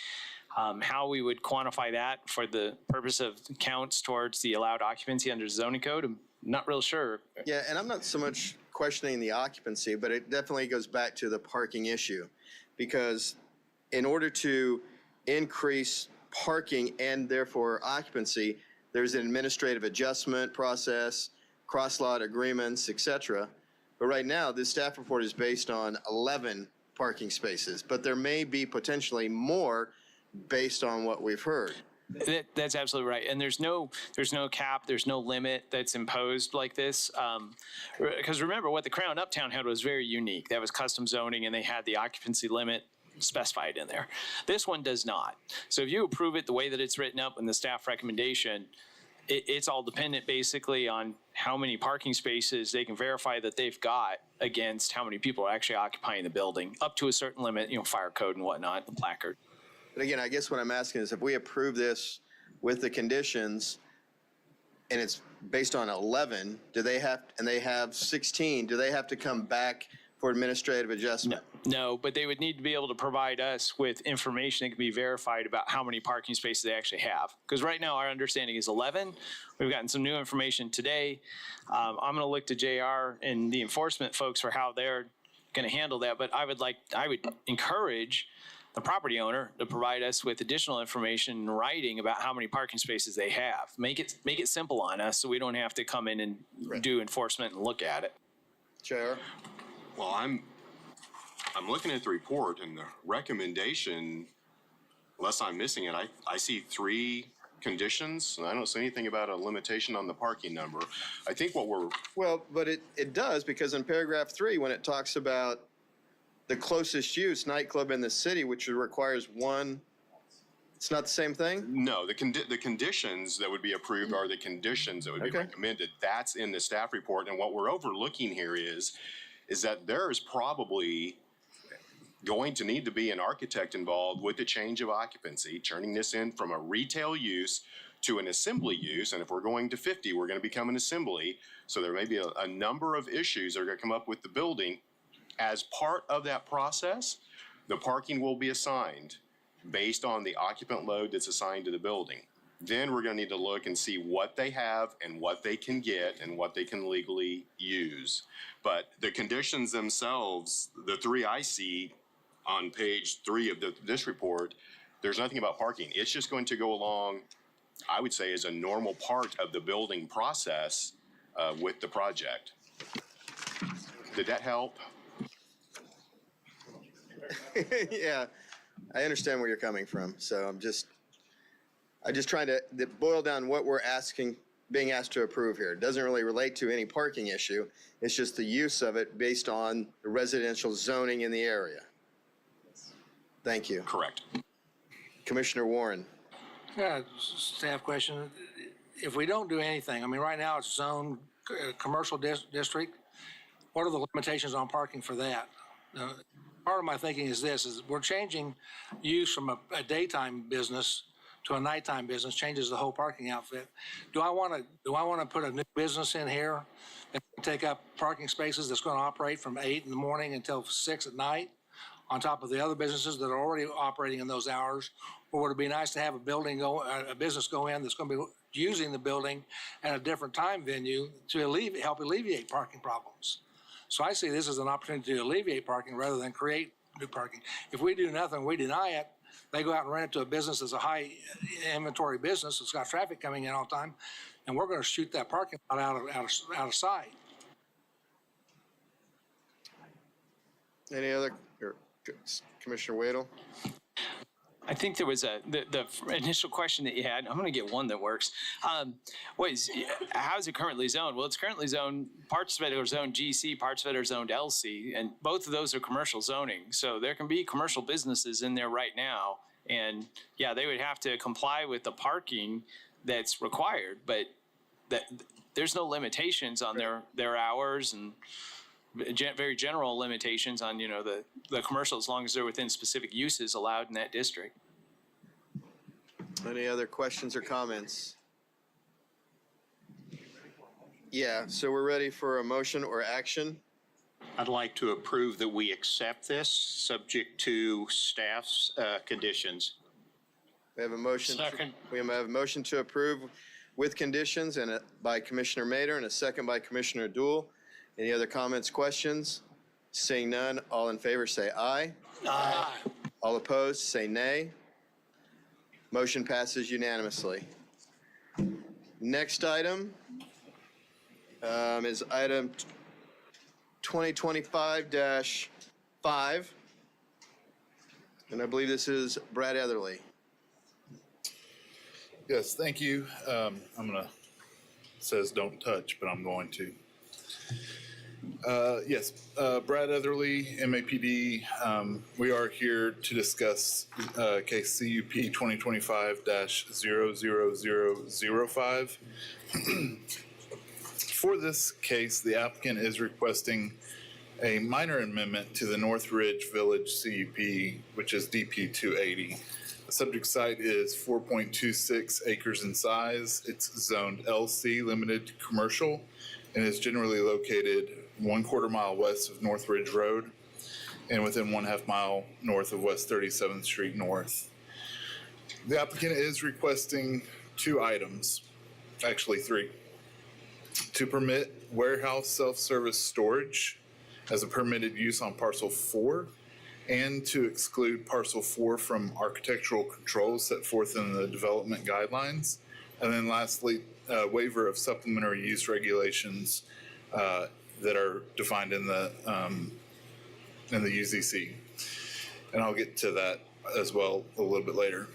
How we would quantify that for the purpose of counts towards the allowed occupancy under the zoning code, I'm not real sure. Yeah, and I'm not so much questioning the occupancy, but it definitely goes back to the parking issue. Because in order to increase parking and therefore occupancy, there's an administrative adjustment process, cross-lot agreements, et cetera. But right now, this staff report is based on 11 parking spaces, but there may be potentially more based on what we've heard. That's absolutely right. And there's no cap, there's no limit that's imposed like this. Because remember, what the Crown Uptown had was very unique. That was custom zoning, and they had the occupancy limit specified in there. This one does not. So if you approve it the way that it's written up in the staff recommendation, it's all dependent basically on how many parking spaces they can verify that they've got against how many people are actually occupying the building, up to a certain limit, fire code and whatnot, the placard. But again, I guess what I'm asking is if we approve this with the conditions and it's based on 11, do they have, and they have 16, do they have to come back for administrative adjustment? No, but they would need to be able to provide us with information that can be verified about how many parking spaces they actually have. Because right now, our understanding is 11. We've gotten some new information today. I'm going to look to JR and the enforcement folks for how they're going to handle that. But I would encourage the property owner to provide us with additional information in writing about how many parking spaces they have. Make it simple on us so we don't have to come in and do enforcement and look at it. JR? Well, I'm looking at the report and the recommendation, unless I'm missing it, I see 3 conditions, and I don't see anything about a limitation on the parking number. I think what we're... Well, but it does, because in paragraph 3, when it talks about the closest use nightclub in the city, which requires 1, it's not the same thing? No, the conditions that would be approved are the conditions that would be recommended. That's in the staff report, and what we're overlooking here is that there is probably going to need to be an architect involved with the change of occupancy, turning this in from a retail use to an assembly use. And if we're going to 50, we're going to become an assembly. So there may be a number of issues that are going to come up with the building. As part of that process, the parking will be assigned based on the occupant load that's assigned to the building. Then we're going to need to look and see what they have and what they can get and what they can legally use. But the conditions themselves, the 3 I see on page 3 of this report, there's nothing about parking. It's just going to go along, I would say, as a normal part of the building process with the project. Did that help? Yeah, I understand where you're coming from. So I'm just trying to boil down what we're being asked to approve here. It doesn't really relate to any parking issue. It's just the use of it based on the residential zoning in the area. Thank you. Correct. Commissioner Warren. Yeah, staff question. If we don't do anything, I mean, right now it's zone commercial district. What are the limitations on parking for that? Part of my thinking is this, is we're changing use from a daytime business to a nighttime business, changes the whole parking outfit. Do I want to put a new business in here and take up parking spaces that's going to operate from 8 in the morning until 6 at night on top of the other businesses that are already operating in those hours? Or would it be nice to have a business go in that's going to be using the building at a different time venue to help alleviate parking problems? So I see this as an opportunity to alleviate parking rather than create new parking. If we do nothing, we deny it, they go out and rent it to a business that's a high inventory business that's got traffic coming in all the time, and we're going to shoot that parking lot out of sight. Any other, Commissioner Wadle? I think there was the initial question that you had. I'm going to get one that works. How is it currently zoned? Well, it's currently zoned, parts of it are zoned GC, parts of it are zoned LC, and both of those are commercial zoning. So there can be commercial businesses in there right now. And yeah, they would have to comply with the parking that's required, but there's no limitations on their hours and very general limitations on, the commercial, as long as they're within specific uses allowed in that district. Any other questions or comments? Yeah, so we're ready for a motion or action. I'd like to approve that we accept this, subject to staff's conditions. We have a motion. Second. We have a motion to approve with conditions by Commissioner Mader and a second by Commissioner Dool. Any other comments, questions? Seeing none, all in favor say aye. Aye. All opposed say nay. Motion passes unanimously. Next item is item 2025-5. And I believe this is Brad Etherly. Yes, thank you. I'm going to, says don't touch, but I'm going to. Yes, Brad Etherly, MAPD. We are here to discuss case CUP 2025-00005. For this case, the applicant is requesting a minor amendment to the North Ridge Village CUP, which is DP 280. The subject site is 4.26 acres in size. It's zoned LC, limited to commercial, and is generally located 1/4 mile west of North Ridge Road and within 1/2 mile north of West 37th Street North. The applicant is requesting 2 items, actually 3, to permit warehouse self-service storage as a permitted use on parcel 4 and to exclude parcel 4 from architectural controls set forth in the development guidelines. And then lastly, waiver of supplementary use regulations that are defined in the UZC. And I'll get to that as well a little bit later.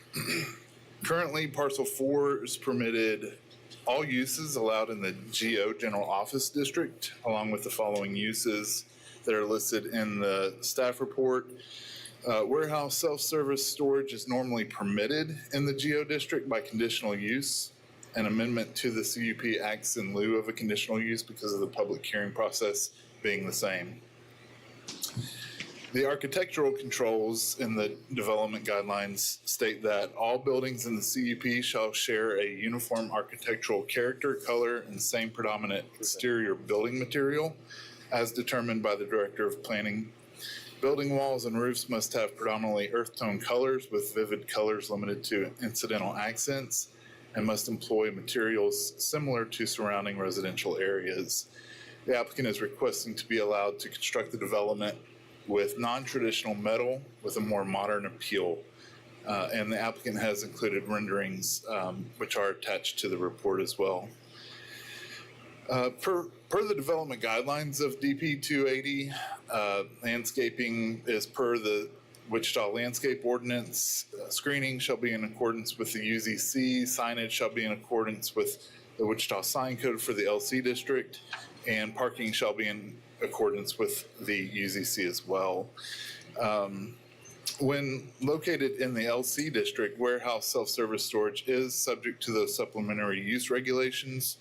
Currently, parcel 4 is permitted all uses allowed in the GO General Office District, along with the following uses that are listed in the staff report. Warehouse self-service storage is normally permitted in the GO District by conditional use. An amendment to the CUP acts in lieu of a conditional use because of the public hearing process being the same. The architectural controls in the development guidelines state that all buildings in the CUP shall share a uniform architectural character, color, and same predominant exterior building material as determined by the Director of Planning. Building walls and roofs must have predominantly earth tone colors with vivid colors limited to incidental accents and must employ materials similar to surrounding residential areas. The applicant is requesting to be allowed to construct the development with non-traditional metal with a more modern appeal. And the applicant has included renderings which are attached to the report as well. Per the development guidelines of DP 280, landscaping is per the Wichita Landscape Ordinance. Screening shall be in accordance with the UZC. Signage shall be in accordance with the Wichita Sign Code for the LC District. And parking shall be in accordance with the UZC as well. When located in the LC District, warehouse self-service storage is subject to those supplementary use regulations,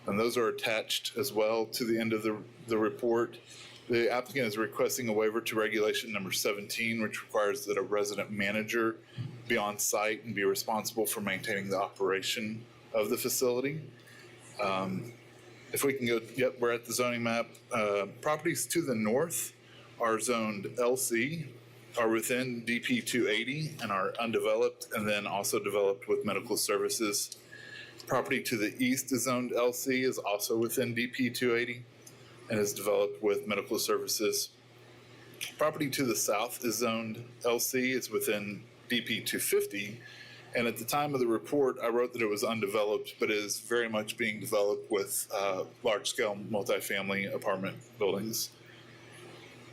and those are attached as well to the end of the report. The applicant is requesting a waiver to regulation number 17, which requires that a resident manager be on site and be responsible for maintaining the operation of the facility. If we can go, yep, we're at the zoning map. Properties to the north are zoned LC, are within DP 280 and are undeveloped and then also developed with medical services. Property to the east is zoned LC, is also within DP 280 and is developed with medical services. Property to the south is zoned LC, is within DP 250. And at the time of the report, I wrote that it was undeveloped, but is very much being developed with large-scale multifamily apartment buildings.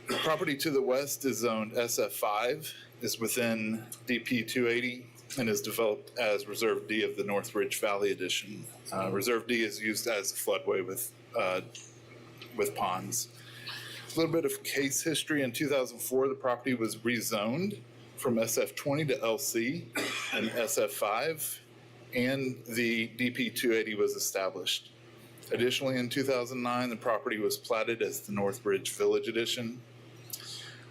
Property to the west is zoned SF5, is within DP 280, and is developed as Reserve D of the North Ridge Valley Edition. Reserve D is used as a floodway with ponds. A little bit of case history. In 2004, the property was rezoned from SF20 to LC and SF5, and the DP 280 was established. Additionally, in 2009, the property was platted as the North Ridge Village Edition.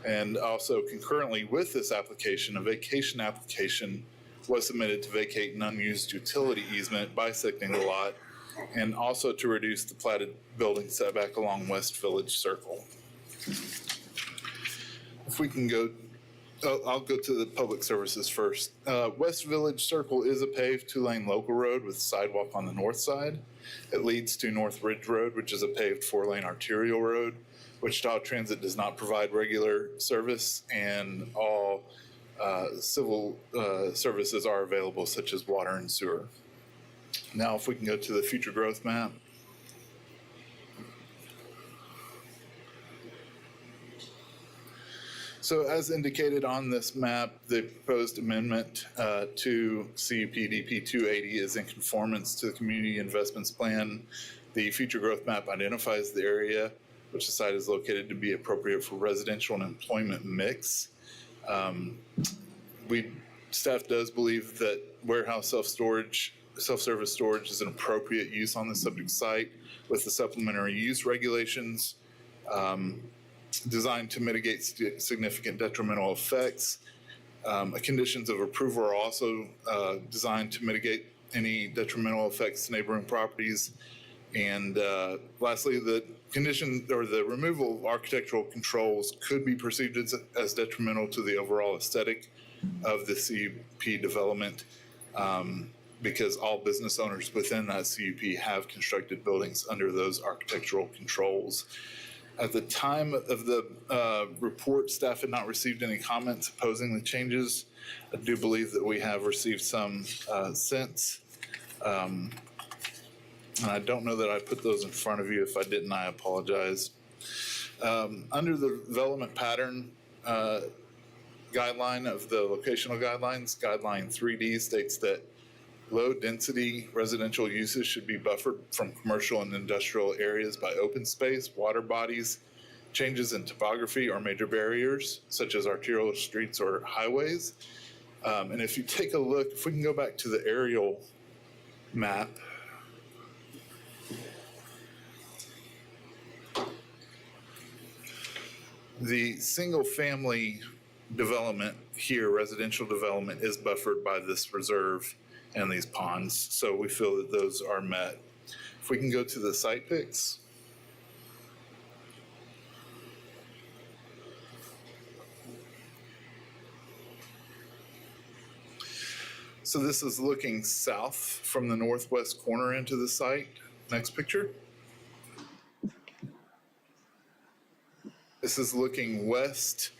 And also concurrently with this application, a vacation application was submitted to vacate an unused utility easement bisecting the lot and also to reduce the platted building setback along West Village Circle. If we can go, I'll go to the public services first. West Village Circle is a paved 2-lane local road with sidewalk on the north side. It leads to North Ridge Road, which is a paved 4-lane arterial road. Wichita Transit does not provide regular service, and all civil services are available, such as water and sewer. Now, if we can go to the future growth map. So as indicated on this map, the proposed amendment to CUP DP 280 is in conformance to the Community Investments Plan. The future growth map identifies the area which the site is located to be appropriate for residential and employment mix. Staff does believe that warehouse self-service storage is an appropriate use on the subject site with the supplementary use regulations designed to mitigate significant detrimental effects. Conditions of approval are also designed to mitigate any detrimental effects to neighboring properties. And lastly, the condition or the removal of architectural controls could be perceived as detrimental to the overall aesthetic of the CUP development, because all business owners within that CUP have constructed buildings under those architectural controls. At the time of the report, staff had not received any comments opposing the changes. I do believe that we have received some since. And I don't know that I put those in front of you. If I didn't, I apologize. Under the development pattern guideline of the locational guidelines, guideline 3D states that low-density residential uses should be buffered from commercial and industrial areas by open space, water bodies, changes in topography, or major barriers, such as arterial streets or highways. And if you take a look, if we can go back to the aerial map, the single-family development here, residential development, is buffered by this reserve and these ponds, so we feel that those are met. If we can go to the site pics. So this is looking south from the northwest corner into the site. Next picture. This is looking west.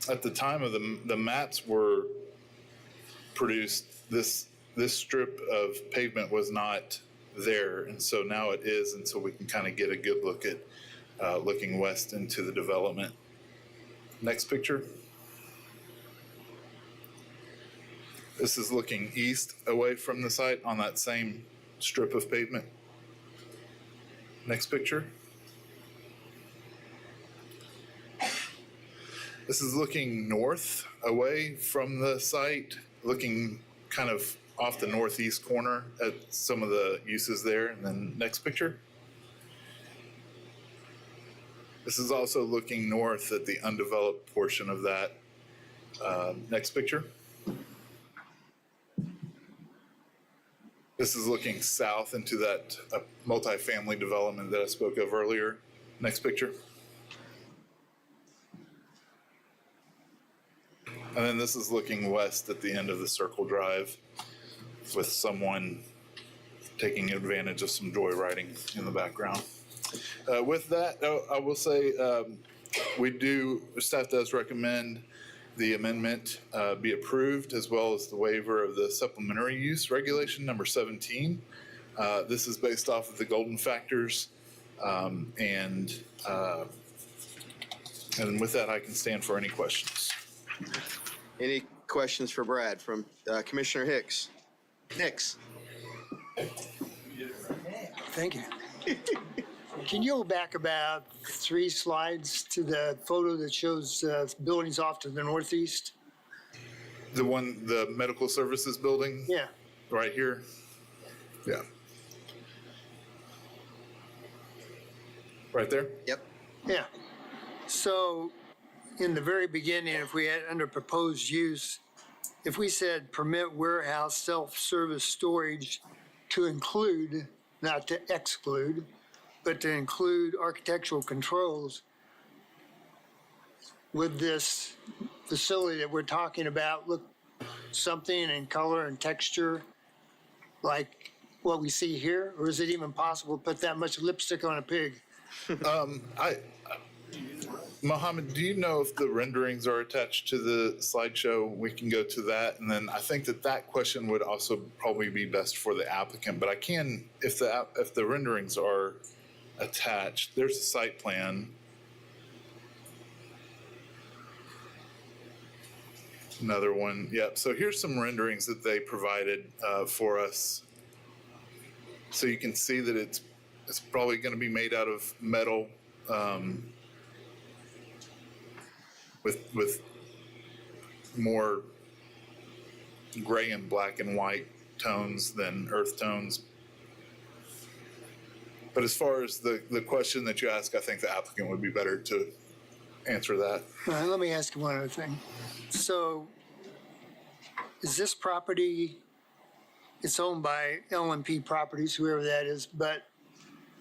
At the time of the maps were produced, this strip of pavement was not there, and so now it is, and so we can kind of get a good look at looking west into the development. Next picture. This is looking east away from the site on that same strip of pavement. Next picture. This is looking north away from the site, looking kind of off the northeast corner at some of the uses there. And then next picture. This is also looking north at the undeveloped portion of that. Next picture. This is looking south into that multifamily development that I spoke of earlier. Next picture. And then this is looking west at the end of the circle drive with someone taking advantage of some joyriding in the background. With that, I will say staff does recommend the amendment be approved, as well as the waiver of the supplementary use regulation number 17. This is based off of the golden factors. And with that, I can stand for any questions. Any questions for Brad from Commissioner Hicks? Hicks. Thank you. Can you go back about 3 slides to the photo that shows buildings off to the northeast? The one, the medical services building? Yeah. Right here? Yeah. Right there? Yep. Yeah. So in the very beginning, if we had under proposed use, if we said permit warehouse self-service storage to include, not to exclude, but to include architectural controls, would this facility that we're talking about look something in color and texture like what we see here? Or is it even possible to put that much lipstick on a pig? Mohammed, do you know if the renderings are attached to the slideshow? We can go to that. And then I think that question would also probably be best for the applicant, but I can, if the renderings are attached, there's a site plan. Another one. Yep. So here's some renderings that they provided for us. So you can see that it's probably going to be made out of metal with more gray and black and white tones than earth tones. But as far as the question that you ask, I think the applicant would be better to answer that. All right, let me ask you one other thing. So is this property it's owned by L&P Properties, whoever that is, but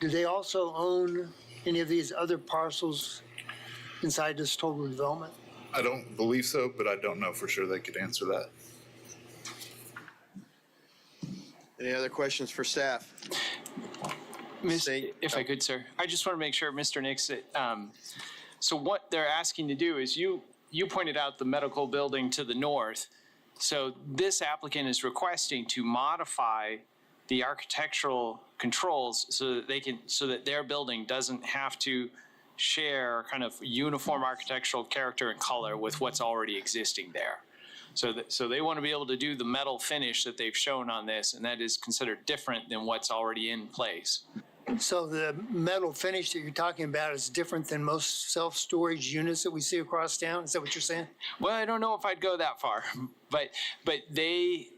do they also own any of these other parcels inside this total development? I don't believe so, but I don't know for sure. They could answer that. Any other questions for staff? If I could, sir, I just want to make sure, Mr. Nix, that, so what they're asking to do is you pointed out the medical building to the north. So this applicant is requesting to modify the architectural controls so that their building doesn't have to share kind of uniform architectural character and color with what's already existing there. So they want to be able to do the metal finish that they've shown on this, and that is considered different than what's already in place. So the metal finish that you're talking about is different than most self-storage units that we see across town? Is that what you're saying? Well, I don't know if I'd go that far, but they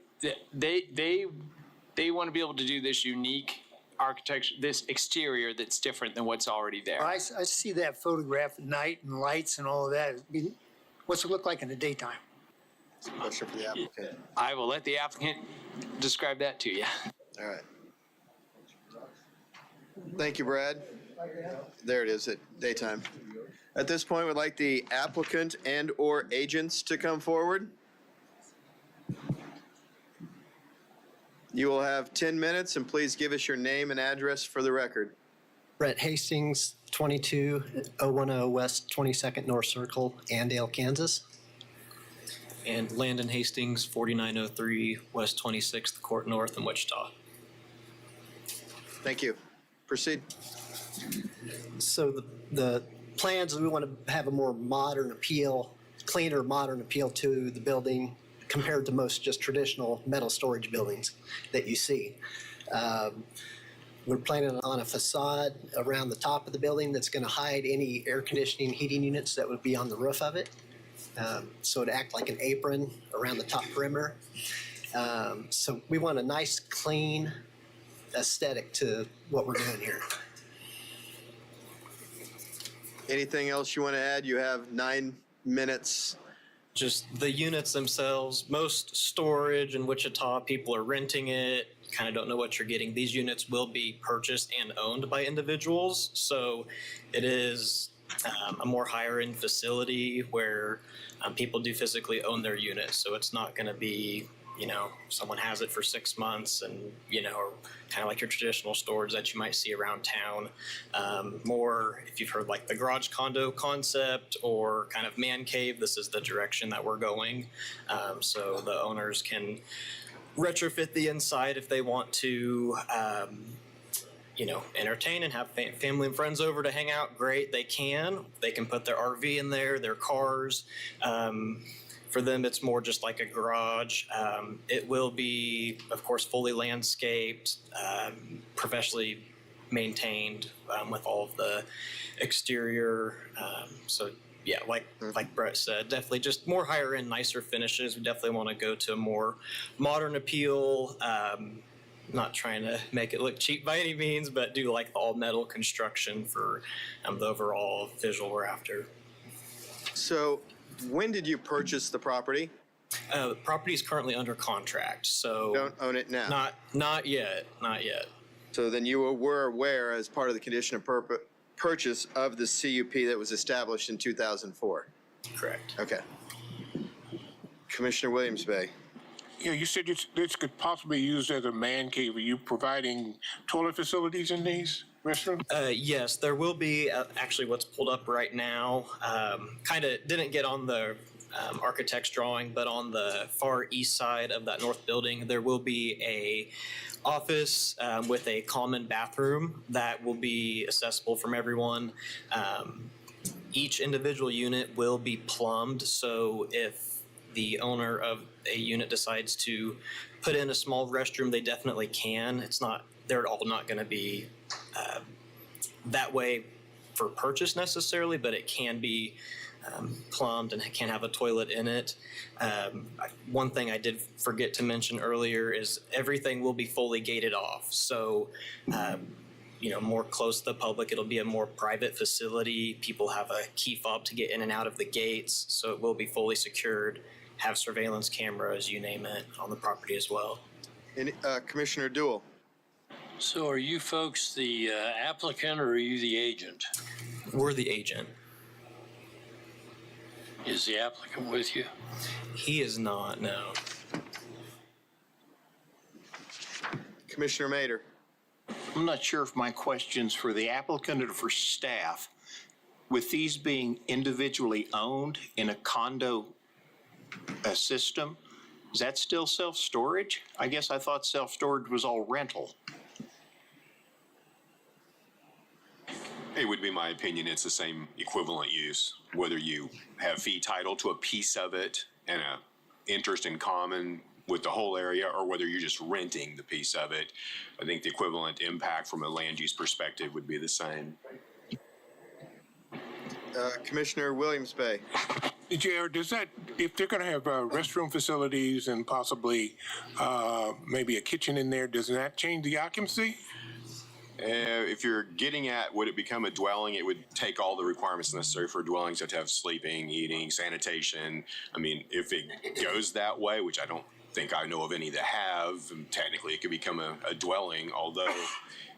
want to be able to do this unique architecture, this exterior that's different than what's already there. I see that photograph at night and lights and all of that. What's it look like in the daytime? Question for the applicant. I will let the applicant describe that to you. All right. Thank you, Brad. There it is at daytime. At this point, we'd like the applicant and/or agents to come forward. You will have 10 minutes, and please give us your name and address for the record. Brett Hastings, 22010 West 22nd North Circle, Andale, Kansas. And Landon Hastings, 4903 West 26th Court North in Wichita. Thank you. Proceed. So the plans, we want to have a more modern appeal, cleaner modern appeal to the building compared to most just traditional metal storage buildings that you see. We're planning on a facade around the top of the building that's going to hide any air conditioning, heating units that would be on the roof of it. So it'd act like an apron around the top perimeter. So we want a nice, clean aesthetic to what we're doing here. Anything else you want to add? You have 9 minutes. Just the units themselves, most storage in Wichita, people are renting it, kind of don't know what you're getting. These units will be purchased and owned by individuals. So it is a more higher end facility where people do physically own their units. So it's not going to be, someone has it for 6 months and, kind of like your traditional storage that you might see around town. More, if you've heard like the garage condo concept or kind of man cave, this is the direction that we're going. So the owners can retrofit the inside if they want to, entertain and have family and friends over to hang out. Great, they can. They can put their RV in there, their cars. For them, it's more just like a garage. It will be, of course, fully landscaped, professionally maintained with all of the exterior. So, yeah, like Brett said, definitely just more higher end, nicer finishes. We definitely want to go to a more modern appeal. Not trying to make it look cheap by any means, but do like all metal construction for the overall visual we're after. So when did you purchase the property? The property is currently under contract, so don't own it now. Not yet. So then you were aware as part of the condition of purchase of the CUP that was established in 2004. Correct. Okay. Commissioner Williams-Bay. Yeah, you said this could possibly be used as a man cave. Are you providing toilet facilities in these restrooms? Yes, there will be. Actually, what's pulled up right now kind of didn't get on the architect's drawing, but on the far east side of that north building, there will be a office with a common bathroom that will be accessible from everyone. Each individual unit will be plumbed, so if the owner of a unit decides to put in a small restroom, they definitely can. They're all not going to be that way for purchase necessarily, but it can be plumbed and it can have a toilet in it. One thing I did forget to mention earlier is everything will be fully gated off. So, more close to the public, it'll be a more private facility. People have a key fob to get in and out of the gates, so it will be fully secured. Have surveillance cameras, you name it, on the property as well. Commissioner Duell. So are you folks the applicant or are you the agent? We're the agent. Is the applicant with you? He is not, no. Commissioner Mader. I'm not sure if my question's for the applicant or for staff. With these being individually owned in a condo system, is that still self-storage? I guess I thought self-storage was all rental. It would be my opinion, it's the same equivalent use, whether you have fee title to a piece of it and a interest in common with the whole area, or whether you're just renting the piece of it. I think the equivalent impact from a land use perspective would be the same. Commissioner Williams-Bay. Jared, does that, if they're going to have restroom facilities and possibly maybe a kitchen in there, does that change the occupancy? If you're getting at would it become a dwelling, it would take all the requirements necessary for dwellings. You have to have sleeping, eating, sanitation. I mean, if it goes that way, which I don't think I know of any that have, technically it could become a dwelling, although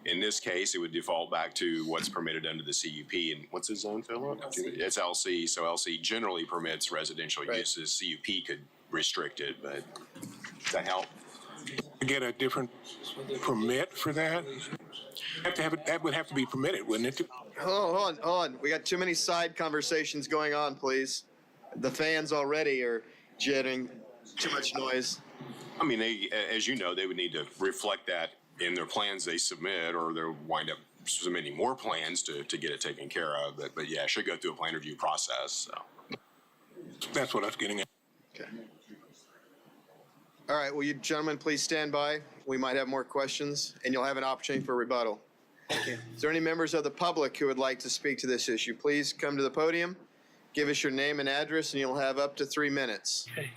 in this case, it would default back to what's permitted under the CUP. And what's the zone, Philip? It's LC, so LC generally permits residential uses. CUP could restrict it, but does that help? Get a different permit for that? That would have to be permitted, wouldn't it? Hold on. We got too many side conversations going on, please. The fans already are jittering. Too much noise. I mean, they, as you know, they would need to reflect that in their plans they submit, or they'll wind up submitting more plans to get it taken care of. But yeah, it should go through a plan review process. So. That's what I was getting at. Okay. All right, will you gentlemen please stand by? We might have more questions, and you'll have an opportunity for rebuttal. Thank you. Is there any members of the public who would like to speak to this issue? Please come to the podium, give us your name and address, and you'll have up to 3 minutes. Okay.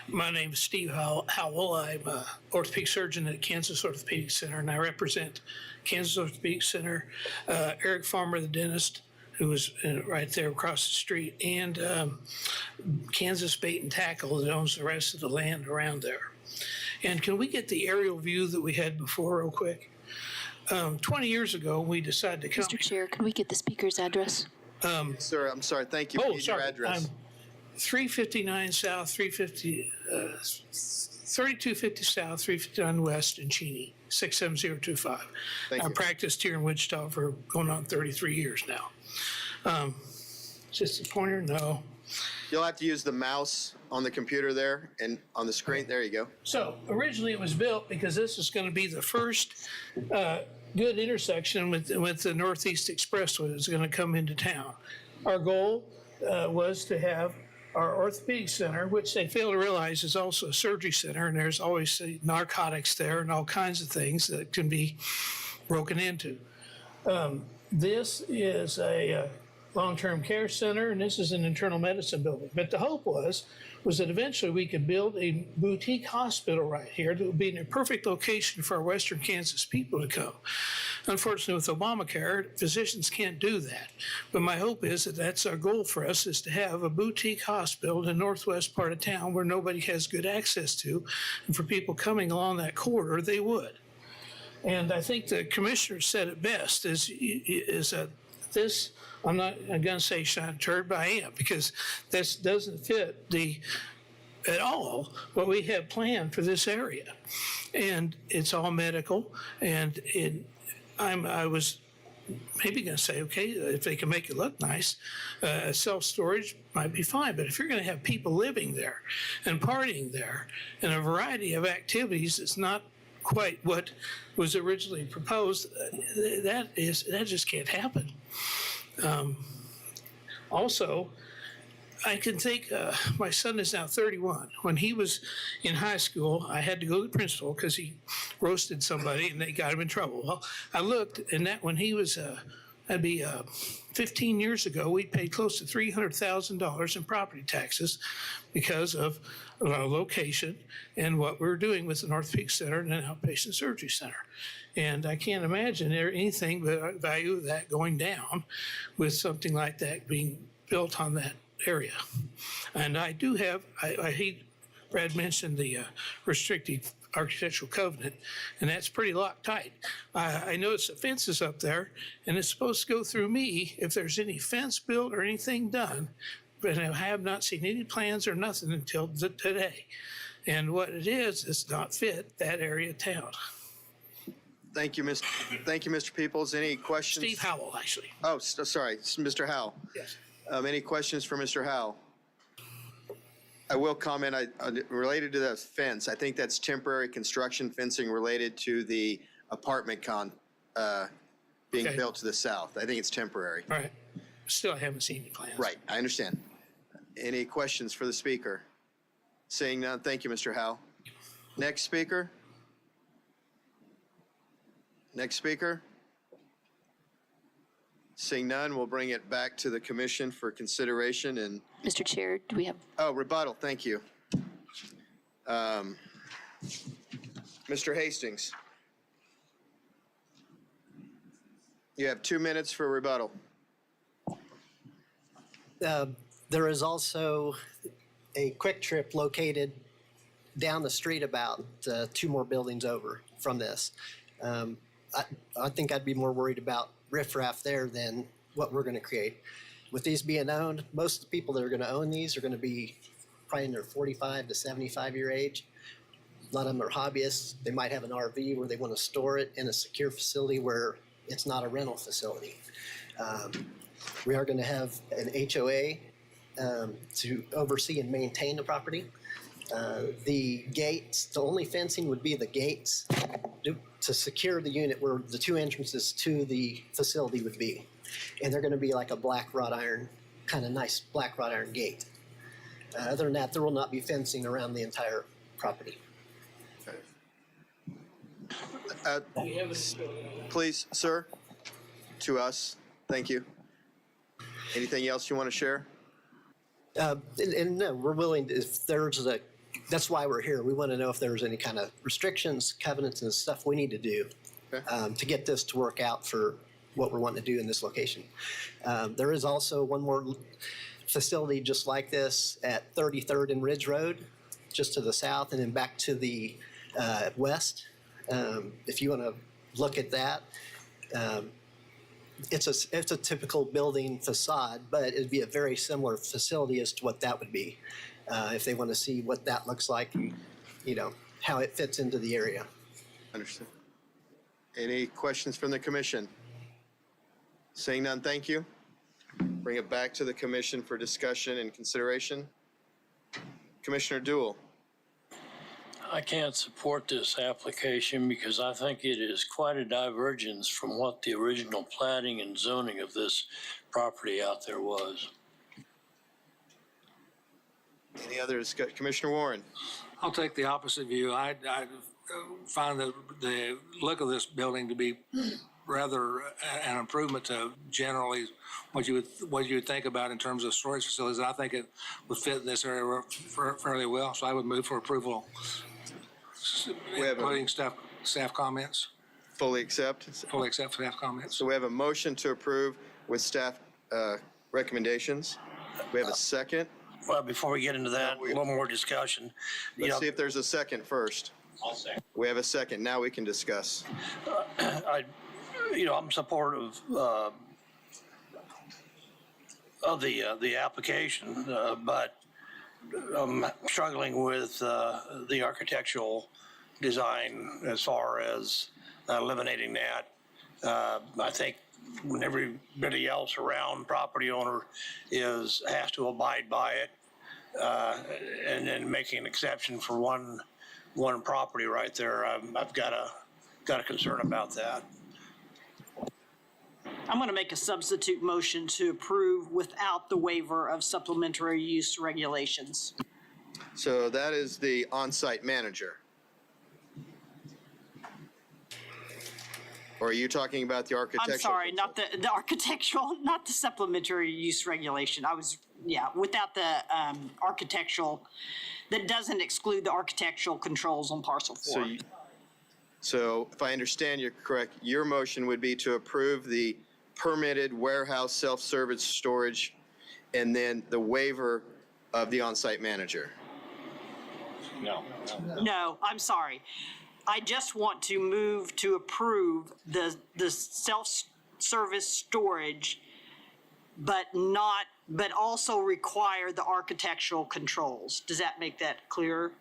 My name is Steve Howell. I'm an orthopedic surgeon at Kansas Orthopedic Center, and I represent Kansas Orthopedic Center, Eric Farmer, the dentist, who was right there across the street, and Kansas Bait and Tackle that owns the rest of the land around there. And can we get the aerial view that we had before real quick? 20 years ago, we decided to come. Mr. Chair, can we get the speaker's address? Sir, I'm sorry. Thank you. We need your address. 359 South, 3250 South, 359 West in Cheney, 67025. I've practiced here in Wichita for going on 33 years now. Just a pointer? No. You'll have to use the mouse on the computer there and on the screen. There you go. So originally it was built because this is going to be the first good intersection with the Northeast Expressway that's going to come into town. Our goal was to have our orthopedic center, which they fail to realize is also a surgery center, and there's always narcotics there and all kinds of things that can be broken into. This is a long-term care center, and this is an internal medicine building. But the hope was that eventually we could build a boutique hospital right here that would be in a perfect location for our Western Kansas people to come. Unfortunately, with Obamacare, physicians can't do that. But my hope is that that's our goal for us, is to have a boutique hospital in the northwest part of town where nobody has good access to. And for people coming along that corridor, they would. And I think the commissioner said it best, is that this, I'm not going to say shine turd, but I am, because this doesn't fit at all what we have planned for this area. And it's all medical, and I was maybe going to say, okay, if they can make it look nice, self-storage might be fine. But if you're going to have people living there and partying there and a variety of activities, it's not quite what was originally proposed. That just can't happen. Also, I can think, my son is now 31. When he was in high school, I had to go to the principal because he roasted somebody and they got him in trouble. Well, I looked, and that when he was, that'd be 15 years ago, we paid close to $300,000 in property taxes because of location and what we're doing with the Orthopedic Center and an outpatient surgery center. And I can't imagine there anything but value of that going down with something like that being built on that area. And I do have, Brad mentioned the restricted architectural covenant, and that's pretty locked tight. I noticed the fence is up there, and it's supposed to go through me if there's any fence built or anything done, but I have not seen any plans or nothing until today. And what it is, it's not fit that area of town. Thank you, Mr. Peoples. Any questions? Steve Howell, actually. Oh, sorry, Mr. Howell. Yes. Any questions for Mr. Howell? I will comment related to the fence. I think that's temporary construction fencing related to the apartment being Okay. built to the south. I think it's temporary. All right. Still, I haven't seen any plans. Right, I understand. Any questions for the speaker? Seeing none, thank you, Mr. Howell. Next speaker? Next speaker? Seeing none, we'll bring it back to the commission for consideration and. Mr. Chair, do we have? Oh, rebuttal, thank you. Mr. Hastings. You have 2 minutes for rebuttal. There is also a Quick Trip located down the street about 2 more buildings over from this. I think I'd be more worried about riffraff there than what we're going to create. With these being owned, most of the people that are going to own these are going to be probably in their 45 to 75-year age. A lot of them are hobbyists. They might have an RV where they want to store it in a secure facility where it's not a rental facility. We are going to have an HOA to oversee and maintain the property. The gates, the only fencing would be the gates to secure the unit where the 2 entrances to the facility would be. And they're going to be like a black wrought iron, kind of nice black wrought iron gate. Other than that, there will not be fencing around the entire property. Please, sir, to us, thank you. Anything else you want to share? And no, we're willing, if there's that's why we're here. We want to know if there's any kind of restrictions, covenants, and stuff we need to do to get this to work out for what we're wanting to do in this location. There is also one more facility just like this at 33rd and Ridge Road, just to the south, and then back to the west. If you want to look at that, it's a typical building facade, but it'd be a very similar facility as to what that would be. If they want to see what that looks like, how it fits into the area. Understood. Any questions from the commission? Seeing none, thank you. Bring it back to the commission for discussion and consideration. Commissioner Duell. I can't support this application because I think it is quite a divergence from what the original planning and zoning of this property out there was. Any other discussion? Commissioner Warren. I'll take the opposite view. I find the look of this building to be rather an improvement to generally what you would think about in terms of storage facilities. I think it would fit in this area fairly well, so I would move for approval, including staff comments. Fully accept? Fully accept staff comments. So we have a motion to approve with staff recommendations. We have a second. Well, before we get into that, a little more discussion. Let's see if there's a second first. I'll second. We have a second. Now we can discuss. I'm supportive of the application, but I'm struggling with the architectural design as far as eliminating that. I think when everybody else around property owner has to abide by it, and then making an exception for one property right there, I've got a concern about that. I'm going to make a substitute motion to approve without the waiver of supplementary use regulations. So that is the on-site manager. Or are you talking about the architectural? I'm sorry, not the architectural, not the supplementary use regulation. Without the architectural, that doesn't exclude the architectural controls on parcel 4. So if I understand you correct, your motion would be to approve the permitted warehouse self-service storage and then the waiver of the on-site manager. No. No, I'm sorry. I just want to move to approve the self-service storage, but also require the architectural controls. Does that make that clearer?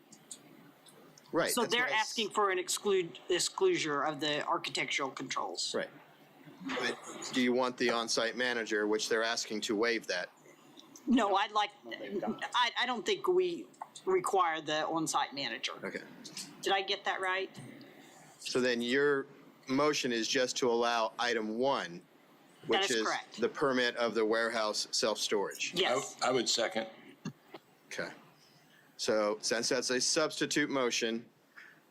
Right. So that's they're what I s- asking for an exclusion of the architectural controls. Right. But do you want the on-site manager, which they're asking to waive that? No, I don't think we require the on-site manager. Okay. Did I get that right? So then your motion is just to allow item 1, That which is is correct. the permit of the warehouse self-storage. Yes. I would second. Okay. So since that's a substitute motion,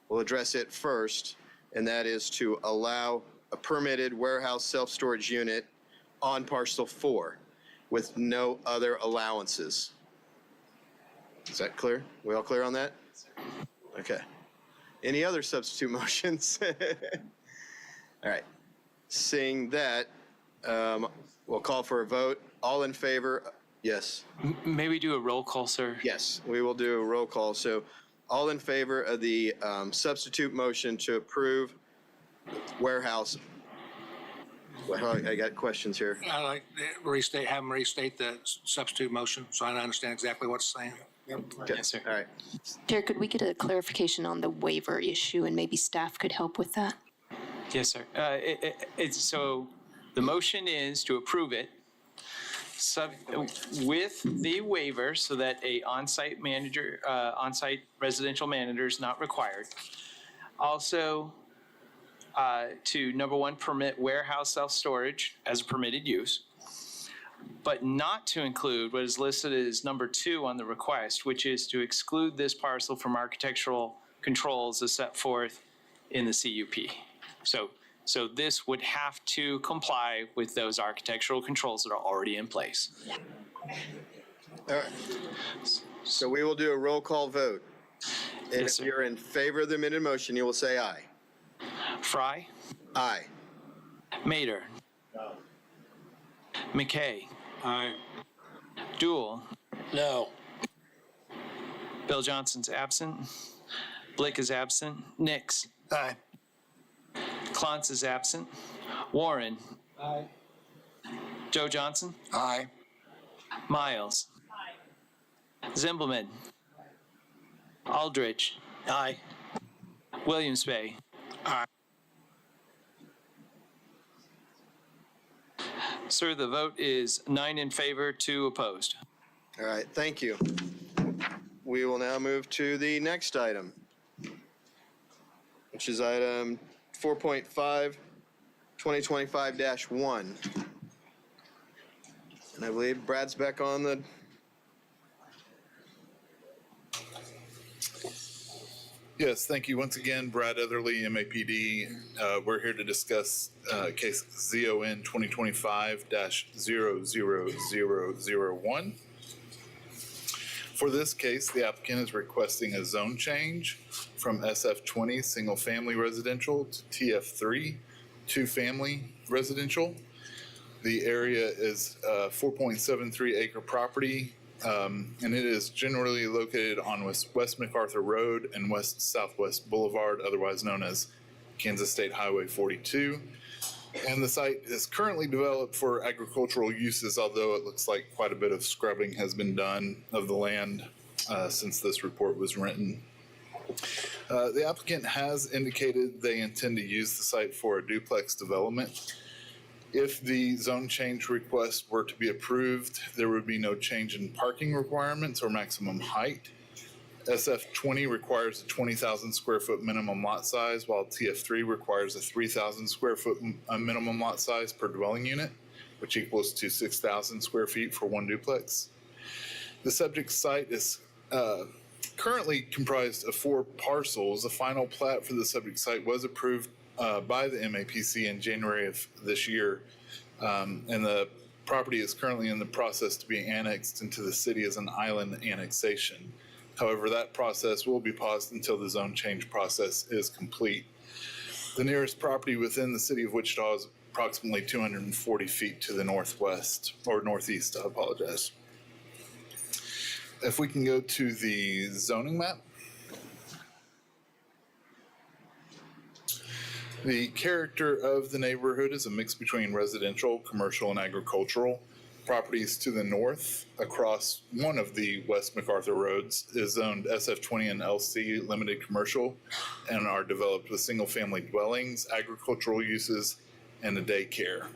we'll address it first, and that is to allow a permitted warehouse self-storage unit on parcel 4 with no other allowances. Is that clear? We all clear on that? Okay. Any other substitute motions? All right. Seeing that, we'll call for a vote. All in favor? Yes. May we do a roll call, sir? Yes, we will do a roll call. So all in favor of the substitute motion to approve warehouse? Well, I got questions here. I like to have them restate the substitute motion so I understand exactly what's saying. Okay. Yes, sir. All right. Chair, could we get a clarification on the waiver issue and maybe staff could help with that? Yes, sir. So the motion is to approve it with the waiver so that a on-site manager, on-site residential manager is not required. Also, to number 1, permit warehouse self-storage as a permitted use, but not to include what is listed as number 2 on the request, which is to exclude this parcel from architectural controls as set forth in the CUP. So this would have to comply with those architectural controls that are already in place. All right. So we will do a roll call vote. And Yes, if sir. you're in favor of the amended motion, you will say aye. Fry, Aye. Mater, McKay, Aye. Dool, No. Bill Johnson's absent, Blick is absent, Nix, Aye. Clontz is absent, Warren, Aye. Joe Johnson, Aye. Miles, Zimbelman, Aldrich, Aye. Williams Bay. Aye. Sir, the vote is 9 in favor, 2 opposed. All right, thank you. We will now move to the next item, which is item 4.5, 2025-1. And I believe Brad's back on the... Yes, thank you. Once again, Brad Etherly, MAPD. We're here to discuss case ZON 2025-00001. For this case, the applicant is requesting a zone change from SF20 single-family residential to TF3 two-family residential. The area is a 4.73 acre property, and it is generally located on West MacArthur Road and West Southwest Boulevard, otherwise known as Kansas State Highway 42. And the site is currently developed for agricultural uses, although it looks like quite a bit of scrubbing has been done of the land since this report was written. The applicant has indicated they intend to use the site for a duplex development. If the zone change request were to be approved, there would be no change in parking requirements or maximum height. SF20 requires a 20,000 square foot minimum lot size, while TF3 requires a 3,000 square foot minimum lot size per dwelling unit, which equals to 6,000 square feet for one duplex. The subject site is currently comprised of 4 parcels. The final plat for the subject site was approved by the MAPC in January of this year, and the property is currently in the process to be annexed into the city as an island annexation. However, that process will be paused until the zone change process is complete. The nearest property within the city of Wichita is approximately 240 feet to the northwest, or northeast, I apologize. If we can go to the zoning map. The character of the neighborhood is a mix between residential, commercial, and agricultural. Properties to the north across one of the West MacArthur roads is zoned SF20 and LC limited commercial and are developed with single-family dwellings, agricultural uses, and a daycare.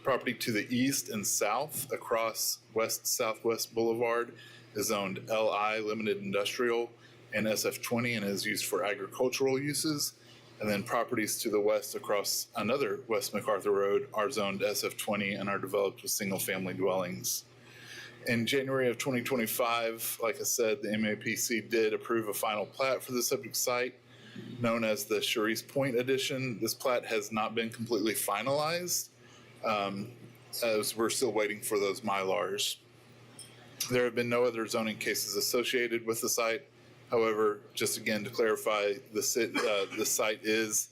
Property to the east and south across West-Southwest Boulevard is zoned LI limited industrial and SF20 and is used for agricultural uses. And then properties to the west across another West MacArthur Road are zoned SF20 and are developed with single-family dwellings. In January of 2025, like I said, the MAPC did approve a final plat for the subject site known as the Charisse Point Edition. This plat has not been completely finalized as we're still waiting for those Mylars. There have been no other zoning cases associated with the site. However, just again to clarify, the site is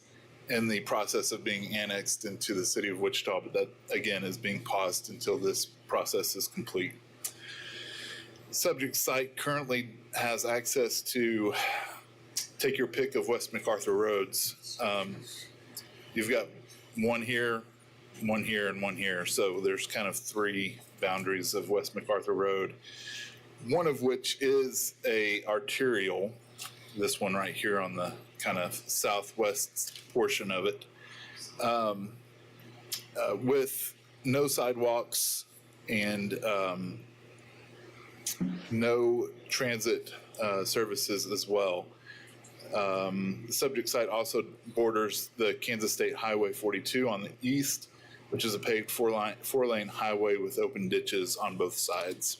in the process of being annexed into the city of Wichita, but that again is being paused until this process is complete. Subject site currently has access to take your pick of West MacArthur roads. You've got one here, and one here. So there's kind of three boundaries of West MacArthur Road. One of which is a arterial, this one right here on the kind of southwest portion of it, with no sidewalks and no transit services as well. The subject site also borders the Kansas State Highway 42 on the east, which is a paved four-lane highway with open ditches on both sides.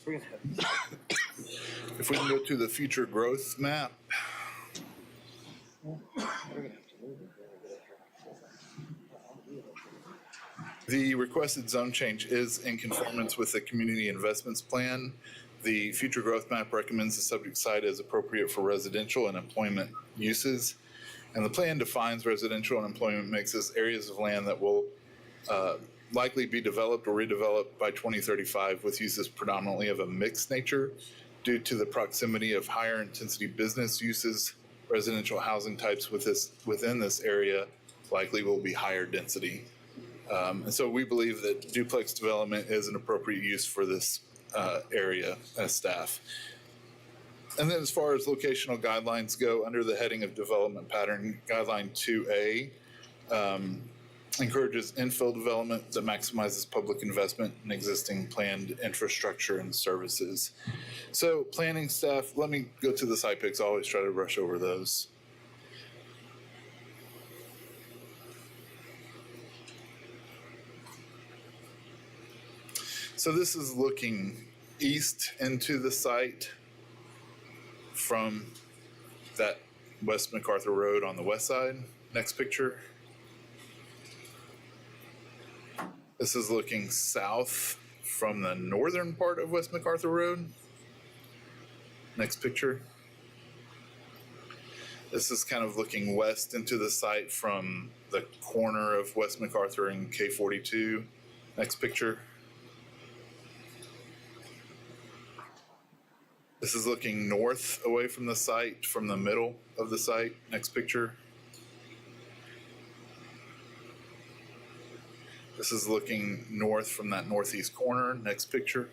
If we can go to the future growth map. The requested zone change is in conformance with the community investments plan. The future growth map recommends the subject site as appropriate for residential and employment uses. And the plan defines residential and employment mixes areas of land that will likely be developed or redeveloped by 2035 with uses predominantly of a mixed nature due to the proximity of higher intensity business uses. Residential housing types within this area likely will be higher density. And so we believe that duplex development is an appropriate use for this area as staff. And then as far as locational guidelines go, under the heading of development pattern, guideline 2A encourages infill development that maximizes public investment in existing planned infrastructure and services. So planning staff, let me go to the site pics. I always try to rush over those. So this is looking east into the site from that West MacArthur Road on the west side. Next picture. This is looking south from the northern part of West MacArthur Road. Next picture. This is kind of looking west into the site from the corner of West MacArthur and K42. Next picture. This is looking north away from the site, from the middle of the site. Next picture. This is looking north from that northeast corner. Next picture.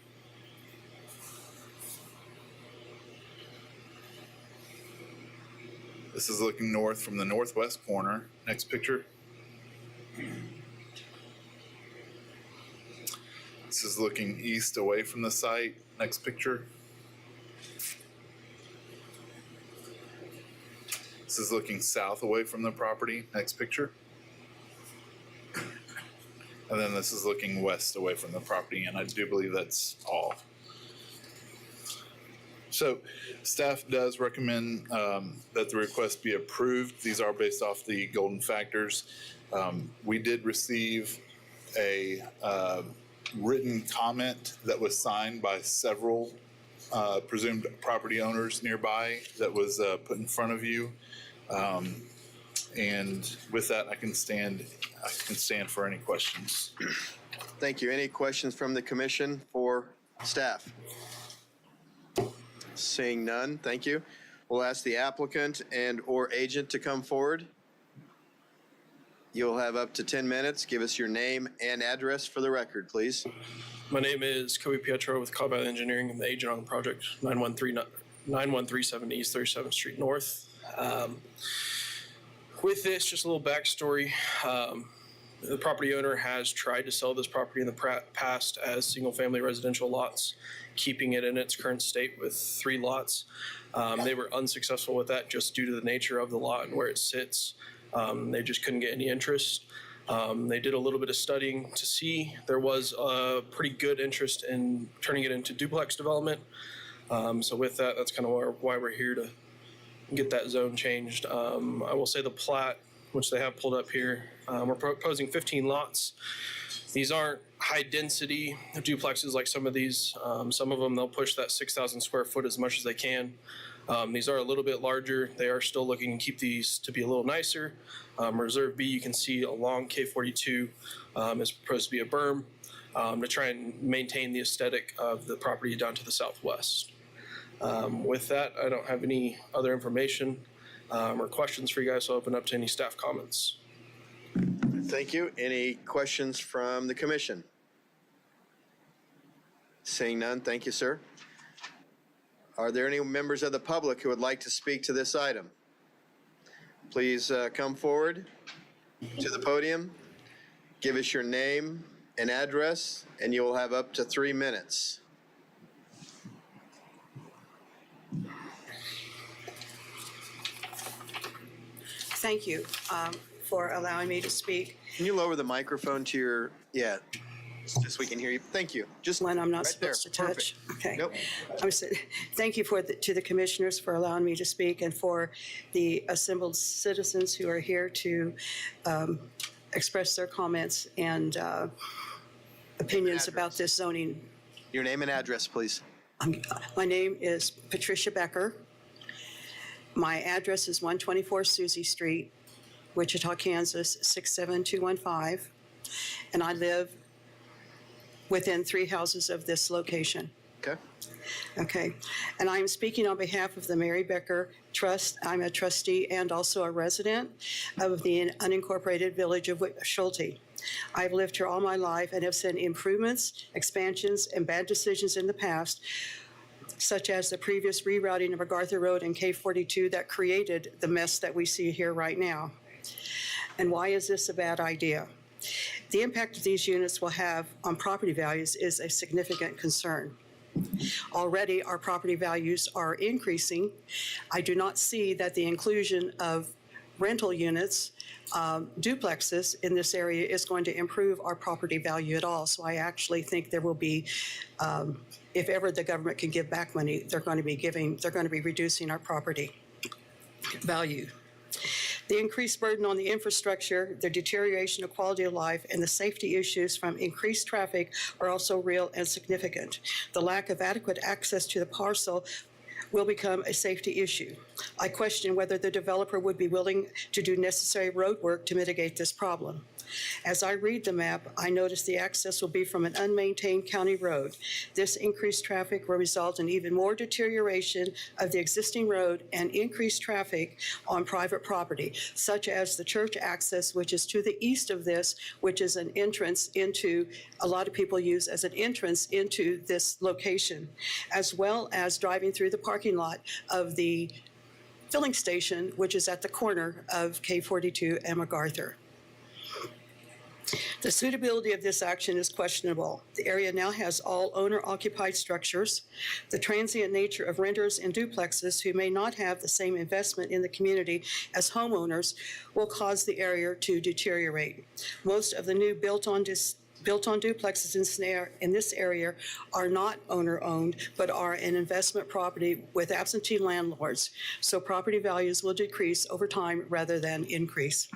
This is looking north from the northwest corner. Next picture. This is looking east away from the site. Next picture. This is looking south away from the property. Next picture. And then this is looking west away from the property, and I do believe that's all. So staff does recommend that the request be approved. These are based off the golden factors. We did receive a written comment that was signed by several presumed property owners nearby that was put in front of you. And with that, I can stand for any questions. Thank you. Any questions from the commission for staff? Seeing none, thank you. We'll ask the applicant and/or agent to come forward. You'll have up to 10 minutes. Give us your name and address for the record, please. My name is Kobe Pietro with Combat Engineering. I'm the agent on the project, 9137 East 37th Street North. With this, just a little backstory. The property owner has tried to sell this property in the past as single-family residential lots, keeping it in its current state with 3 lots. They were unsuccessful with that just due to the nature of the lot and where it sits. They just couldn't get any interest. They did a little bit of studying to see there was a pretty good interest in turning it into duplex development. So with that, that's kind of why we're here to get that zone changed. I will say the plat, which they have pulled up here, we're proposing 15 lots. These aren't high density duplexes like some of these. Some of them, they'll push that 6,000 square foot as much as they can. These are a little bit larger. They are still looking to keep these to be a little nicer. Reserve B, you can see along K42 is proposed to be a berm to try and maintain the aesthetic of the property down to the southwest. With that, I don't have any other information or questions for you guys, so I'll open up to any staff comments. Thank you. Any questions from the commission? Seeing none, thank you, sir. Are there any members of the public who would like to speak to this item? Please come forward to the podium, give us your name and address, and you will have up to 3 minutes. Thank you for allowing me to speak. Can you lower the microphone to your, just so we can hear you? Thank you. Just when I'm not right supposed there. to touch. Perfect. Okay. Nope. Thank you to the commissioners for allowing me to speak, and for the assembled citizens who are here to express their comments and opinions about this zoning. Your name and address, please. My name is Patricia Becker. My address is 124 Suzie Street, Wichita, Kansas, 67215. And I live within 3 houses of this location. Okay. Okay. And I'm speaking on behalf of the Mary Becker Trust. I'm a trustee and also a resident of the unincorporated village of Schulte. I've lived here all my life and have seen improvements, expansions, and bad decisions in the past, such as the previous rerouting of MacArthur Road and K42 that created the mess that we see here right now. And why is this a bad idea? The impact these units will have on property values is a significant concern. Already, our property values are increasing. I do not see that the inclusion of rental units, duplexes in this area is going to improve our property value at all. So I actually think there will be, if ever the government can give back money, they're going to be reducing our property value. The increased burden on the infrastructure, the deterioration of quality of life, and the safety issues from increased traffic are also real and significant. The lack of adequate access to the parcel will become a safety issue. I question whether the developer would be willing to do necessary road work to mitigate this problem. As I read the map, I notice the access will be from an unmaintained county road. This increased traffic will result in even more deterioration of the existing road and increased traffic on private property, such as the church access, which is to the east of this, which is an entrance into, a lot of people use as an entrance into this location, as well as driving through the parking lot of the filling station, which is at the corner of K42 and MacArthur. The suitability of this action is questionable. The area now has all owner-occupied structures. The transient nature of renters in duplexes who may not have the same investment in the community as homeowners will cause the area to deteriorate. Most of the new built-on duplexes in this area are not owner-owned, but are an investment property with absentee landlords, so property values will decrease over time rather than increase.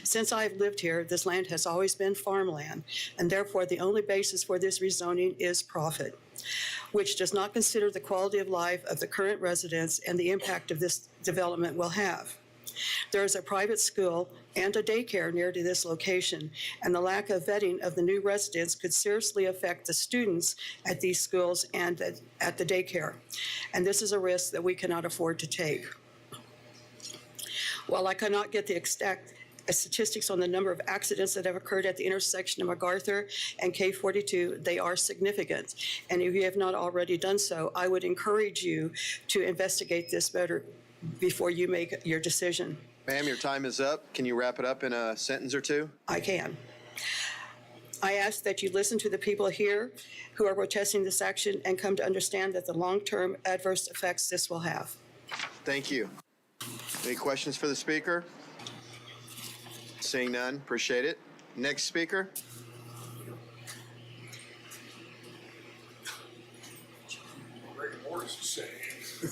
Since I've lived here, this land has always been farmland, and therefore the only basis for this rezoning is profit, which does not consider the quality of life of the current residents and the impact of this development will have. There is a private school and a daycare near to this location, and the lack of vetting of the new residents could seriously affect the students at these schools and at the daycare. And this is a risk that we cannot afford to take. While I cannot get the statistics on the number of accidents that have occurred at the intersection of MacArthur and K42, they are significant. And if you have not already done so, I would encourage you to investigate this better before you make your decision. Ma'am, your time is up. Can you wrap it up in a sentence or two? I can. I ask that you listen to the people here who are protesting this action and come to understand that the long-term adverse effects this will have. Thank you. Any questions for the speaker? Seeing none, appreciate it. Next speaker.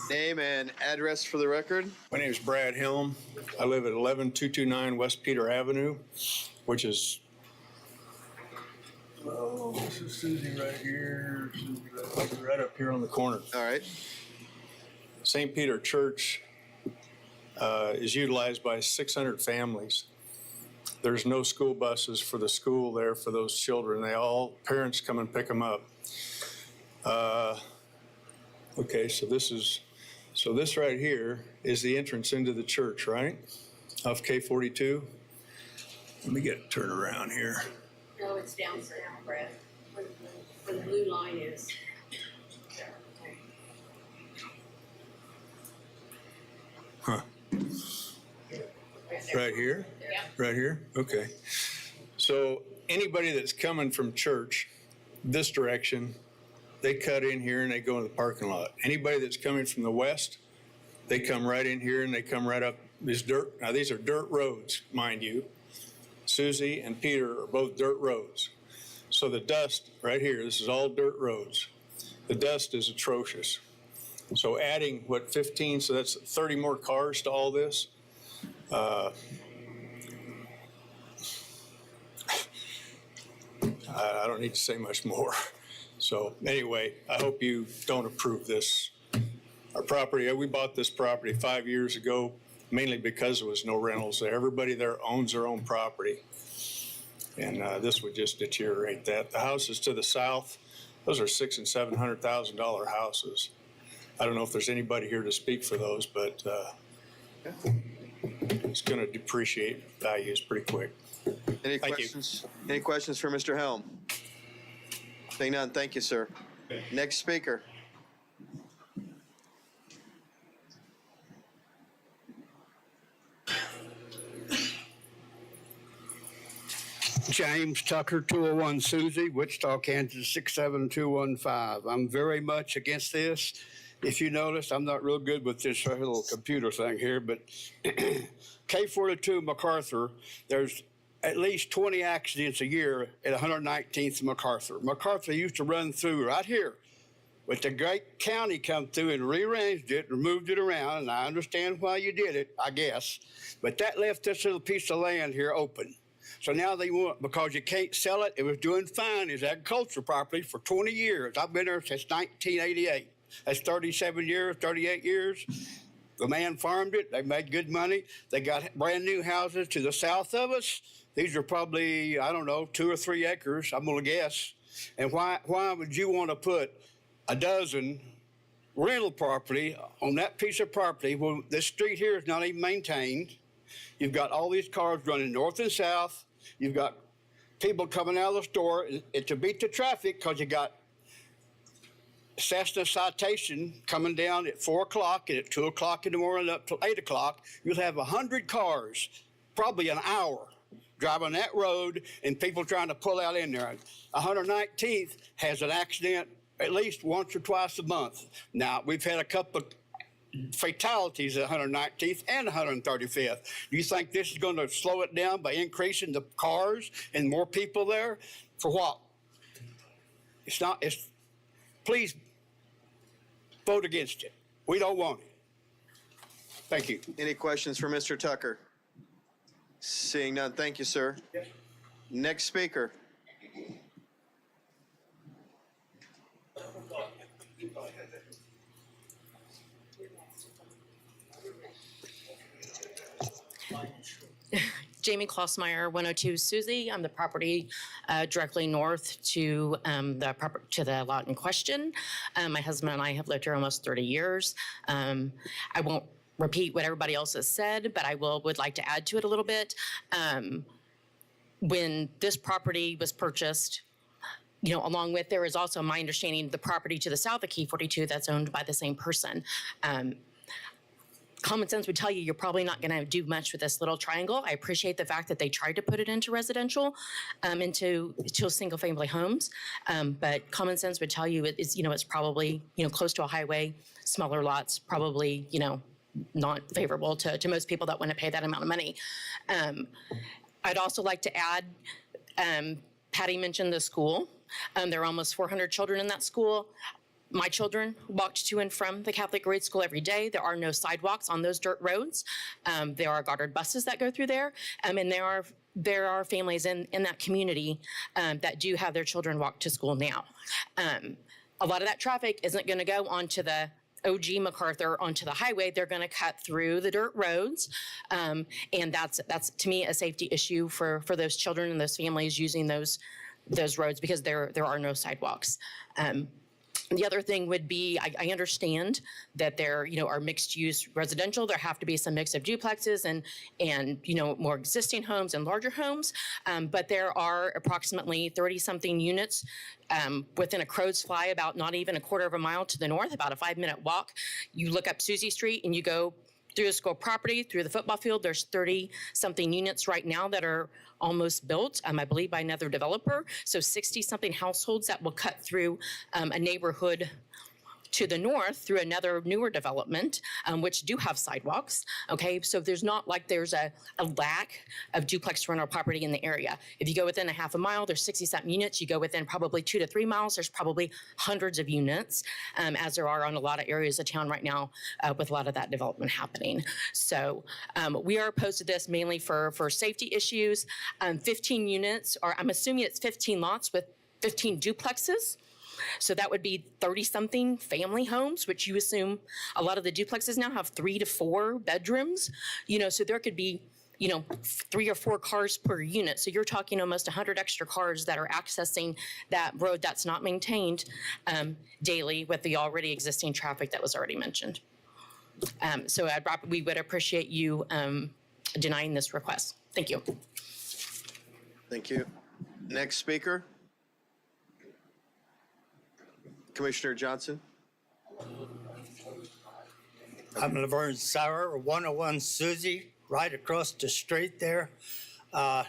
Name and address for the record. My name is Brad Helm. I live at 11229 West Peter Avenue, which is, this is Susie right here, Susie right up here on the corner. All right. St. Peter Church is utilized by 600 families. There's no school buses for the school there for those children. Parents come and pick them up. Okay, so this right here is the entrance into the church, right? Off K42. Let me get it turned around here. No, it's down south, Brad, where the blue line is. Huh. Right here? Yeah. Right here? Okay. So anybody that's coming from church this direction, they cut in here and they go in the parking lot. Anybody that's coming from the west, they come right in here and they come right up these dirt. Now these are dirt roads, mind you. Susie and Peter are both dirt roads. So the dust right here, this is all dirt roads. The dust is atrocious. So adding 15, so that's 30 more cars to all this. I don't need to say much more. So anyway, I hope you don't approve this. Our property, we bought this property 5 years ago, mainly because there was no rentals there. Everybody there owns their own property. And this would just deteriorate that. The houses to the south, those are $600,000 and $700,000 houses. I don't know if there's anybody here to speak for those, but it's going to depreciate values pretty quick. Any questions? Any questions for Mr. Helm? Seeing none, thank you, sir. Next speaker. James Tucker, 201 Susie, Wichita, Kansas, 67215. I'm very much against this. If you notice, I'm not real good with this little computer thing here, but K42 MacArthur, there's at least 20 accidents a year at 119th MacArthur. MacArthur used to run through right here, but the great county come through and rearranged it, removed it around, and I understand why you did it, I guess. But that left this little piece of land here open. So now they want, because you can't sell it, it was doing fine as agricultural property for 20 years. I've been there since 1988. That's 37 years, 38 years. The man farmed it. They made good money. They got brand new houses to the south of us. These are probably, I don't know, 2 or 3 acres, I'm going to guess. And why would you want to put a dozen rental property on that piece of property when this street here is not even maintained? You've got all these cars running north and south. You've got people coming out of the store. And to beat the traffic, because you got Cessna citation coming down at 4 o'clock and at 2 o'clock in the morning up till 8 o'clock, you'll have 100 cars, probably an hour, driving that road and people trying to pull out in there. 119th has an accident at least once or twice a month. Now, we've had a couple of fatalities at 119th and 135th. Do you think this is going to slow it down by increasing the cars and more people there? For what? It's not, please vote against it. We don't want it. Thank you. Any questions for Mr. Tucker? Seeing none, thank you, sir. Yes. Next speaker. Jamie Klossmeyer, 102 Susie. I'm the property directly north to the lot in question. My husband and I have lived here almost 30 years. I won't repeat what everybody else has said, but I would like to add to it a little bit. When this property was purchased, along with, there is also, my understanding, the property to the south of Key 42 that's owned by the same person. Common sense would tell you you're probably not going to do much with this little triangle. I appreciate the fact that they tried to put it into residential, into single family homes. But common sense would tell you it's probably, close to a highway, smaller lots, probably, not favorable to most people that want to pay that amount of money. I'd also like to add, Patty mentioned the school. There are almost 400 children in that school. My children walked to and from the Catholic grade school every day. There are no sidewalks on those dirt roads. There are guarded buses that go through there. And there are families in that community that do have their children walk to school now. A lot of that traffic isn't going to go onto the OG MacArthur onto the highway. They're going to cut through the dirt roads. And that's to me a safety issue for those children and those families using those roads, because there are no sidewalks. The other thing would be, I understand that there, are mixed-use residential. There have to be some mix of duplexes and more existing homes and larger homes. But there are approximately 30-something units within a crow's fly, about not even a quarter of a mile to the north, about a 5-minute walk. You look up Susie Street and you go through the school property, through the football field. There's 30-something units right now that are almost built, I believe, by another developer. So 60-something households that will cut through a neighborhood to the north through another newer development, which do have sidewalks. Okay, so there's not like there's a lack of duplex rental property in the area. If you go within a half a mile, there's 60-something units. You go within probably 2 to 3 miles, there's probably hundreds of units, as there are on a lot of areas of town right now with a lot of that development happening. So we are opposed to this mainly for safety issues. 15 units, or I'm assuming it's 15 lots with 15 duplexes. So that would be 30-something family homes, which you assume a lot of the duplexes now have 3 to 4 bedrooms. So there could be, 3 or 4 cars per unit. So you're talking almost 100 extra cars that are accessing that road that's not maintained daily with the already existing traffic that was already mentioned. So we would appreciate you denying this request. Thank you. Thank you. Next speaker. Commissioner Johnson. I'm Laverne Sauer, 101 Susie, right across the street there. I've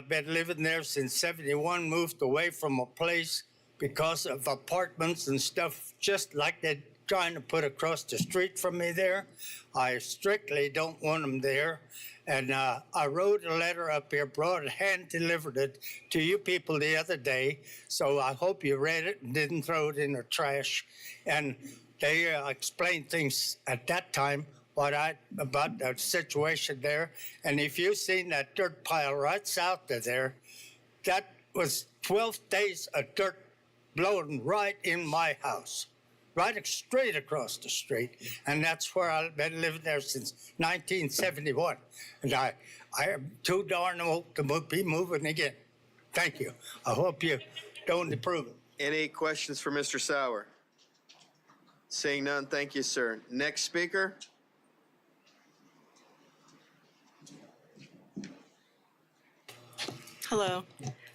been living there since '71, moved away from a place because of apartments and stuff just like they're trying to put across the street from me there. I strictly don't want them there. And I wrote a letter up here, brought it, hand-delivered it to you people the other day. So I hope you read it and didn't throw it in the trash. And they explained things at that time about the situation there. And if you've seen that dirt pile right south of there, that was 12 days of dirt blowing right in my house. Right straight across the street. And that's where I've been living there since 1971. And I am too darn old to be moving again. Thank you. I hope you don't approve it. Any questions for Mr. Sauer? Seeing none, thank you, sir. Next speaker. Hello,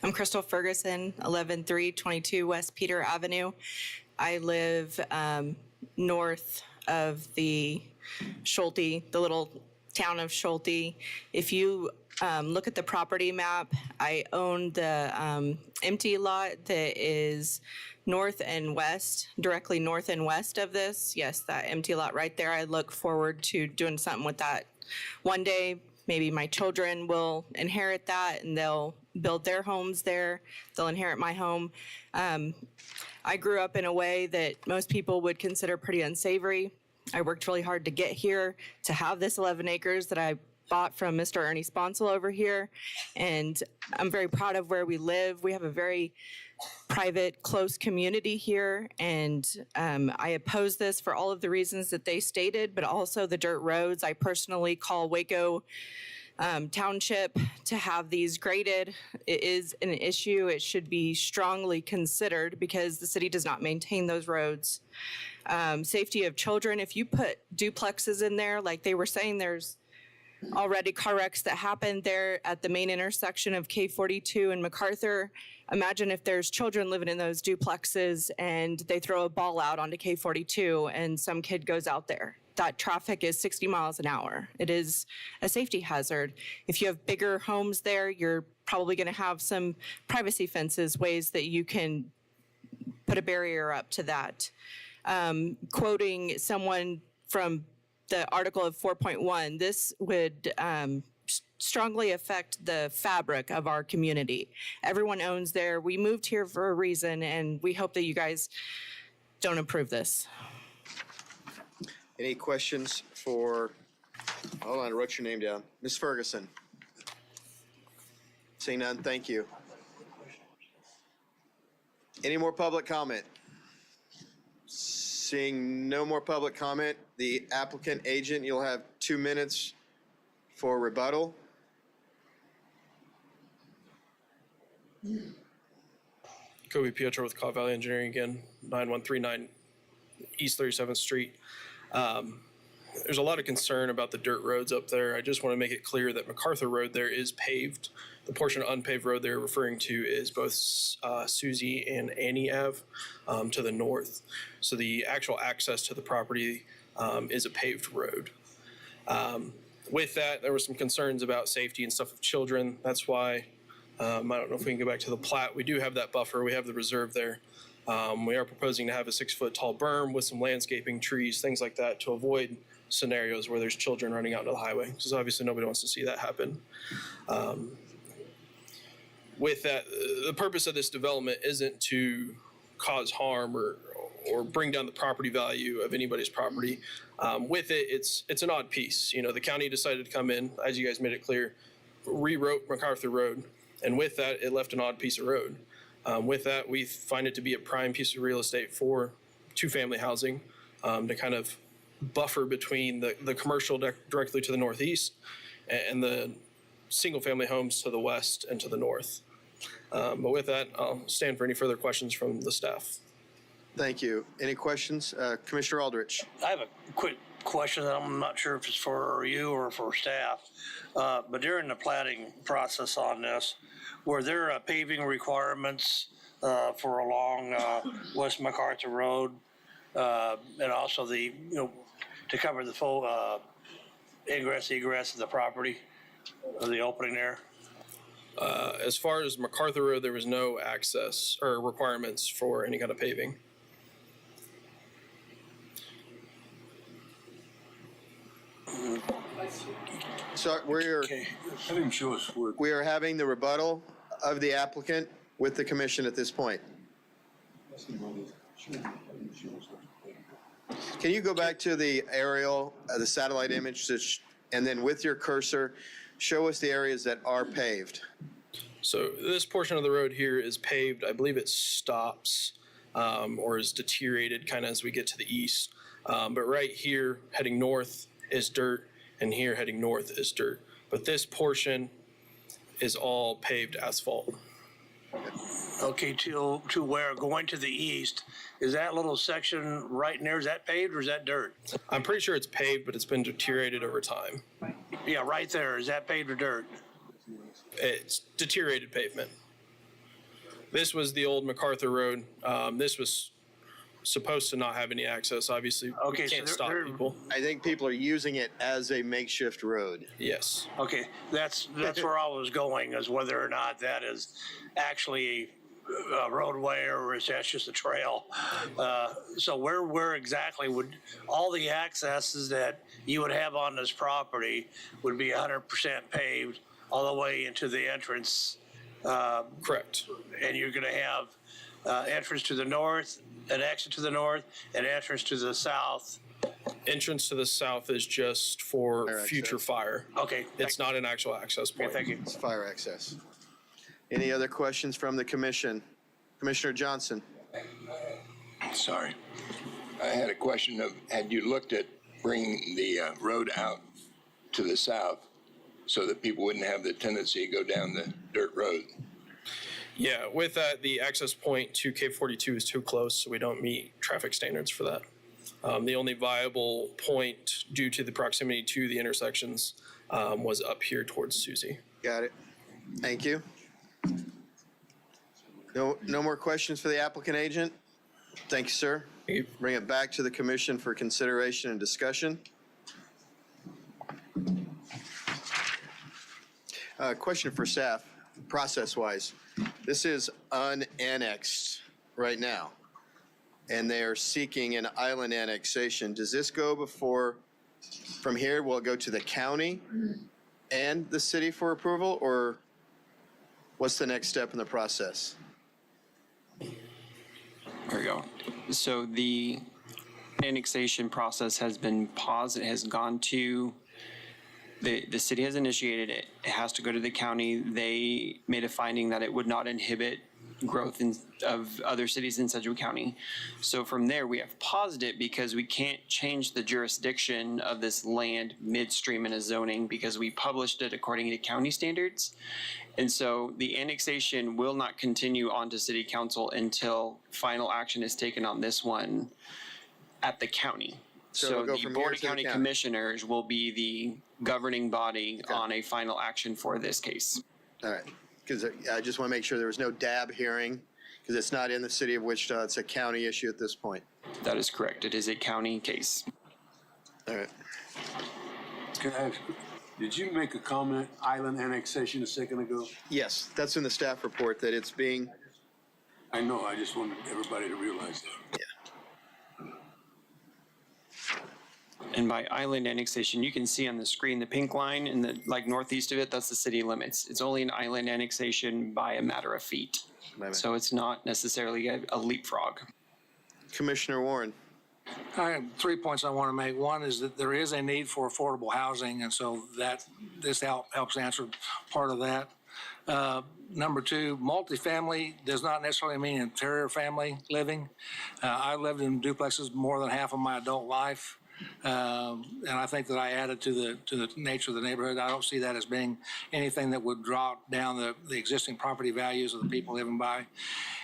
I'm Crystal Ferguson, 11322 West Peter Avenue. I live north of the Schulte, the little town of Schulte. If you look at the property map, I own the empty lot that is north and west, directly north and west of this. Yes, that empty lot right there. I look forward to doing something with that one day. Maybe my children will inherit that and they'll build their homes there. They'll inherit my home. I grew up in a way that most people would consider pretty unsavory. I worked really hard to get here, to have this 11 acres that I bought from Mr. Ernie Sponsel over here. And I'm very proud of where we live. We have a very private, close community here. And I oppose this for all of the reasons that they stated, but also the dirt roads. I personally call Waco Township to have these graded. It is an issue. It should be strongly considered because the city does not maintain those roads. Safety of children. If you put duplexes in there, like they were saying, there's already car wrecks that happened there at the main intersection of K42 and MacArthur. Imagine if there's children living in those duplexes and they throw a ball out onto K42 and some kid goes out there. That traffic is 60 miles an hour. It is a safety hazard. If you have bigger homes there, you're probably going to have some privacy fences, ways that you can put a barrier up to that. Quoting someone from the article of 4.1, this would strongly affect the fabric of our community. Everyone owns there. We moved here for a reason, and we hope that you guys don't approve this. Any questions for, hold on, I wrote your name down. Ms. Ferguson. Seeing none, thank you. Any more public comment? Seeing no more public comment, the applicant agent, you'll have 2 minutes for rebuttal. Kobe Pietro with Caw Valley Engineering again, 9139 East 37th Street. There's a lot of concern about the dirt roads up there. I just want to make it clear that MacArthur Road there is paved. The portion of unpaved road they're referring to is both Suzie and Annie Ave to the north. So the actual access to the property is a paved road. With that, there were some concerns about safety and stuff of children. That's why, I don't know if we can go back to the plat. We do have that buffer. We have the reserve there. We are proposing to have a 6-foot tall berm with some landscaping, trees, things like that to avoid scenarios where there's children running out into the highway, because obviously nobody wants to see that happen. With that, the purpose of this development isn't to cause harm or bring down the property value of anybody's property. With it, it's an odd piece. You know, the county decided to come in, as you guys made it clear, rewrote MacArthur Road, and with that, it left an odd piece of road. With that, we find it to be a prime piece of real estate for two-family housing to kind of buffer between the commercial directly to the northeast and the single-family homes to the west and to the north. But with that, I'll stand for any further questions from the staff. Thank you. Any questions? Commissioner Aldrich. I have a quick question that I'm not sure if it's for you or for staff. But during the planning process on this, were there paving requirements for along West MacArthur Road and also to cover the full ingress, egress of the property, of the opening there? As far as MacArthur Road, there was no access or requirements for any kind of paving. So we are having the rebuttal of the applicant with the commission at this point. Can you go back to the aerial, the satellite image, and then with your cursor, show us the areas that are paved? So this portion of the road here is paved. I believe it stops or is deteriorated kind of as we get to the east. But right here heading north is dirt, and here heading north is dirt. But this portion is all paved asphalt. Okay, to where going to the east, is that little section right in there, is that paved or is that dirt? I'm pretty sure it's paved, but it's been deteriorated over time. Yeah, right there, is that paved or dirt? It's deteriorated pavement. This was the old MacArthur Road. This was supposed to not have any access. Obviously, okay, we can't stop people. I think people are using it as a makeshift road. Yes. Okay, that's where I was going, is whether or not that is actually a roadway or is that just a trail. So where exactly would all the accesses that you would have on this property would be 100% paved all the way into the entrance? Correct. And you're going to have entrance to the north, an exit to the north, and entrance to the south. Entrance to the south is just for future fire. Okay. It's not an actual access point. Okay, thank you. It's fire access. Any other questions from the commission? Commissioner Johnson. Sorry. I had a question of, had you looked at bringing the road out to the south so that people wouldn't have the tendency to go down the dirt road? Yeah, with that, the access point to K42 is too close, so we don't meet traffic standards for that. The only viable point due to the proximity to the intersections was up here towards Susie. Got it. Thank you. No more questions for the applicant agent? Thank you, sir. Bring it back to the commission for consideration and discussion. Question for staff, process-wise. This is unannexed right now, and they are seeking an island annexation. Does this go before, from here, will it go to the county and the city for approval, or what's the next step in the process? There we go. So the annexation process has been paused. It has gone to, the city has initiated it. It has to go to the county. They made a finding that it would not inhibit growth of other cities in Sedgwick County. So from there, we have paused it because we can't change the jurisdiction of this land midstream in a zoning because we published it according to county standards. And so the annexation will not continue on to city council until final action is taken on this one at the county. So the Board of County Commissioners will be the governing body on a final action for this case. All right, because I just want to make sure there was no DAB hearing, because it's not in the city of Wichita. It's a county issue at this point. That is correct. It is a county case. All right. Can I ask, did you make a comment, island annexation, a second ago? Yes, that's in the staff report that it's being. I know, I just wanted everybody to realize that. Yeah. And by island annexation, you can see on the screen the pink line and the like northeast of it, that's the city limits. It's only an island annexation by a matter of feet. So it's not necessarily a leapfrog. Commissioner Warren. I have 3 points I want to make. One is that there is a need for affordable housing, and so that this helps answer part of that. Number two, multifamily does not necessarily mean interior family living. I lived in duplexes more than half of my adult life. And I think that I added to the nature of the neighborhood. I don't see that as being anything that would draw down the existing property values of the people living by.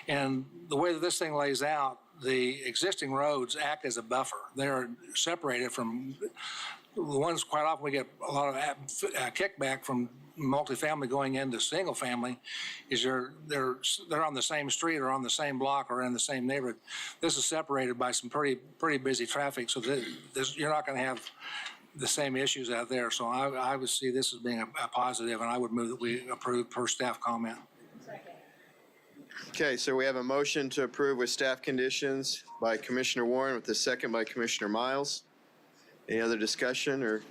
And the way that this thing lays out, the existing roads act as a buffer. They're separated from the ones. Quite often we get a lot of kickback from multifamily going into single family. Is they're on the same street or on the same block or in the same neighborhood. This is separated by some pretty busy traffic, so you're not going to have the same issues out there. So I would see this as being a positive, and I would move that we approve per staff comment. Okay, so we have a motion to approve with staff conditions by Commissioner Warren with the second by Commissioner Miles. Any other discussion or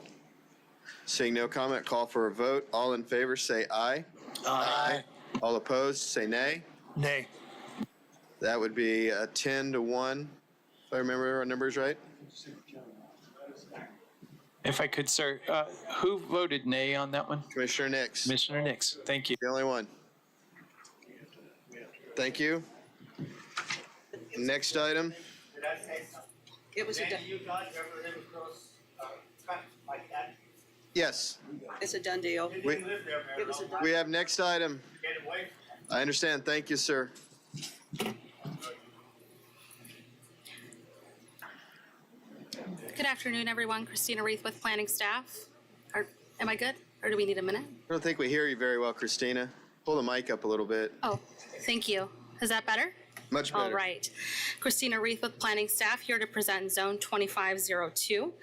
seeing no comment, call for a vote. All in favor say aye. Aye. All opposed say nay. Nay. That would be 10-1, if I remember our numbers right. If I could, sir, who voted nay on that one? Commissioner Nix. Commissioner Nix, thank you. The only one. Thank you. Next item. It was a, Yes. it's a done deal. It was a done. We have next item. I understand. Thank you, sir. Good afternoon, everyone. Christina Reith with planning staff. Am I good, or do we need a minute? I don't think we hear you very well, Christina. Pull the mic up a little bit. Oh, thank you. Is that better? Much better. All right. Christina Reith with planning staff here to present Zone 2502.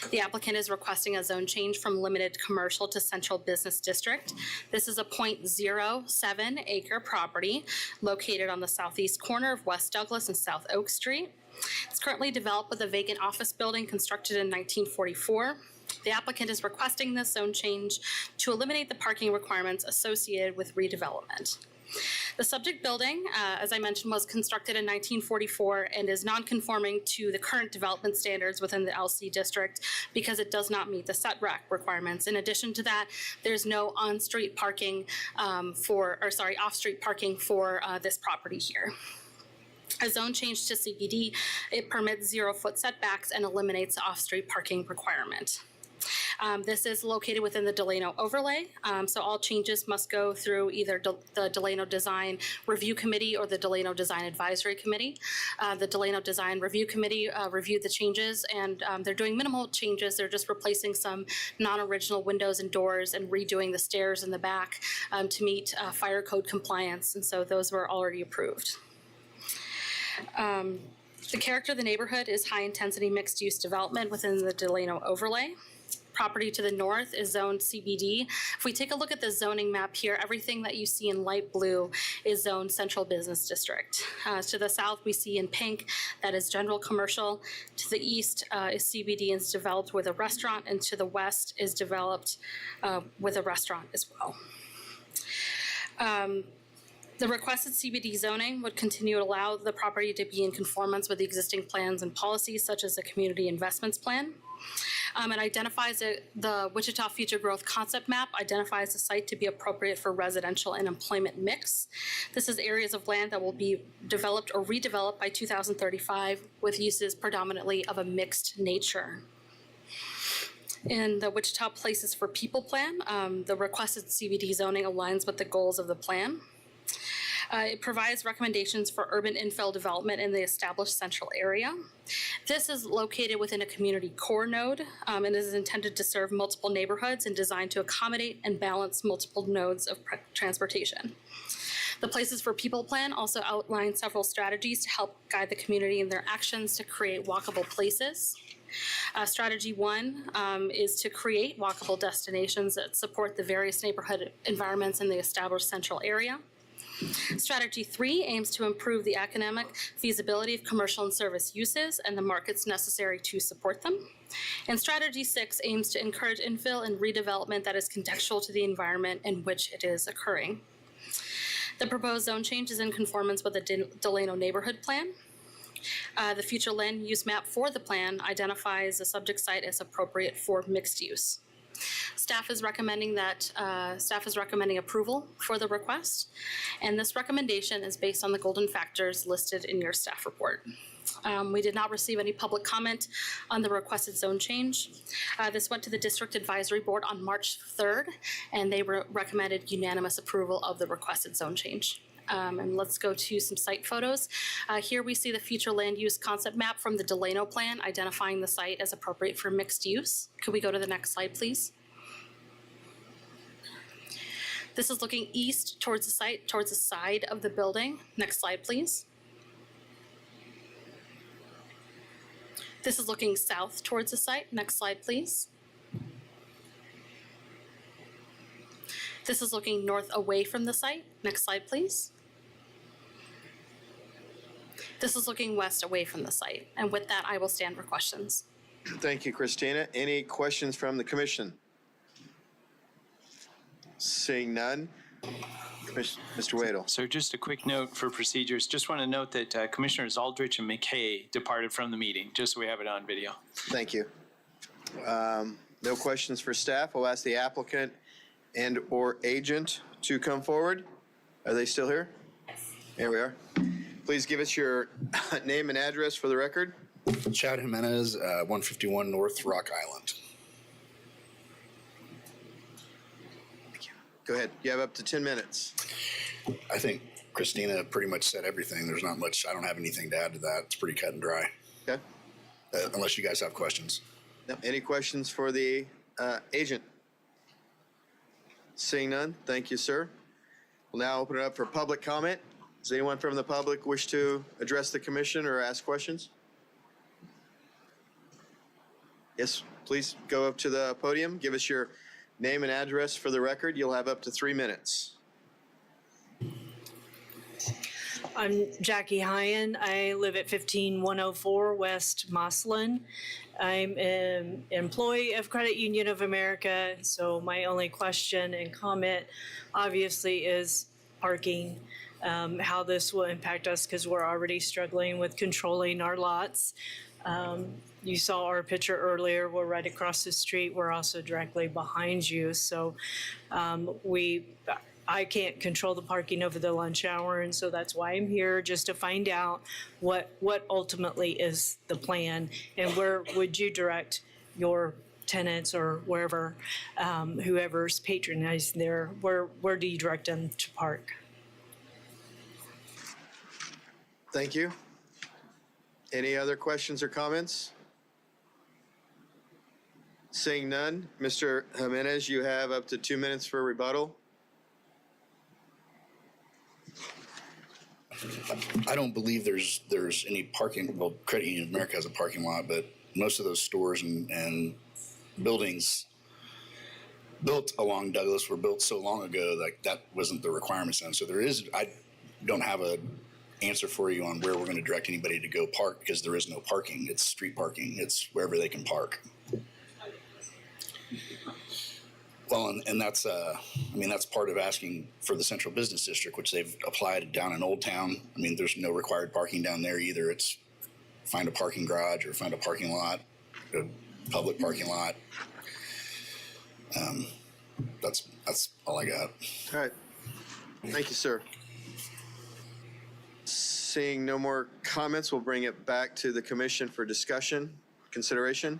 The applicant is requesting a zone change from limited commercial to central business district. This is a 0.07 acre property located on the southeast corner of West Douglas and South Oak Street. It's currently developed with a vacant office building constructed in 1944. The applicant is requesting this zone change to eliminate the parking requirements associated with redevelopment. The subject building, as I mentioned, was constructed in 1944 and is non-conforming to the current development standards within the LC district because it does not meet the setback requirements. In addition to that, there's no on-street parking off-street parking for this property here. A zone change to CBD, it permits 0-foot setbacks and eliminates the off-street parking requirement. This is located within the Delano overlay, so all changes must go through either the Delano Design Review Committee or the Delano Design Advisory Committee. The Delano Design Review Committee reviewed the changes, and they're doing minimal changes. They're just replacing some non-original windows and doors and redoing the stairs in the back to meet fire code compliance, and so those were already approved. The character of the neighborhood is high-intensity mixed-use development within the Delano overlay. Property to the north is zoned CBD. If we take a look at the zoning map here, everything that you see in light blue is zoned central business district. To the south, we see in pink, that is general commercial. To the east is CBD and is developed with a restaurant, and to the west is developed with a restaurant as well. The requested CBD zoning would continue to allow the property to be in conformance with the existing plans and policies, such as the community investments plan. It identifies the Wichita Future Growth Concept Map identifies the site to be appropriate for residential and employment mix. This is areas of land that will be developed or redeveloped by 2035 with uses predominantly of a mixed nature. In the Wichita Places for People plan, the requested CBD zoning aligns with the goals of the plan. It provides recommendations for urban infill development in the established central area. This is located within a community core node and is intended to serve multiple neighborhoods and designed to accommodate and balance multiple nodes of transportation. The Places for People plan also outlines several strategies to help guide the community in their actions to create walkable places. Strategy 1 is to create walkable destinations that support the various neighborhood environments in the established central area. Strategy 3 aims to improve the economic feasibility of commercial and service uses and the markets necessary to support them. And Strategy 6 aims to encourage infill and redevelopment that is contextual to the environment in which it is occurring. The proposed zone change is in conformance with the Delano neighborhood plan. The future land use map for the plan identifies the subject site as appropriate for mixed use. Staff is recommending approval for the request, and this recommendation is based on the golden factors listed in your staff report. We did not receive any public comment on the requested zone change. This went to the District Advisory Board on March 3rd, and they recommended unanimous approval of the requested zone change. And let's go to some site photos. Here we see the future land use concept map from the Delano plan, identifying the site as appropriate for mixed use. Could we go to the next slide, please? This is looking east towards the site, towards the side of the building. Next slide, please. This is looking south towards the site. Next slide, please. This is looking north away from the site. Next slide, please. This is looking west away from the site. And with that, I will stand for questions. Thank you, Christina. Any questions from the commission? Seeing none. Mr. Wadle. So just a quick note for procedures. Just want to note that Commissioners Aldrich and McKay departed from the meeting, just so we have it on video. Thank you. No questions for staff. I'll ask the applicant and or agent to come forward. Are they still here? Here we are. Please give us your name and address for the record. Chad Jimenez, 151 North Rock Island. Go ahead. You have up to 10 minutes. I think Christina pretty much said everything. There's not much, I don't have anything to add to that. It's pretty cut and dry. Okay. Unless you guys have questions. No, any questions for the agent? Seeing none, thank you, sir. We'll now open it up for public comment. Does anyone from the public wish to address the commission or ask questions? Yes, please go up to the podium. Give us your name and address for the record. You'll have up to 3 minutes. I'm Jackie Hyen. I live at 15104 West Moslin. I'm an employee of Credit Union of America, so my only question and comment obviously is parking, how this will impact us because we're already struggling with controlling our lots. You saw our picture earlier. We're right across the street. We're also directly behind you. So I can't control the parking over the lunch hour, and so that's why I'm here, just to find out what ultimately is the plan and where would you direct your tenants or wherever, whoever's patronizing there, where do you direct them to park? Thank you. Any other questions or comments? Seeing none, Mr. Jimenez, you have up to 2 minutes for rebuttal. I don't believe there's any parking. Well, Credit Union of America has a parking lot, but most of those stores and buildings built along Douglas were built so long ago that wasn't the requirement zone. So I don't have a answer for you on where we're going to direct anybody to go park, because there is no parking. It's street parking. It's wherever they can park. Well, and that's that's part of asking for the central business district, which they've applied down in Old Town. I mean, there's no required parking down there either. It's find a parking garage or find a parking lot, a public parking lot. That's all I got. All right. Thank you, sir. Seeing no more comments, we'll bring it back to the commission for discussion, consideration.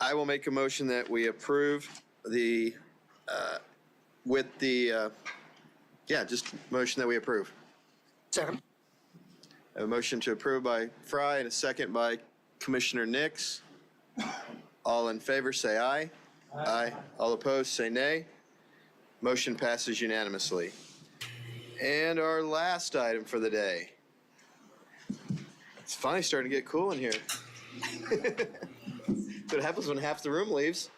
I will make a motion that we approve the, just motion that we approve. Second. A motion to approve by Fry and a second by Commissioner Nix. All in favor, say aye. Aye. All opposed, say nay. Motion passes unanimously. And our last item for the day. It's finally starting to get cool in here. What happens when half the room leaves?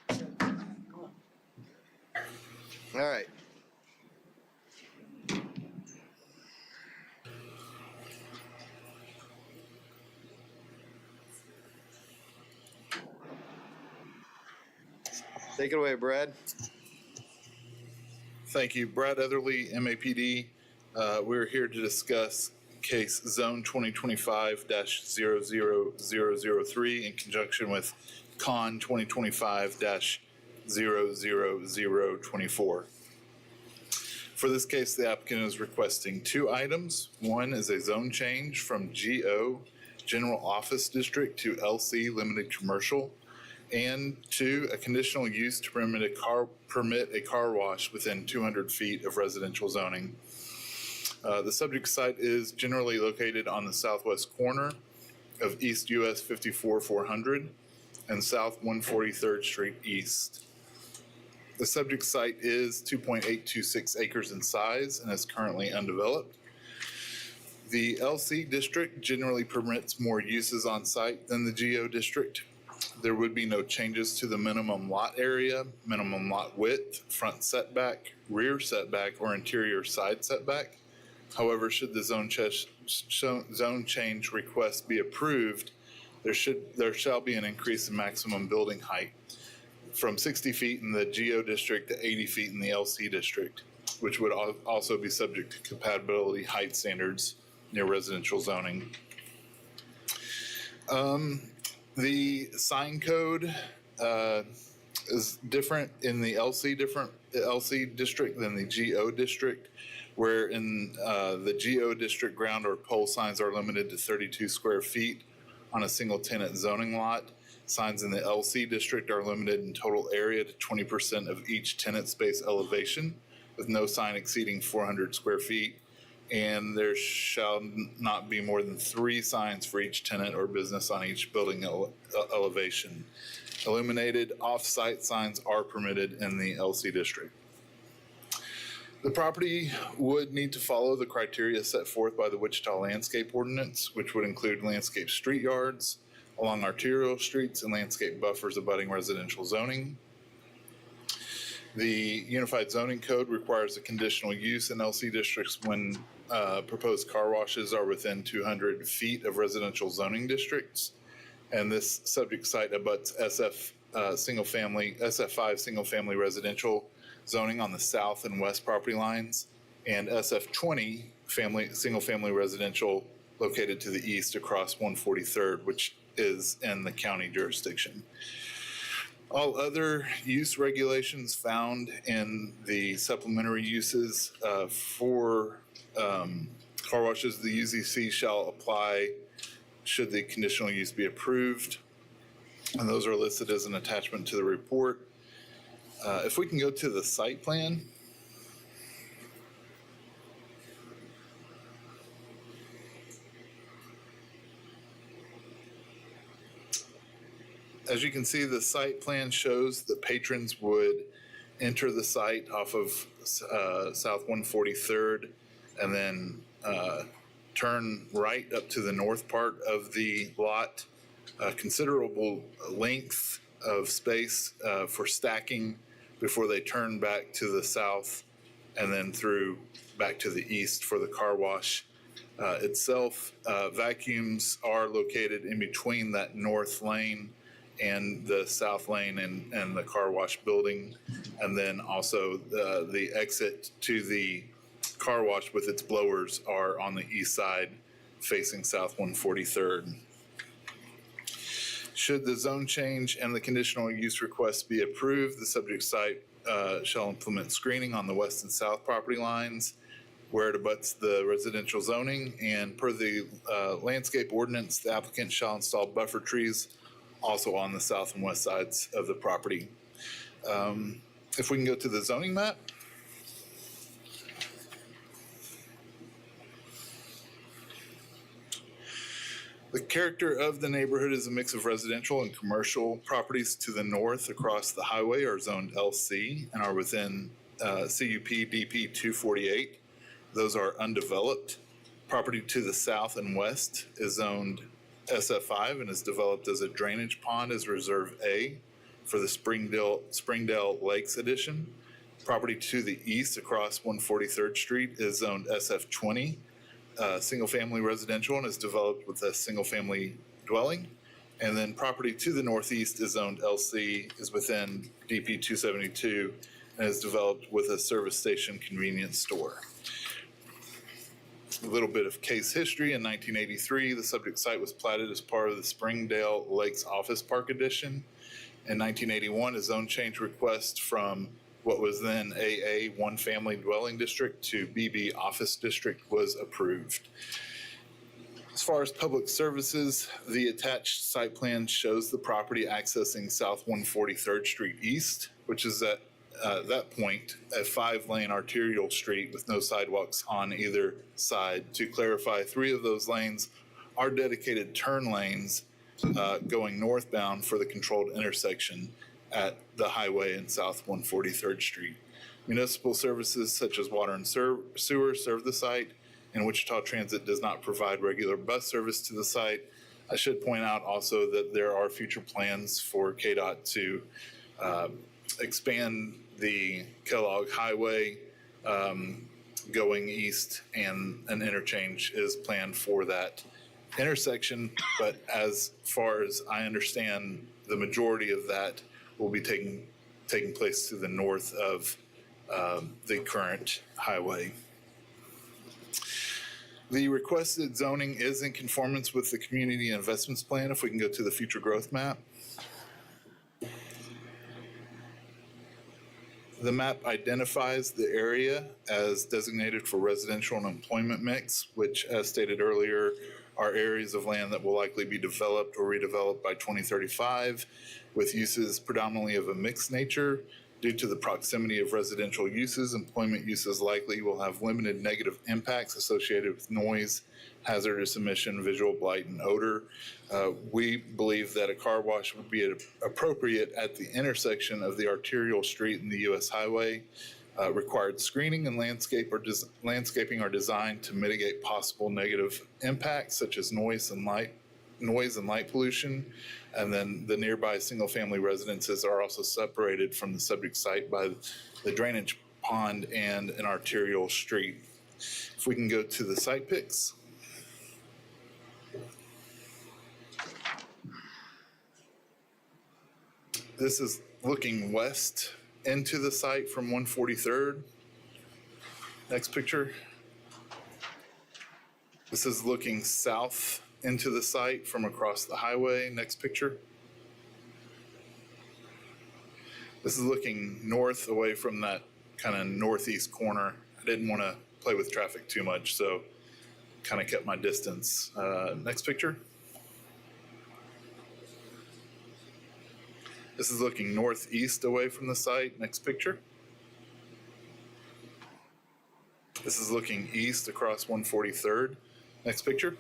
All right. Take it away, Brad. Thank you. Brad Etherly, MAPD. We're here to discuss case zone 2025-00003 in conjunction with con 2025-00024. For this case, the applicant is requesting two items. One is a zone change from GO, General Office District, to LC, Limited Commercial. And two, a conditional use to permit a car wash within 200 feet of residential zoning. The subject site is generally located on the southwest corner of East US 54-400 and South 143rd Street East. The subject site is 2.826 acres in size and is currently undeveloped. The LC district generally permits more uses on site than the GO district. There would be no changes to the minimum lot area, minimum lot width, front setback, rear setback, or interior side setback. However, should the zone change request be approved, there shall be an increase in maximum building height from 60 feet in the GO district to 80 feet in the LC district, which would also be subject to compatibility height standards near residential zoning. The sign code is different in the LC district than the GO district, where in the GO district, ground or pole signs are limited to 32 square feet on a single tenant zoning lot. Signs in the LC district are limited in total area to 20% of each tenant space elevation, with no sign exceeding 400 square feet. And there shall not be more than 3 signs for each tenant or business on each building elevation. Illuminated off-site signs are permitted in the LC district. The property would need to follow the criteria set forth by the Wichita Landscape Ordinance, which would include landscape street yards along arterial streets and landscape buffers abutting residential zoning. The Unified Zoning Code requires a conditional use in LC districts when proposed car washes are within 200 feet of residential zoning districts. And this subject site abuts SF5 single family residential zoning on the south and west property lines, and SF20 single family residential located to the east across 143rd, which is in the county jurisdiction. All other use regulations found in the supplementary uses for car washes, the UZC shall apply should the conditional use be approved. And those are listed as an attachment to the report. If we can go to the site plan. As you can see, the site plan shows that patrons would enter the site off of South 143rd and then turn right up to the north part of the lot. Considerable length of space for stacking before they turn back to the south and then through back to the east for the car wash itself. Vacuums are located in between that north lane and the south lane and the car wash building. And then also the exit to the car wash with its blowers are on the east side facing South 143rd. Should the zone change and the conditional use request be approved, the subject site shall implement screening on the west and south property lines where it abuts the residential zoning. And per the landscape ordinance, the applicant shall install buffer trees also on the south and west sides of the property. If we can go to the zoning map. The character of the neighborhood is a mix of residential and commercial properties to the north across the highway are zoned LC and are within CUP DP 248. Those are undeveloped. Property to the south and west is zoned SF5 and is developed as a drainage pond as Reserve A for the Springdale Lakes Edition. Property to the east across 143rd Street is zoned SF20. Single-family residential and is developed with a single-family dwelling. And then property to the northeast is zoned LC, is within DP 272, and is developed with a service station convenience store. A little bit of case history. In 1983, the subject site was platted as part of the Springdale Lakes Office Park Edition. In 1981, a zone change request from what was then AA one family dwelling district to BB office district was approved. As far as public services, the attached site plan shows the property accessing South 143rd Street East, which is at that point a 5-lane arterial street with no sidewalks on either side. To clarify, 3 of those lanes are dedicated turn lanes going northbound for the controlled intersection at the highway in South 143rd Street. Municipal services such as water and sewer serve the site, and Wichita Transit does not provide regular bus service to the site. I should point out also that there are future plans for KDOT to expand the Kellogg Highway going east, and an interchange is planned for that intersection. But as far as I understand, the majority of that will be taking place to the north of the current highway. The requested zoning is in conformance with the community investments plan. If we can go to the future growth map. The map identifies the area as designated for residential and employment mix, which, as stated earlier, are areas of land that will likely be developed or redeveloped by 2035, with uses predominantly of a mixed nature. Due to the proximity of residential uses, employment uses likely will have limited negative impacts associated with noise, hazardous emission, visual blight, and odor. We believe that a car wash would be appropriate at the intersection of the arterial street and the U.S. highway. Required screening and landscaping are designed to mitigate possible negative impacts such as noise and light pollution. And then the nearby single-family residences are also separated from the subject site by the drainage pond and an arterial street. If we can go to the site pics. This is looking west into the site from 143rd. Next picture. This is looking south into the site from across the highway. Next picture. This is looking north away from that kind of northeast corner. I didn't want to play with traffic too much, so kind of kept my distance. Next picture. This is looking northeast away from the site. Next picture. This is looking east across 143rd. Next picture.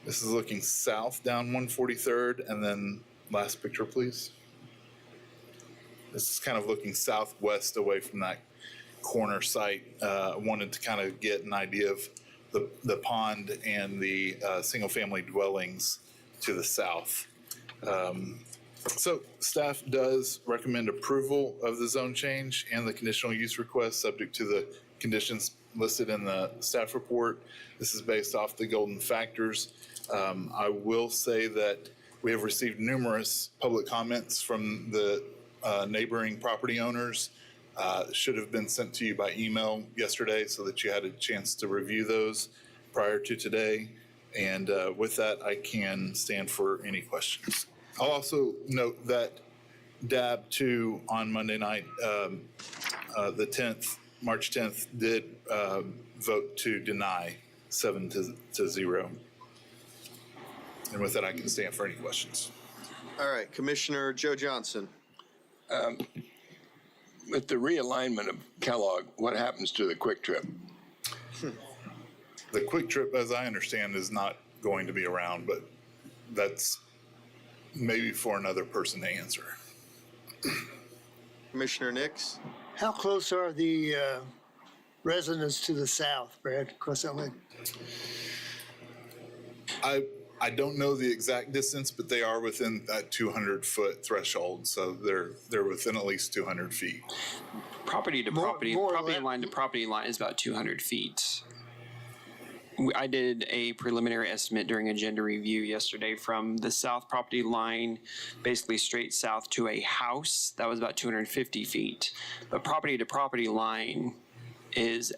This is looking south down 143rd, and then last picture, please. This is kind of looking southwest away from that corner site. I wanted to kind of get an idea of the pond and the single-family dwellings to the south. So staff does recommend approval of the zone change and the conditional use request subject to the conditions listed in the staff report. This is based off the golden factors. I will say that we have received numerous public comments from the neighboring property owners. Should have been sent to you by email yesterday so that you had a chance to review those prior to today. And with that, I can stand for any questions. I'll also note that DAB 2 on Monday night, the 10th, March 10th, did vote to deny 7-0. And with that, I can stand for any questions. All right, Commissioner Joe Johnson. With the realignment of Kellogg, what happens to the Quick Trip? The Quick Trip, as I understand, is not going to be around, but that's maybe for another person to answer. Commissioner Nix. How close are the residents to the south, Brad, across that lake? I don't know the exact distance, but they are within that 200-foot threshold, so they're within at least 200 feet. Property to property, property line to property line is about 200 feet. I did a preliminary estimate during agenda review yesterday from the south property line, basically straight south to a house. That was about 250 feet. But property to property line is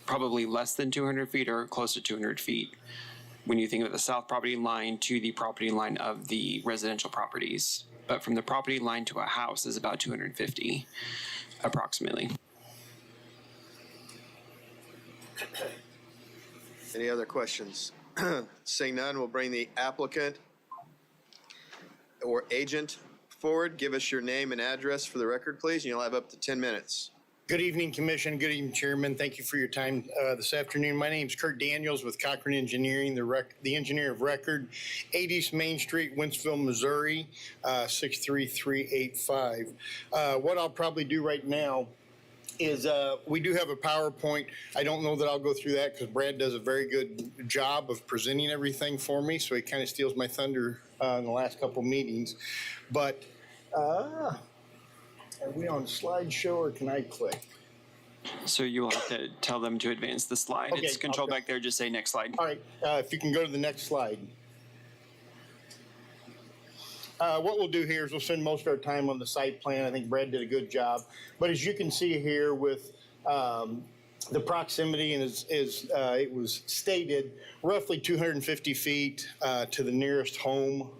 probably less than 200 feet or close to 200 feet when you think of the south property line to the property line of the residential properties. But from the property line to a house is about 250 approximately. Any other questions? Seeing none, we'll bring the applicant or agent forward. Give us your name and address for the record, please, and you'll have up to 10 minutes. Good evening, Commission. Good evening, Chairman. Thank you for your time this afternoon. My name is Kurt Daniels with Cochran Engineering, the engineer of record, 8 East Main Street, Wentzville, Missouri, 63385. What I'll probably do right now is we do have a PowerPoint. I don't know that I'll go through that because Brad does a very good job of presenting everything for me, so he kind of steals my thunder in the last couple meetings. But are we on slideshow or can I click? So you will have to tell them to advance the slide. Okay, It's controlled back there. Just say next slide. All right, if you can go to the next slide. What we'll do here is we'll spend most of our time on the site plan. I think Brad did a good job. But as you can see here with the proximity, and as it was stated, roughly 250 feet to the nearest home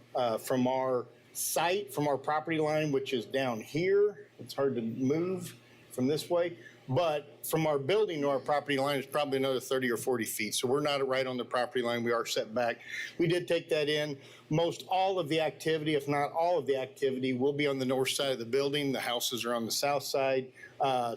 from our site, from our property line, which is down here. It's hard to move from this way. But from our building to our property line is probably another 30 or 40 feet. So we're not right on the property line. We are set back. We did take that in. Most all of the activity, if not all of the activity, will be on the north side of the building. The houses are on the south side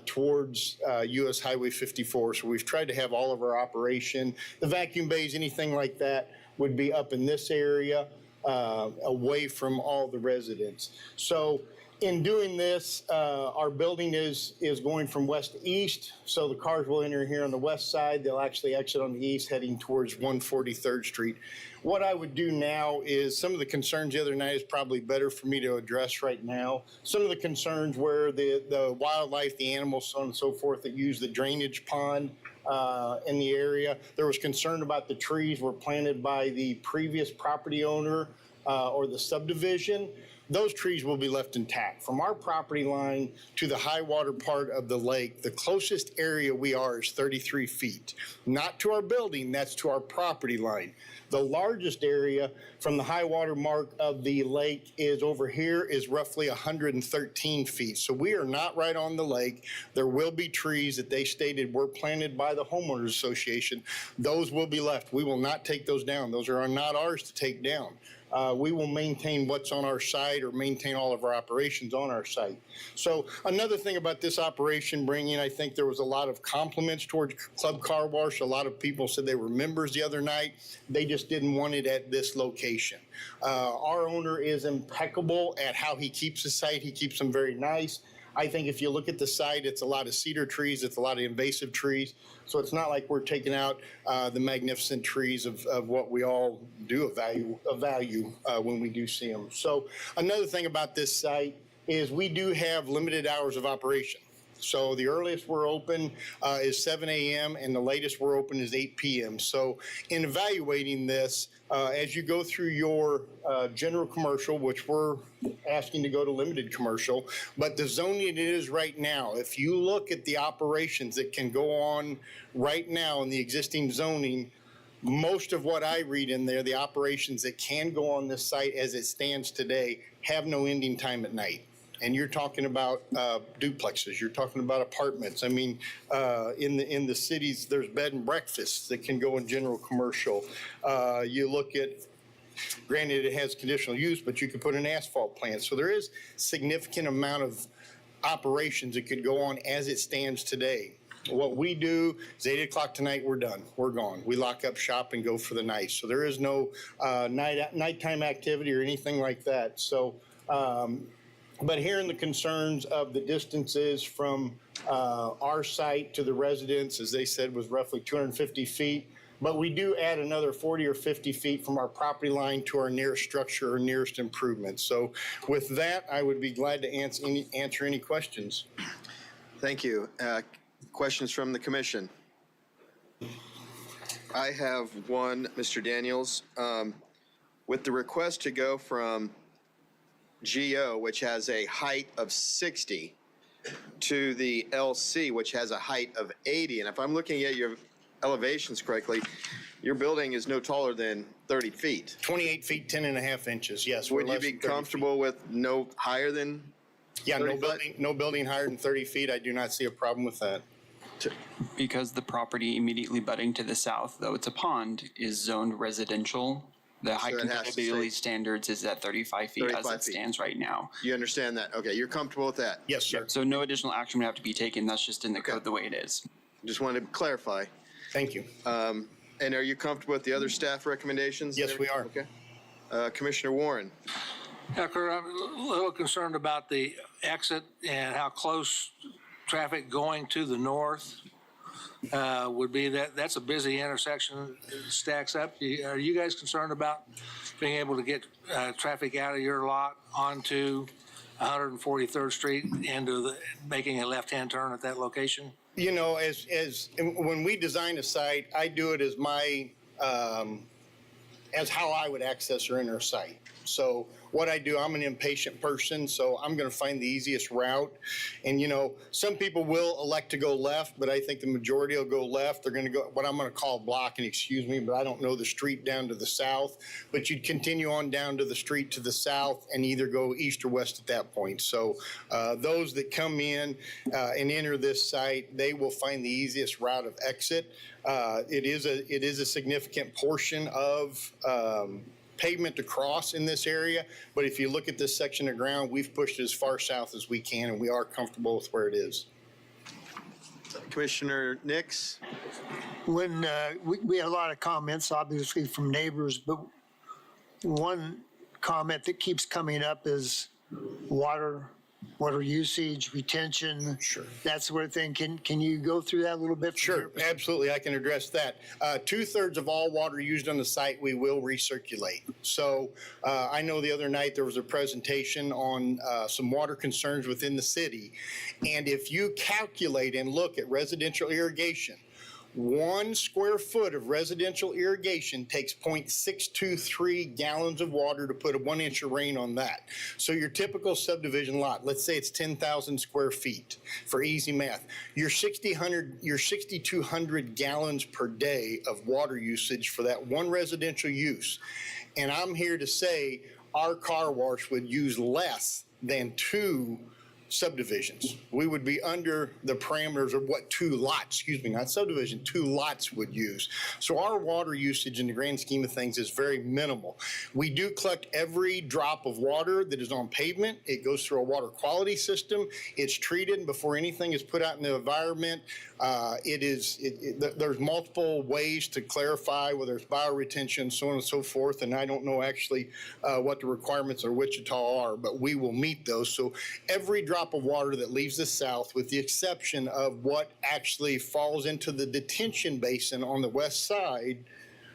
towards US Highway 54. So we've tried to have all of our operation. The vacuum bays, anything like that, would be up in this area away from all the residents. So in doing this, our building is going from west to east, so the cars will enter here on the west side. They'll actually exit on the east, heading towards 143rd Street. What I would do now is some of the concerns the other night is probably better for me to address right now. Some of the concerns where the wildlife, the animals, so on and so forth, that use the drainage pond in the area. There was concern about the trees were planted by the previous property owner or the subdivision. those trees will be left intact. From our property line to the high water part of the lake, the closest area we are is 33 feet. Not to our building, that's to our property line. The largest area from the high water mark of the lake is over here is roughly 113 feet. So we are not right on the lake. There will be trees that they stated were planted by the homeowners association. Those will be left. We will not take those down. Those are not ours to take down. We will maintain what's on our site or maintain all of our operations on our site. So another thing about this operation bringing, I think there was a lot of compliments towards Club Car Wash. A lot of people said they were members the other night. They just didn't want it at this location. Our owner is impeccable at how he keeps the site. He keeps them very nice. I think if you look at the site, it's a lot of cedar trees, it's a lot of invasive trees. So it's not like we're taking out the magnificent trees of what we all do value when we do see them. So another thing about this site is we do have limited hours of operation. So the earliest we're open is 7 a.m. and the latest we're open is 8 p.m. So in evaluating this, as you go through your general commercial, which we're asking to go to limited commercial, but the zoning it is right now, if you look at the operations that can go on right now in the existing zoning, most of what I read in there, the operations that can go on this site as it stands today, have no ending time at night. And you're talking about duplexes, you're talking about apartments. I mean, in the cities, there's bed and breakfasts that can go in general commercial. You look at, granted it has conditional use, but you could put an asphalt plant. So there is significant amount of operations that could go on as it stands today. What we do is 8 o'clock tonight, we're done. We're gone. We lock up shop and go for the night. So there is no nighttime activity or anything like that. So, but hearing the concerns of the distances from our site to the residents, as they said, was roughly 250 feet. But we do add another 40 or 50 feet from our property line to our nearest structure or nearest improvement. So with that, I would be glad to answer any questions. Thank you. Questions from the commission? I have one, Mr. Daniels. With the request to go from GO, which has a height of 60, to the LC, which has a height of 80, and if I'm looking at your elevations correctly, your building is no taller than 30 feet. 28 feet, 10 and a half inches, yes. Would you be comfortable with no higher than? Yeah, no building higher than 30 feet. I do not see a problem with that. Because the property immediately butting to the south, though it's a pond, is zoned residential, the height compatibility standards is at 35 feet as it stands right now. You understand that? Okay, you're comfortable with that? Yes, sir. So no additional action would have to be taken. That's just in the code the way it is. Just wanted to clarify. Thank you. And are you comfortable with the other staff recommendations? Yes, we are. Okay. Commissioner Warren. Yeah, Kurt, I'm a little concerned about the exit and how close traffic going to the north would be. That's a busy intersection. It stacks up. Are you guys concerned about being able to get traffic out of your lot onto 143rd Street into making a left-hand turn at that location? You know, when we design a site, I do it as my as how I would access or enter a site. So what I do, I'm an impatient person, so I'm going to find the easiest route. And, you know, some people will elect to go left, but I think the majority will go left. They're going to go what I'm going to call blocking, excuse me, but I don't know the street down to the south. But you'd continue on down to the street to the south and either go east or west at that point. So those that come in and enter this site, they will find the easiest route of exit. It is a significant portion of pavement to cross in this area, but if you look at this section of ground, we've pushed it as far south as we can, and we are comfortable with where it is. Commissioner Nix? When we had a lot of comments, obviously, from neighbors, but one comment that keeps coming up is water usage, retention, that sort of thing. Can you go through that a little bit? Sure, absolutely. I can address that. 2/3 of all water used on the site we will recirculate. So I know the other night there was a presentation on some water concerns within the city. And if you calculate and look at residential irrigation, 1 square foot of residential irrigation takes 0.623 gallons of water to put a 1 inch of rain on that. So your typical subdivision lot, let's say it's 10,000 square feet for easy math. Your 6,200 gallons per day of water usage for that one residential use. And I'm here to say our car wash would use less than 2 subdivisions. We would be under the parameters of what 2 lots, not subdivision, 2 lots would use. So our water usage in the grand scheme of things is very minimal. We do collect every drop of water that is on pavement. It goes through a water quality system. It's treated before anything is put out in the environment. There's multiple ways to clarify whether it's bioretention, so on and so forth, and I don't know actually what the requirements of Wichita are, but we will meet those. So every drop of water that leaves the south, with the exception of what actually falls into the detention basin on the west side,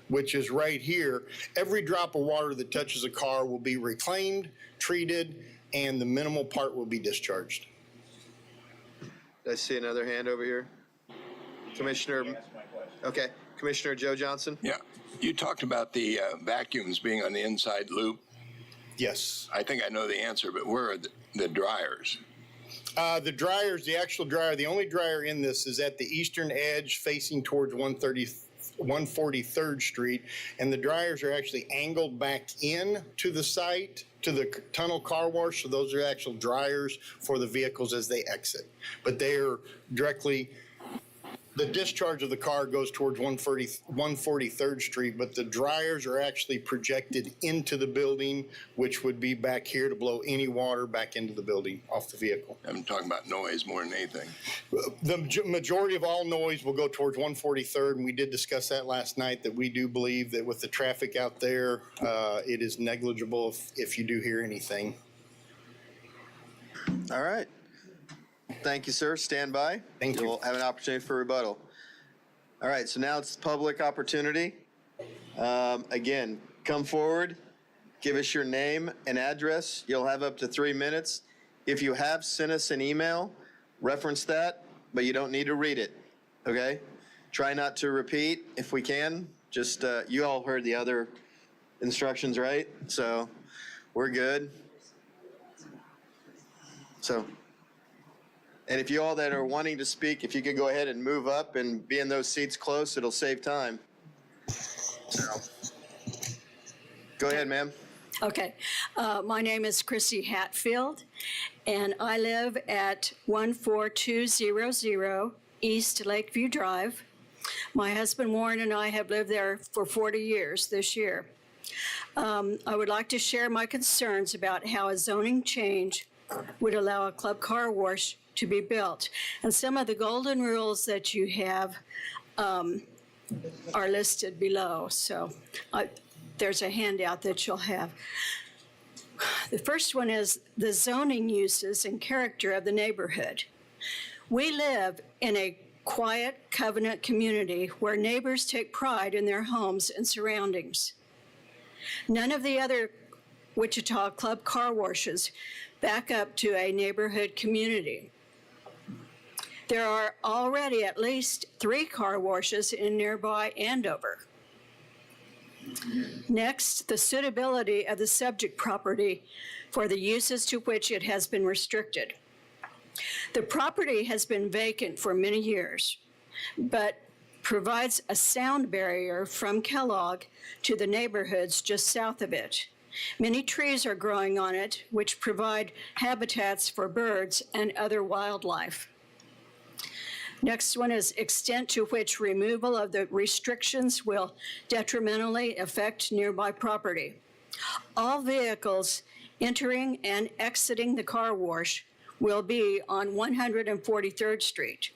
which is right here, every drop of water that touches a car will be reclaimed, treated, and the minimal part will be discharged. I see another hand over here. Commissioner, okay, Commissioner Joe Johnson? Yeah, you talked about the vacuums being on the inside loop. Yes. I think I know the answer, but where are the dryers? The dryers, the actual dryer, the only dryer in this is at the eastern edge facing towards 143rd Street, and the dryers are actually angled back in to the site, to the tunnel car wash, so those are actual dryers for the vehicles as they exit. But they are directly, the discharge of the car goes towards 143rd Street, but the dryers are actually projected into the building, which would be back here to blow any water back into the building off the vehicle. I'm talking about noise more than anything. The majority of all noise will go towards 143rd, and we did discuss that last night, that we do believe that with the traffic out there, it is negligible if you do hear anything. All right. Thank you, sir. Stand by. Thank you. You'll have an opportunity for rebuttal. All right, so now it's public opportunity. Again, come forward, give us your name and address. You'll have up to 3 minutes. If you have sent us an email, reference that, but you don't need to read it, okay? Try not to repeat if we can. Just, you all heard the other instructions, right? So we're good. So. And if you all that are wanting to speak, if you could go ahead and move up and be in those seats close, it'll save time. So, go ahead, ma'am. Okay. My name is Chrissy Hatfield, and I live at 14200 East Lakeview Drive. My husband Warren and I have lived there for 40 years this year. I would like to share my concerns about how a zoning change would allow a club car wash to be built. And some of the golden rules that you have are listed below. So there's a handout that you'll have. The first one is the zoning uses and character of the neighborhood. We live in a quiet covenant community where neighbors take pride in their homes and surroundings. None of the other Wichita club car washes back up to a neighborhood community. There are already at least 3 car washes in nearby Andover. Next, the suitability of the subject property for the uses to which it has been restricted. The property has been vacant for many years, but provides a sound barrier from Kellogg to the neighborhoods just south of it. Many trees are growing on it, which provide habitats for birds and other wildlife. Next one is extent to which removal of the restrictions will detrimentally affect nearby property. All vehicles entering and exiting the car wash will be on 143rd Street.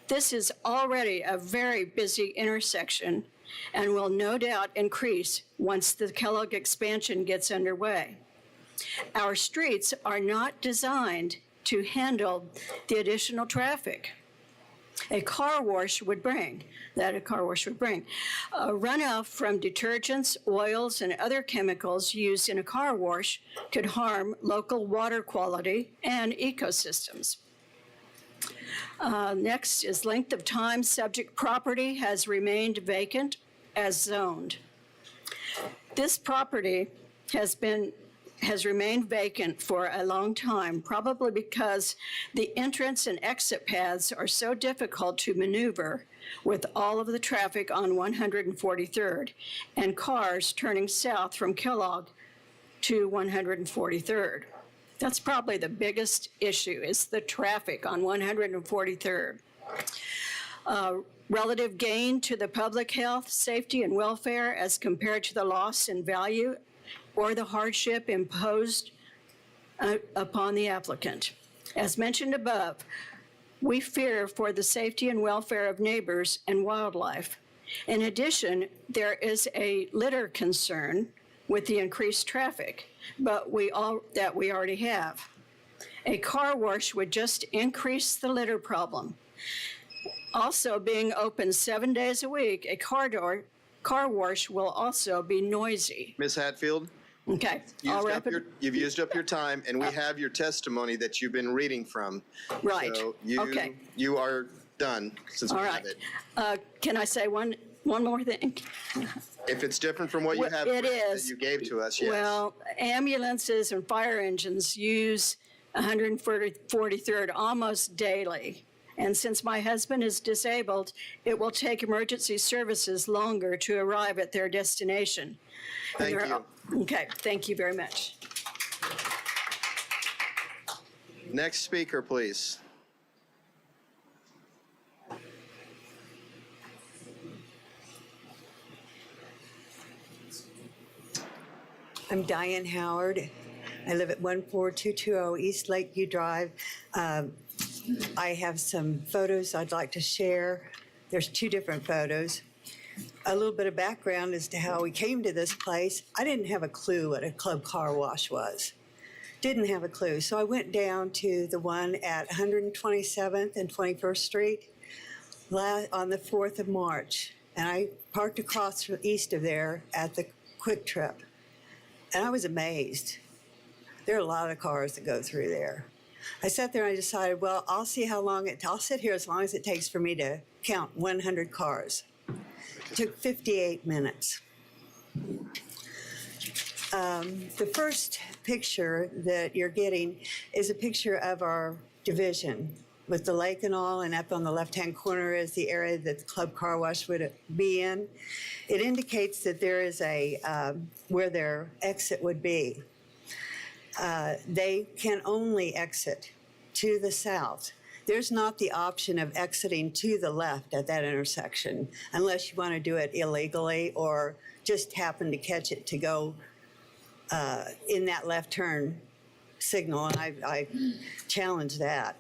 This is already a very busy intersection and will no doubt increase once the Kellogg expansion gets underway. Our streets are not designed to handle the additional traffic a car wash would bring. Runoff from detergents, oils, and other chemicals used in a car wash could harm local water quality and ecosystems. Next is length of time subject property has remained vacant as zoned. This property has remained vacant for a long time, probably because the entrance and exit paths are so difficult to maneuver with all of the traffic on 143rd and cars turning south from Kellogg to 143rd. That's probably the biggest issue, is the traffic on 143rd. Relative gain to the public health, safety, and welfare as compared to the loss in value or the hardship imposed upon the applicant. As mentioned above, we fear for the safety and welfare of neighbors and wildlife. In addition, there is a litter concern with the increased traffic, that we already have. A car wash would just increase the litter problem. Also, being open 7 days a week, a car wash will also be noisy. Ms. Hatfield? Okay, You've used up your time, and we have your testimony that you've been reading from. Right, So okay. you are done since we All have right. it. Can I say one more thing? If it's different from what you have It that is. you gave to us, yes. Well, ambulances and fire engines use 143rd almost daily. And since my husband is disabled, it will take emergency services longer to arrive at their destination. Thank you. Okay, thank you very much. Next speaker, please. I'm Diane Howard. I live at 14220 East Lakeview Drive. I have some photos I'd like to share. There's two different photos. A little bit of background as to how we came to this place. I didn't have a clue what a club car wash was. Didn't have a clue. So I went down to the one at 127th and 21st Street on the 4th of March. And I parked across from east of there at the Quick Trip. And I was amazed. There are a lot of cars that go through there. I sat there and I decided, well, I'll see how long I'll sit here as long as it takes for me to count 100 cars. It took 58 minutes. The first picture that you're getting is a picture of our division with the lake and all, and up on the left-hand corner is the area that the club car wash would be in. It indicates that there is where their exit would be. They can only exit to the south. There's not the option of exiting to the left at that intersection unless you want to do it illegally or just happen to catch it to go in that left turn signal, and I challenge that.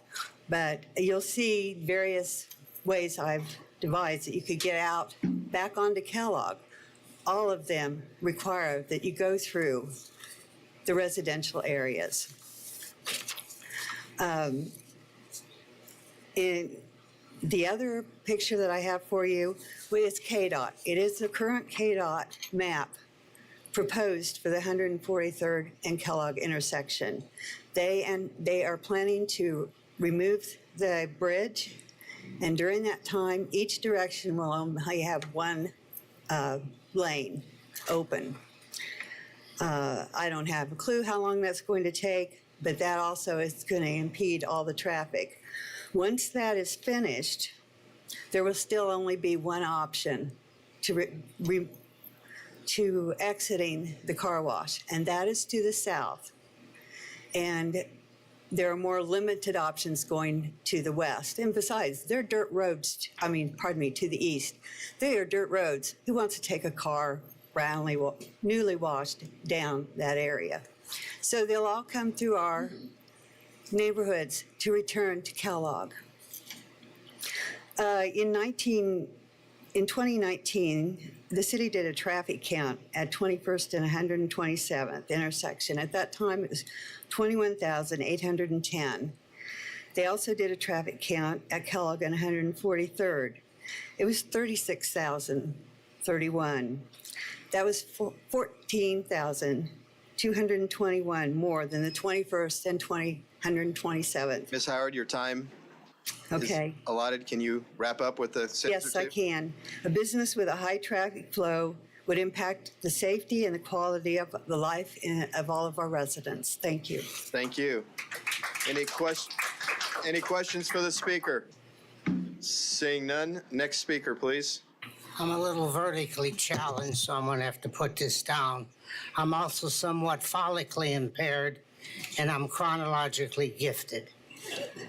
But you'll see various ways I've devised that you could get out back onto Kellogg. All of them require that you go through the residential areas. In the other picture that I have for you is KDOT. It is the current KDOT map proposed for the 143rd and Kellogg intersection. They are planning to remove the bridge, and during that time, each direction will only have one lane open. I don't have a clue how long that's going to take, but that also is going to impede all the traffic. Once that is finished, there will still only be one option to exiting the car wash, and that is to the south. And there are more limited options going to the west. And besides, they're dirt roads, to the east. They are dirt roads. Who wants to take a car newly washed down that area? So they'll all come through our neighborhoods to return to Kellogg. In 2019, the city did a traffic count at 21st and 127th intersection. At that time, it was 21,810. They also did a traffic count at Kellogg and 143rd. It was 36,031. That was 14,221 more than the 21st and 127th. Ms. Howard, your time Okay. allotted. Can you wrap up with a sentence Yes, or I two? can. A business with a high traffic flow would impact the safety and the quality of the life of all of our residents. Thank you. Thank you. Any questions for the speaker? Seeing none, next speaker, please. I'm a little vertically challenged, so I'm going to have to put this down. I'm also somewhat follically impaired, and I'm chronologically gifted.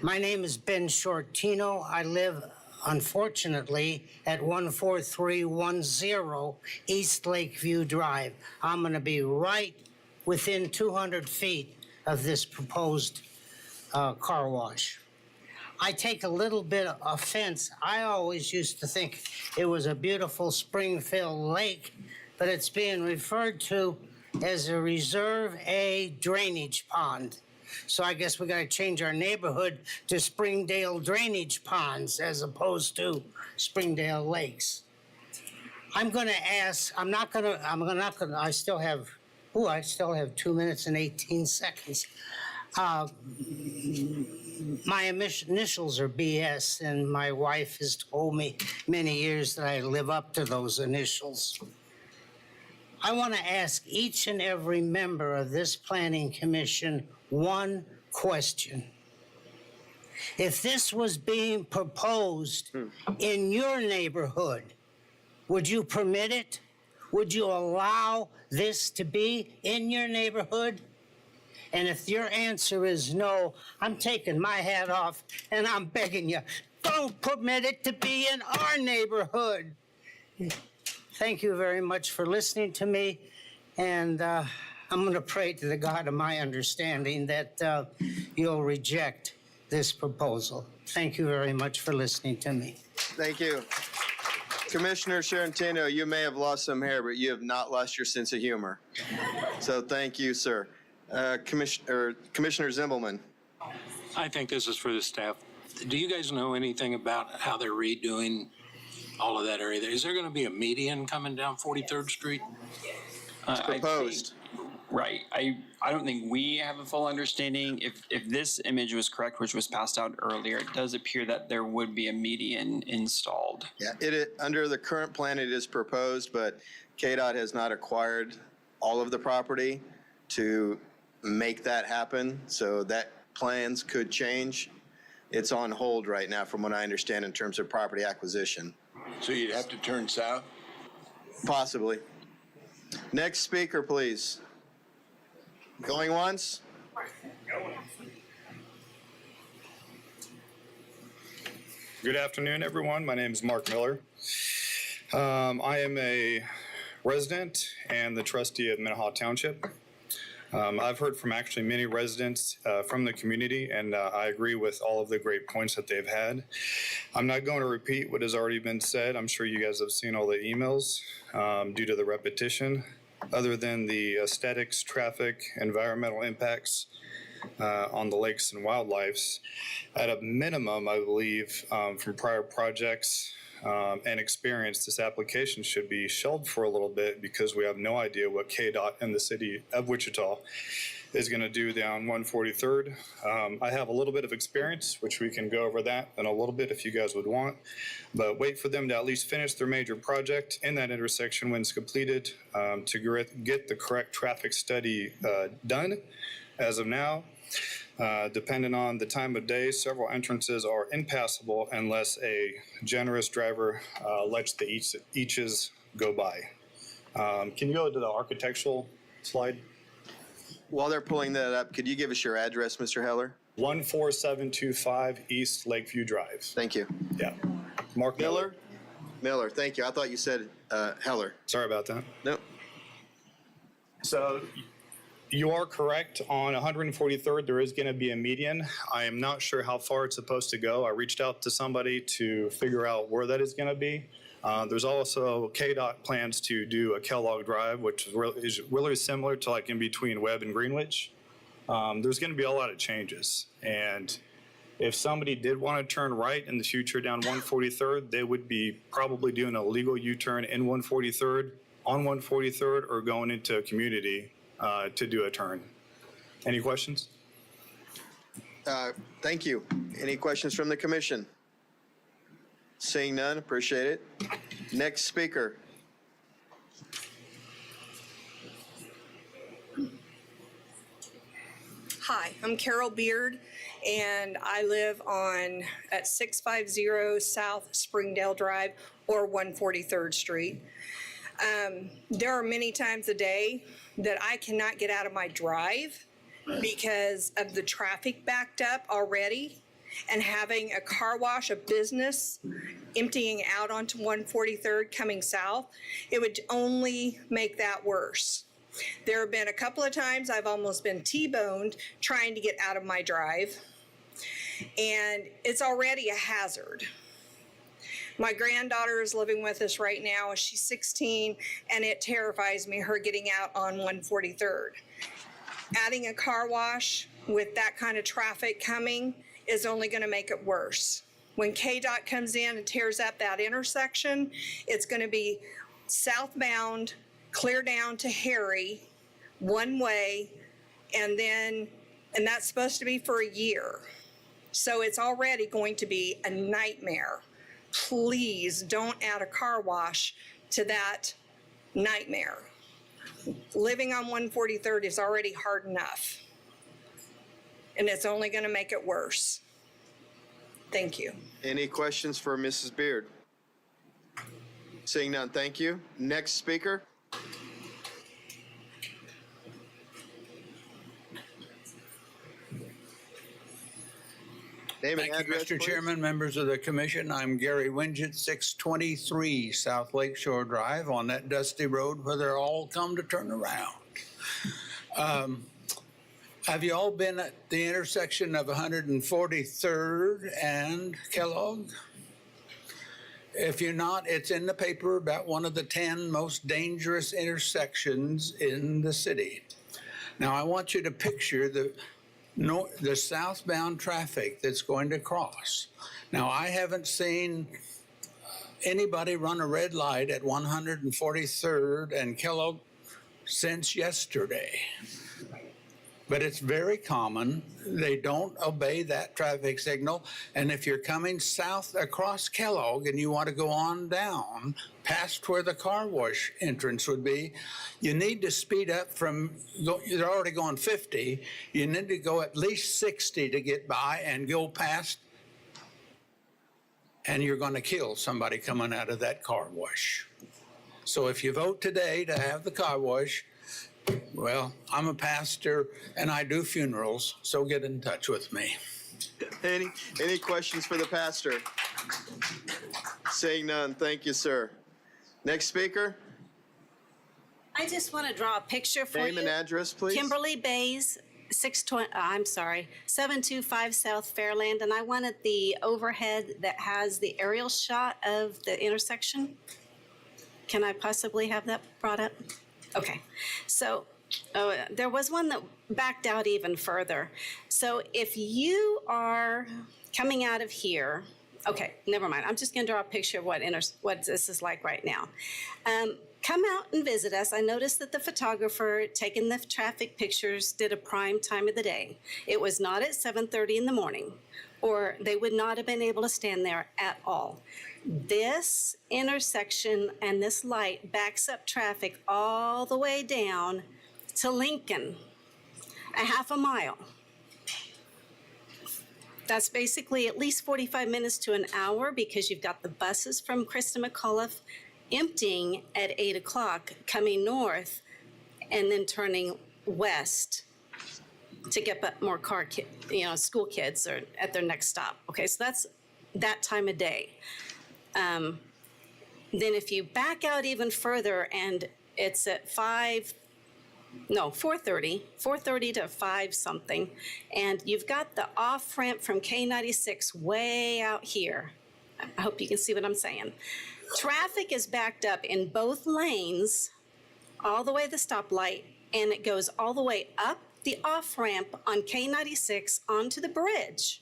My name is Ben Shortino. I live, unfortunately, at 14310 East Lakeview Drive. I'm going to be right within 200 feet of this proposed car wash. I take a little bit of offense. I always used to think it was a beautiful Springfield lake, but it's being referred to as a Reserve A drainage pond. So I guess we got to change our neighborhood to Springdale Drainage Ponds as opposed to Springdale Lakes. I'm going to ask, I still have 2 minutes and 18 seconds. My initials are BS, and my wife has told me many years that I live up to those initials. I want to ask each and every member of this planning commission one question. If this was being proposed in your neighborhood, would you permit it? Would you allow this to be in your neighborhood? And if your answer is no, I'm taking my hat off and I'm begging you, don't permit it to be in our neighborhood. Thank you very much for listening to me. And I'm going to pray to the God of my understanding that you'll reject this proposal. Thank you very much for listening to me. Thank you. Commissioner Sciortino, you may have lost some hair, but you have not lost your sense of humor. So thank you, sir. Commissioner Zimbelman. I think this is for the staff. Do you guys know anything about how they're redoing all of that area there? Is there going to be a median coming down 43rd Street? It's proposed. Right. I don't think we have a full understanding. If this image was correct, which was passed out earlier, it does appear that there would be a median installed. Yeah, under the current plan, it is proposed, but KDOT has not acquired all of the property to make that happen, so that plans could change. It's on hold right now, from what I understand, in terms of property acquisition. So you'd have to turn south? Possibly. Next speaker, please. Going once? Good afternoon, everyone. My name is Mark Miller. I am a resident and the trustee of Minnehaha Township. I've heard from actually many residents from the community, and I agree with all of the great points that they've had. I'm not going to repeat what has already been said. I'm sure you guys have seen all the emails due to the repetition. Other than the aesthetics, traffic, environmental impacts on the lakes and wildlife, at a minimum, I believe, from prior projects and experience, this application should be shelved for a little bit because we have no idea what KDOT and the city of Wichita is going to do down 143rd. I have a little bit of experience, which we can go over that in a little bit if you guys would want, but wait for them to at least finish their major project in that intersection when it's completed to get the correct traffic study done. As of now, depending on the time of day, several entrances are impassable unless a generous driver lets the eaches go by. Can you go to the architectural slide? While they're pulling that up, could you give us your address, Mr. Heller? 14725 East Lakeview Drive. Thank you. Yeah. Mark Miller. Miller, thank you. I thought you said Heller. Sorry about that. No. So you are correct. On 143rd, there is going to be a median. I am not sure how far it's supposed to go. I reached out to somebody to figure out where that is going to be. There's also KDOT plans to do a Kellogg Drive, which is really similar to like in between Webb and Greenwich. There's going to be a lot of changes. And if somebody did want to turn right in the future down 143rd, they would be probably doing a legal U-turn in 143rd, on 143rd, or going into a community to do a turn. Any questions? Thank you. Any questions from the commission? Seeing none, appreciate it. Next speaker. Hi, I'm Carol Beard, and I live at 650 South Springdale Drive or 143rd Street. There are many times a day that I cannot get out of my drive because of the traffic backed up already, and having a car wash, a business, emptying out onto 143rd coming south, it would only make that worse. There have been a couple of times I've almost been T-boned trying to get out of my drive, and it's already a hazard. My granddaughter is living with us right now. She's 16, and it terrifies me, her getting out on 143rd. Adding a car wash with that kind of traffic coming is only going to make it worse. When KDOT comes in and tears up that intersection, it's going to be southbound, clear down to Harry, one way, and that's supposed to be for a year. So it's already going to be a nightmare. Please don't add a car wash to that nightmare. Living on 143rd is already hard enough, and it's only going to make it worse. Thank you. Any questions for Mrs. Beard? Seeing none, thank you. Next speaker. Name and Thank you, address, Mr. please. Chairman, members of the commission. I'm Gary Winget, 623 South Lakeshore Drive on that dusty road where they all come to turn around. Have you all been at the intersection of 143rd and Kellogg? If you're not, it's in the paper about one of the 10 most dangerous intersections in the city. Now, I want you to picture the southbound traffic that's going to cross. Now, I haven't seen anybody run a red light at 143rd and Kellogg since yesterday. But it's very common. They don't obey that traffic signal. And if you're coming south across Kellogg and you want to go on down past where the car wash entrance would be, you need to speed up you're already going 50. You need to go at least 60 to get by and go past, and you're going to kill somebody coming out of that car wash. So if you vote today to have the car wash, well, I'm a pastor and I do funerals, so get in touch with me. Any questions for the pastor? Seeing none, thank you, sir. Next speaker. I just want to draw a picture for you. Name and address, please. Kimberly Bays, 725 South Fairland, and I wanted the overhead that has the aerial shot of the intersection. Can I possibly have that brought up? Okay, so there was one that backed out even further. So if you are coming out of here, okay, never mind. I'm just going to draw a picture of what this is like right now. Come out and visit us. I noticed that the photographer taking the traffic pictures did a prime time of the day. It was not at 7:30 in the morning, or they would not have been able to stand there at all. This intersection and this light backs up traffic all the way down to Lincoln, a half a mile. That's basically at least 45 minutes to an hour because you've got the buses from Christa McAuliffe emptying at 8 o'clock, coming north, and then turning west to get more school kids are at their next stop. Okay, so that's that time of day. Then if you back out even further and it's at 4:30 to 5 something, and you've got the off ramp from K96 way out here. I hope you can see what I'm saying. Traffic is backed up in both lanes all the way to the stoplight, and it goes all the way up the off ramp on K96 onto the bridge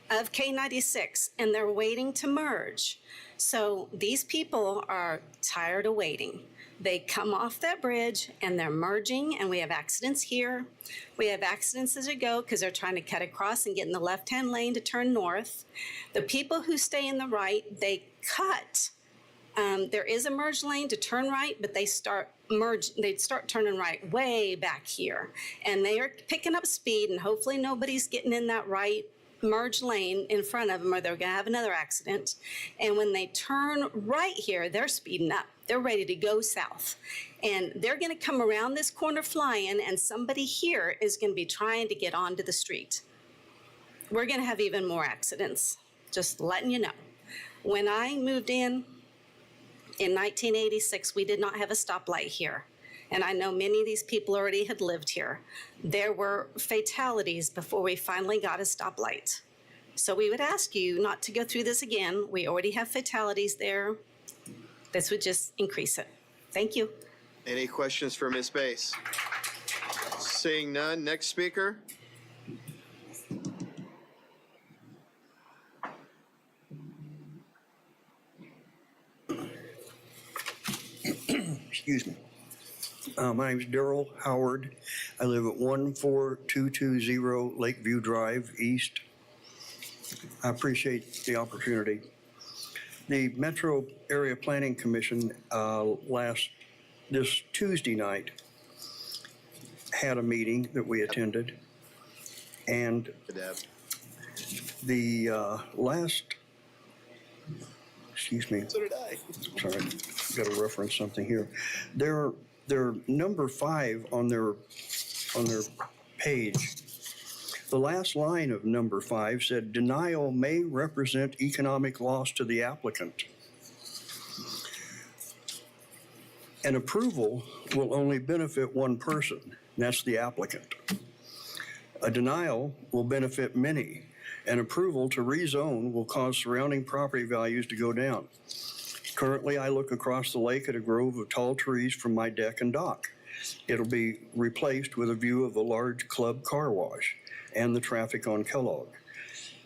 of K96, and they're waiting to merge. So these people are tired of waiting. They come off that bridge and they're merging, and we have accidents here. We have accidents as we go because they're trying to cut across and get in the left-hand lane to turn north. The people who stay in the right, they cut. There is a merge lane to turn right, but they start turning right way back here. And they are picking up speed, and hopefully nobody's getting in that right merge lane in front of them, or they're going to have another accident. And when they turn right here, they're speeding up. They're ready to go south. And they're going to come around this corner flying, and somebody here is going to be trying to get onto the street. We're going to have even more accidents, just letting you know. When I moved in 1986, we did not have a stoplight here. And I know many of these people already had lived here. There were fatalities before we finally got a stoplight. So we would ask you not to go through this again. We already have fatalities there. This would just increase it. Thank you. Any questions for Ms. Bass? Seeing none, next speaker. Excuse me. My name is Darrell Howard. I live at 14220 Lakeview Drive East. I appreciate the opportunity. The Metro Area Planning Commission this Tuesday night had a meeting that we attended, and the excuse me. So did I. Sorry, got to reference something here. They're number 5 on their page. The last line of number 5 said, "Denial may represent economic loss to the applicant. An approval will only benefit one person, and that's the applicant. A denial will benefit many. An approval to rezone will cause surrounding property values to go down. Currently, I look across the lake at a grove of tall trees from my deck and dock. It'll be replaced with a view of a large club car wash and the traffic on Kellogg.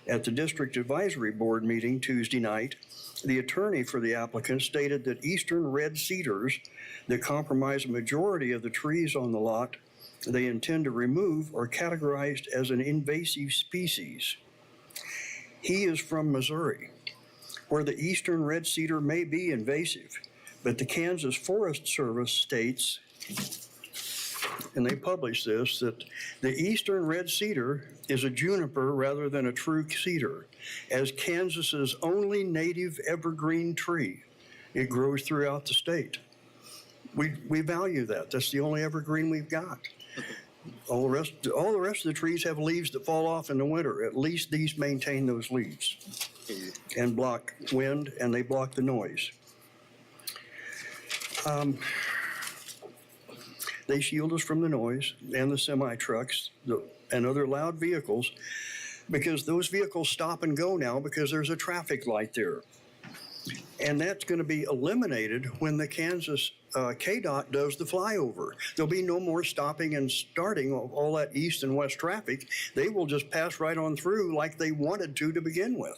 At the District Advisory Board meeting Tuesday night, the attorney for the applicant stated that eastern red cedars that comprise a majority of the trees on the lot they intend to remove are categorized as an invasive species. He is from Missouri, where the eastern red cedar may be invasive, but the Kansas Forest Service states, and they publish this, that the eastern red cedar is a juniper rather than a true cedar, as Kansas's only native evergreen tree. It grows throughout the state. We value that. That's the only evergreen we've got. All the rest of the trees have leaves that fall off in the winter. At least these maintain those leaves and block wind, and they block the noise. They shield us from the noise and the semi-trucks and other loud vehicles, because those vehicles stop and go now because there's a traffic light there. And that's going to be eliminated when the Kansas KDOT does the flyover. There'll be no more stopping and starting of all that east and west traffic. They will just pass right on through like they wanted to begin with.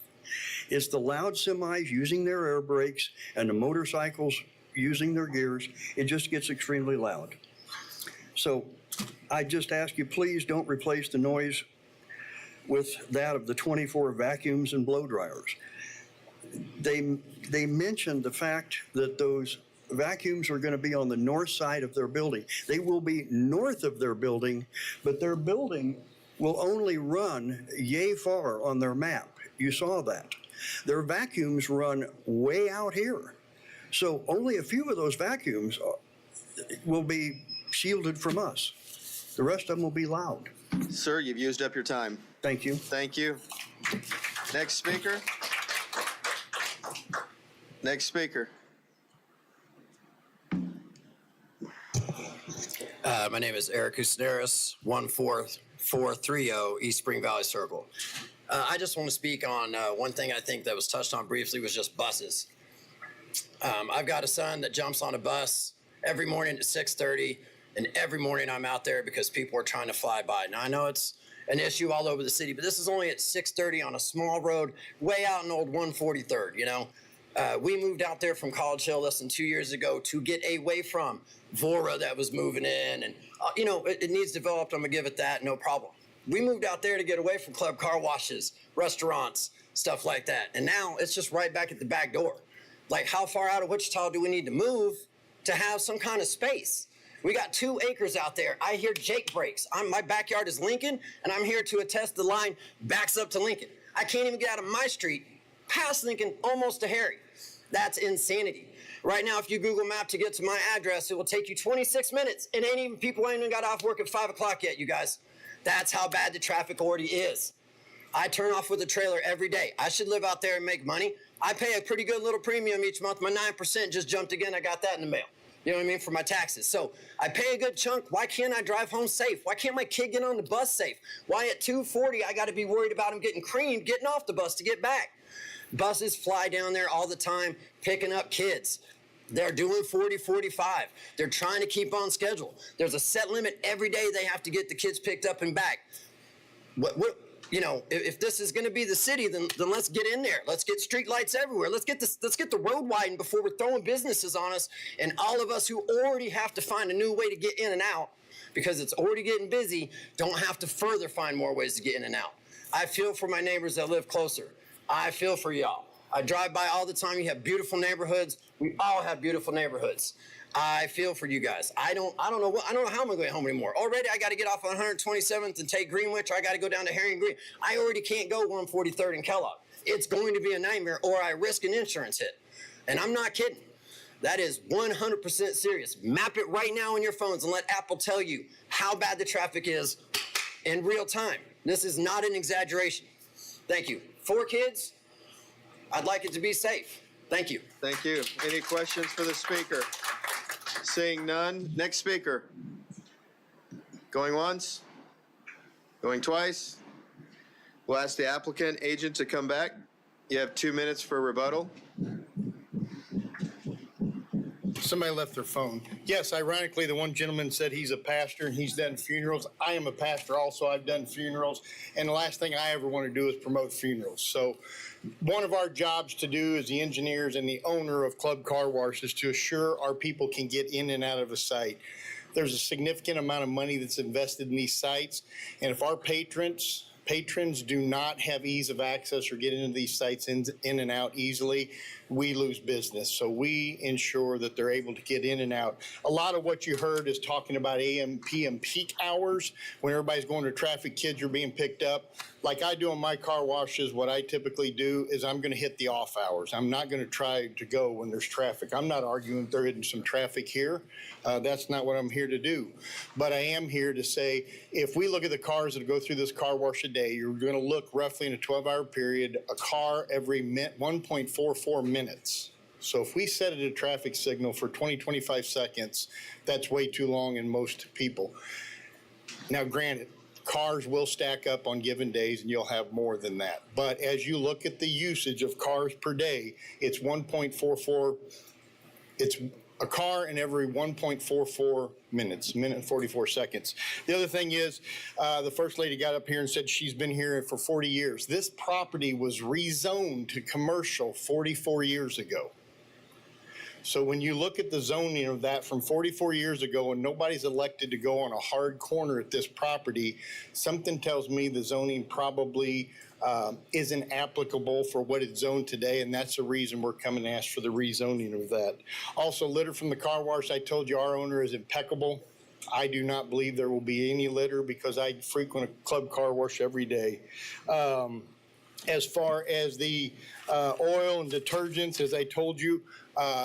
It's the loud semis using their air brakes and the motorcycles using their gears. It just gets extremely loud. So I just ask you, please don't replace the noise with that of the 24 vacuums and blow dryers. They mentioned the fact that those vacuums are going to be on the north side of their building. They will be north of their building, but their building will only run yay far on their map. You saw that. Their vacuums run way out here. So only a few of those vacuums will be shielded from us. The rest of them will be loud. Sir, you've used up your time. Thank you. Thank you. Next speaker. Next speaker. My name is Eric Kusneris, 14430 East Spring Valley Circle. I just want to speak on one thing I think that was touched on briefly was just buses. I've got a son that jumps on a bus every morning at 6:30, and every morning I'm out there because people are trying to fly by. Now, I know it's an issue all over the city, but this is only at 6:30 on a small road way out in old 143rd, you know? We moved out there from College Hill less than 2 years ago to get away from Vora that was moving in. And, it needs developed. I'm going to give it that. No problem. We moved out there to get away from club car washes, restaurants, stuff like that. And now it's just right back at the back door. Like, how far out of Wichita do we need to move to have some kind of space? We got 2 acres out there. I hear Jake brakes. My backyard is Lincoln, and I'm here to attest the line backs up to Lincoln. I can't even get out of my street, past Lincoln, almost to Harry. That's insanity. Right now, if you Google Map to get to my address, it will take you 26 minutes. And people ain't even got off work at 5 o'clock yet, you guys. That's how bad the traffic already is. I turn off with a trailer every day. I should live out there and make money. I pay a pretty good little premium each month. My 9% just jumped again. I got that in the mail. You know what I mean? For my taxes. So I pay a good chunk. Why can't I drive home safe? Why can't my kid get on the bus safe? Why at 2:40 I got to be worried about him getting creamed, getting off the bus to get back? Buses fly down there all the time, picking up kids. They're doing 40, 45. They're trying to keep on schedule. There's a set limit every day they have to get the kids picked up and back. If this is going to be the city, then let's get in there. Let's get street lights everywhere. Let's get the road widened before we're throwing businesses on us. And all of us who already have to find a new way to get in and out, because it's already getting busy, don't have to further find more ways to get in and out. I feel for my neighbors that live closer. I feel for y'all. I drive by all the time. You have beautiful neighborhoods. We all have beautiful neighborhoods. I feel for you guys. I don't know how I'm gonna get home anymore. Already I got to get off on 127th and take Greenwich, or I got to go down to Herring Green. I already can't go 143rd and Kellogg. It's going to be a nightmare, or I risk an insurance hit. And I'm not kidding. That is 100% serious. Map it right now on your phones and let Apple tell you how bad the traffic is in real time. This is not an exaggeration. Thank you. 4 kids, I'd like it to be safe. Thank you. Thank you. Any questions for the speaker? Seeing none. Next speaker. Going once? Going twice? We'll ask the applicant agent to come back. You have 2 minutes for rebuttal. Somebody left their phone. Yes, ironically, the one gentleman said he's a pastor and he's done funerals. I am a pastor also. I've done funerals. And the last thing I ever want to do is promote funerals. So one of our jobs to do as the engineers and the owner of Club Car Wash is to assure our people can get in and out of a site. There's a significant amount of money that's invested in these sites. And if our patrons do not have ease of access or get into these sites in and out easily, we lose business. So we ensure that they're able to get in and out. A lot of what you heard is talking about AM, PM peak hours when everybody's going to traffic, kids are being picked up. Like I do on my car washes, what I typically do is I'm going to hit the off hours. I'm not going to try to go when there's traffic. I'm not arguing there isn't some traffic here. That's not what I'm here to do. But I am here to say, if we look at the cars that go through this car wash a day, you're going to look roughly in a 12-hour period, a car every 1.44 minutes. So if we set it a traffic signal for 20, 25 seconds, that's way too long in most people. Now, granted, cars will stack up on given days and you'll have more than that. But as you look at the usage of cars per day, it's 1.44, it's a car in every 1.44 minutes, minute and 44 seconds. The other thing is, the first lady got up here and said she's been here for 40 years. This property was rezoned to commercial 44 years ago. So when you look at the zoning of that from 44 years ago and nobody's elected to go on a hard corner at this property, something tells me the zoning probably isn't applicable for what it's zoned today, and that's the reason we're coming to ask for the rezoning of that. Also, litter from the car wash, I told you our owner is impeccable. I do not believe there will be any litter because I frequent a club car wash every day. As far as the oil and detergents, as I told you,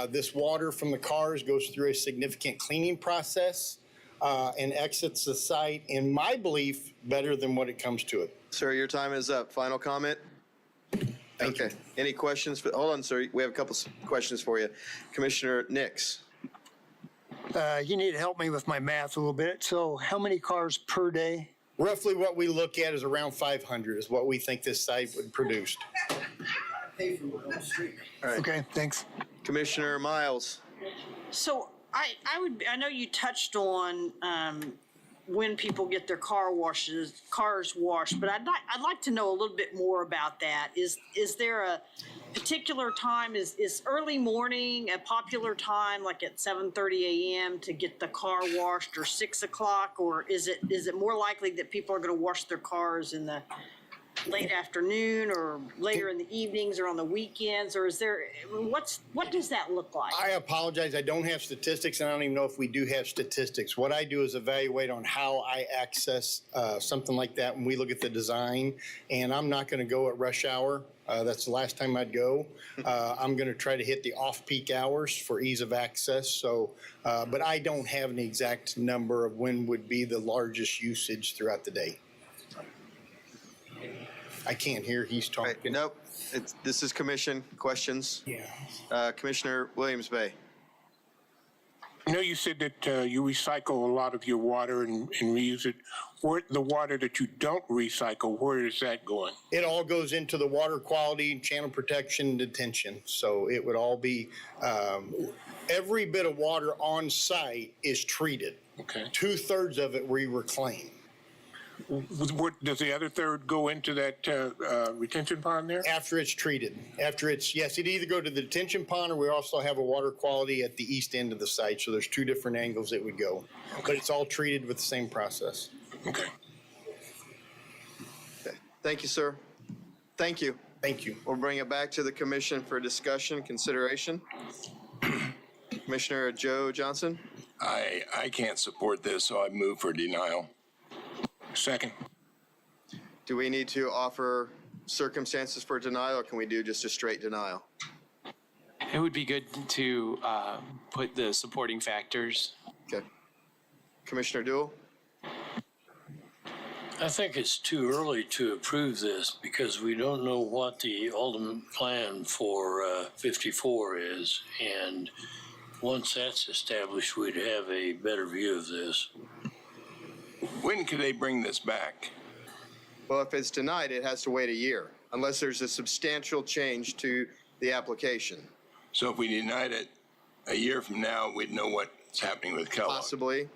this water from the cars goes through a significant cleaning process and exits the site, in my belief, better than what it comes to it. Sir, your time is up. Final comment? Thank you. Any questions? Hold on, sir. We have a couple questions for you. Commissioner Nix. You need to help me with my math a little bit. So how many cars per day? Roughly what we look at is around 500 is what we think this site would produce. All right. Okay, thanks. Commissioner Miles. So I know you touched on when people get their cars washed, but I'd like to know a little bit more about that. Is there a particular time, is early morning a popular time, like at 7:30 a.m. to get the car washed, or 6 o'clock, or is it more likely that people are going to wash their cars in the late afternoon or later in the evenings or on the weekends, or is there, what does that look like? I apologize, I don't have statistics, and I don't even know if we do have statistics. What I do is evaluate on how I access something like that when we look at the design, and I'm not going to go at rush hour. That's the last time I'd go. I'm going to try to hit the off-peak hours for ease of access. So, but I don't have an exact number of when would be the largest usage throughout the day. I can't hear. He's talking. Right, nope. This is commission questions. Yeah. Commissioner Williams-Bay. I know you said that you recycle a lot of your water and reuse it. Where the water that you don't recycle, where is that going? It all goes into the water quality, channel protection, detention. So it would all be, every bit of water on site is treated. Okay. 2/3 of it we reclaim. What, does the other third go into that retention pond there? After it's treated. After it's, yes, it'd either go to the detention pond, or we also have a water quality at the east end of the site. So there's 2 different angles it would go. Okay. But it's all treated with the same process. Okay. Okay. Thank you, sir. Thank you. Thank you. We'll bring it back to the commission for discussion, consideration. Commissioner Joe Johnson. I can't support this, so I move for denial. Second. Do we need to offer circumstances for denial, or can we do just a straight denial? It would be good to put the supporting factors. Okay. Commissioner Duell? I think it's too early to approve this because we don't know what the ultimate plan for 54 is. And once that's established, we'd have a better view of this. When could they bring this back? Well, if it's denied, it has to wait a year, unless there's a substantial change to the application. So if we denied it a year from now, we'd know what's happening with Kellogg. Possibly.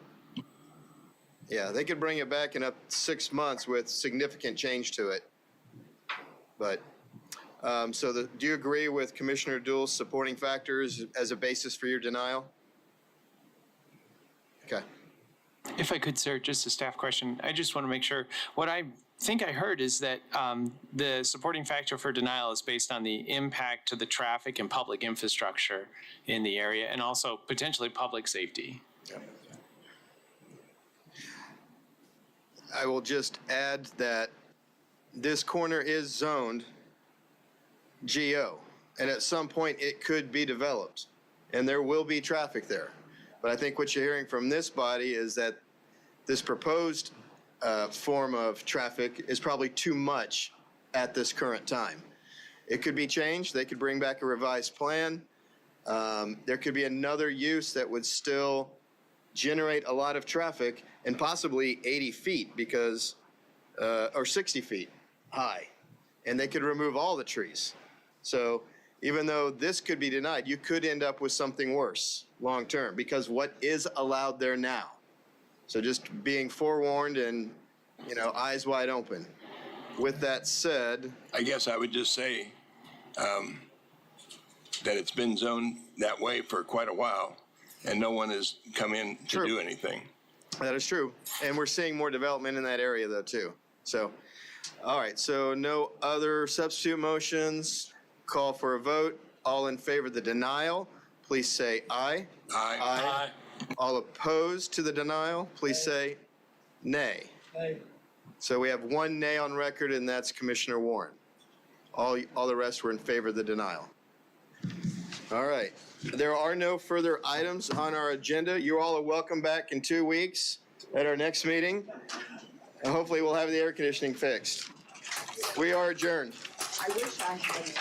Yeah, they could bring it back in up to 6 months with significant change to it. But, do you agree with Commissioner Duell's supporting factors as a basis for your denial? Okay. If I could, sir, just a staff question. I just want to make sure. What I think I heard is that the supporting factor for denial is based on the impact to the traffic and public infrastructure in the area, and also potentially public safety. Yeah. I will just add that this corner is zoned GO, and at some point it could be developed, and there will be traffic there. But I think what you're hearing from this body is that this proposed form of traffic is probably too much at this current time. It could be changed. They could bring back a revised plan. There could be another use that would still generate a lot of traffic, and possibly 80 feet because, or 60 feet high. And they could remove all the trees. So even though this could be denied, you could end up with something worse long-term, because what is allowed there now. So just being forewarned and, eyes wide open. With that said, I guess I would just say that it's been zoned that way for quite a while, and no one has come in to do anything. That is true. And we're seeing more development in that area, though, too. So, all right. So no other substitute motions. Call for a vote. All in favor of the denial, please say aye. Aye. Aye. All opposed to the denial, please say nay. Aye. So we have 1 nay on record, and that's Commissioner Warren. All the rest were in favor of the denial. All right. There are no further items on our agenda. You all are welcome back in 2 weeks at our next meeting. And hopefully we'll have the air conditioning fixed. We are adjourned. I wish I had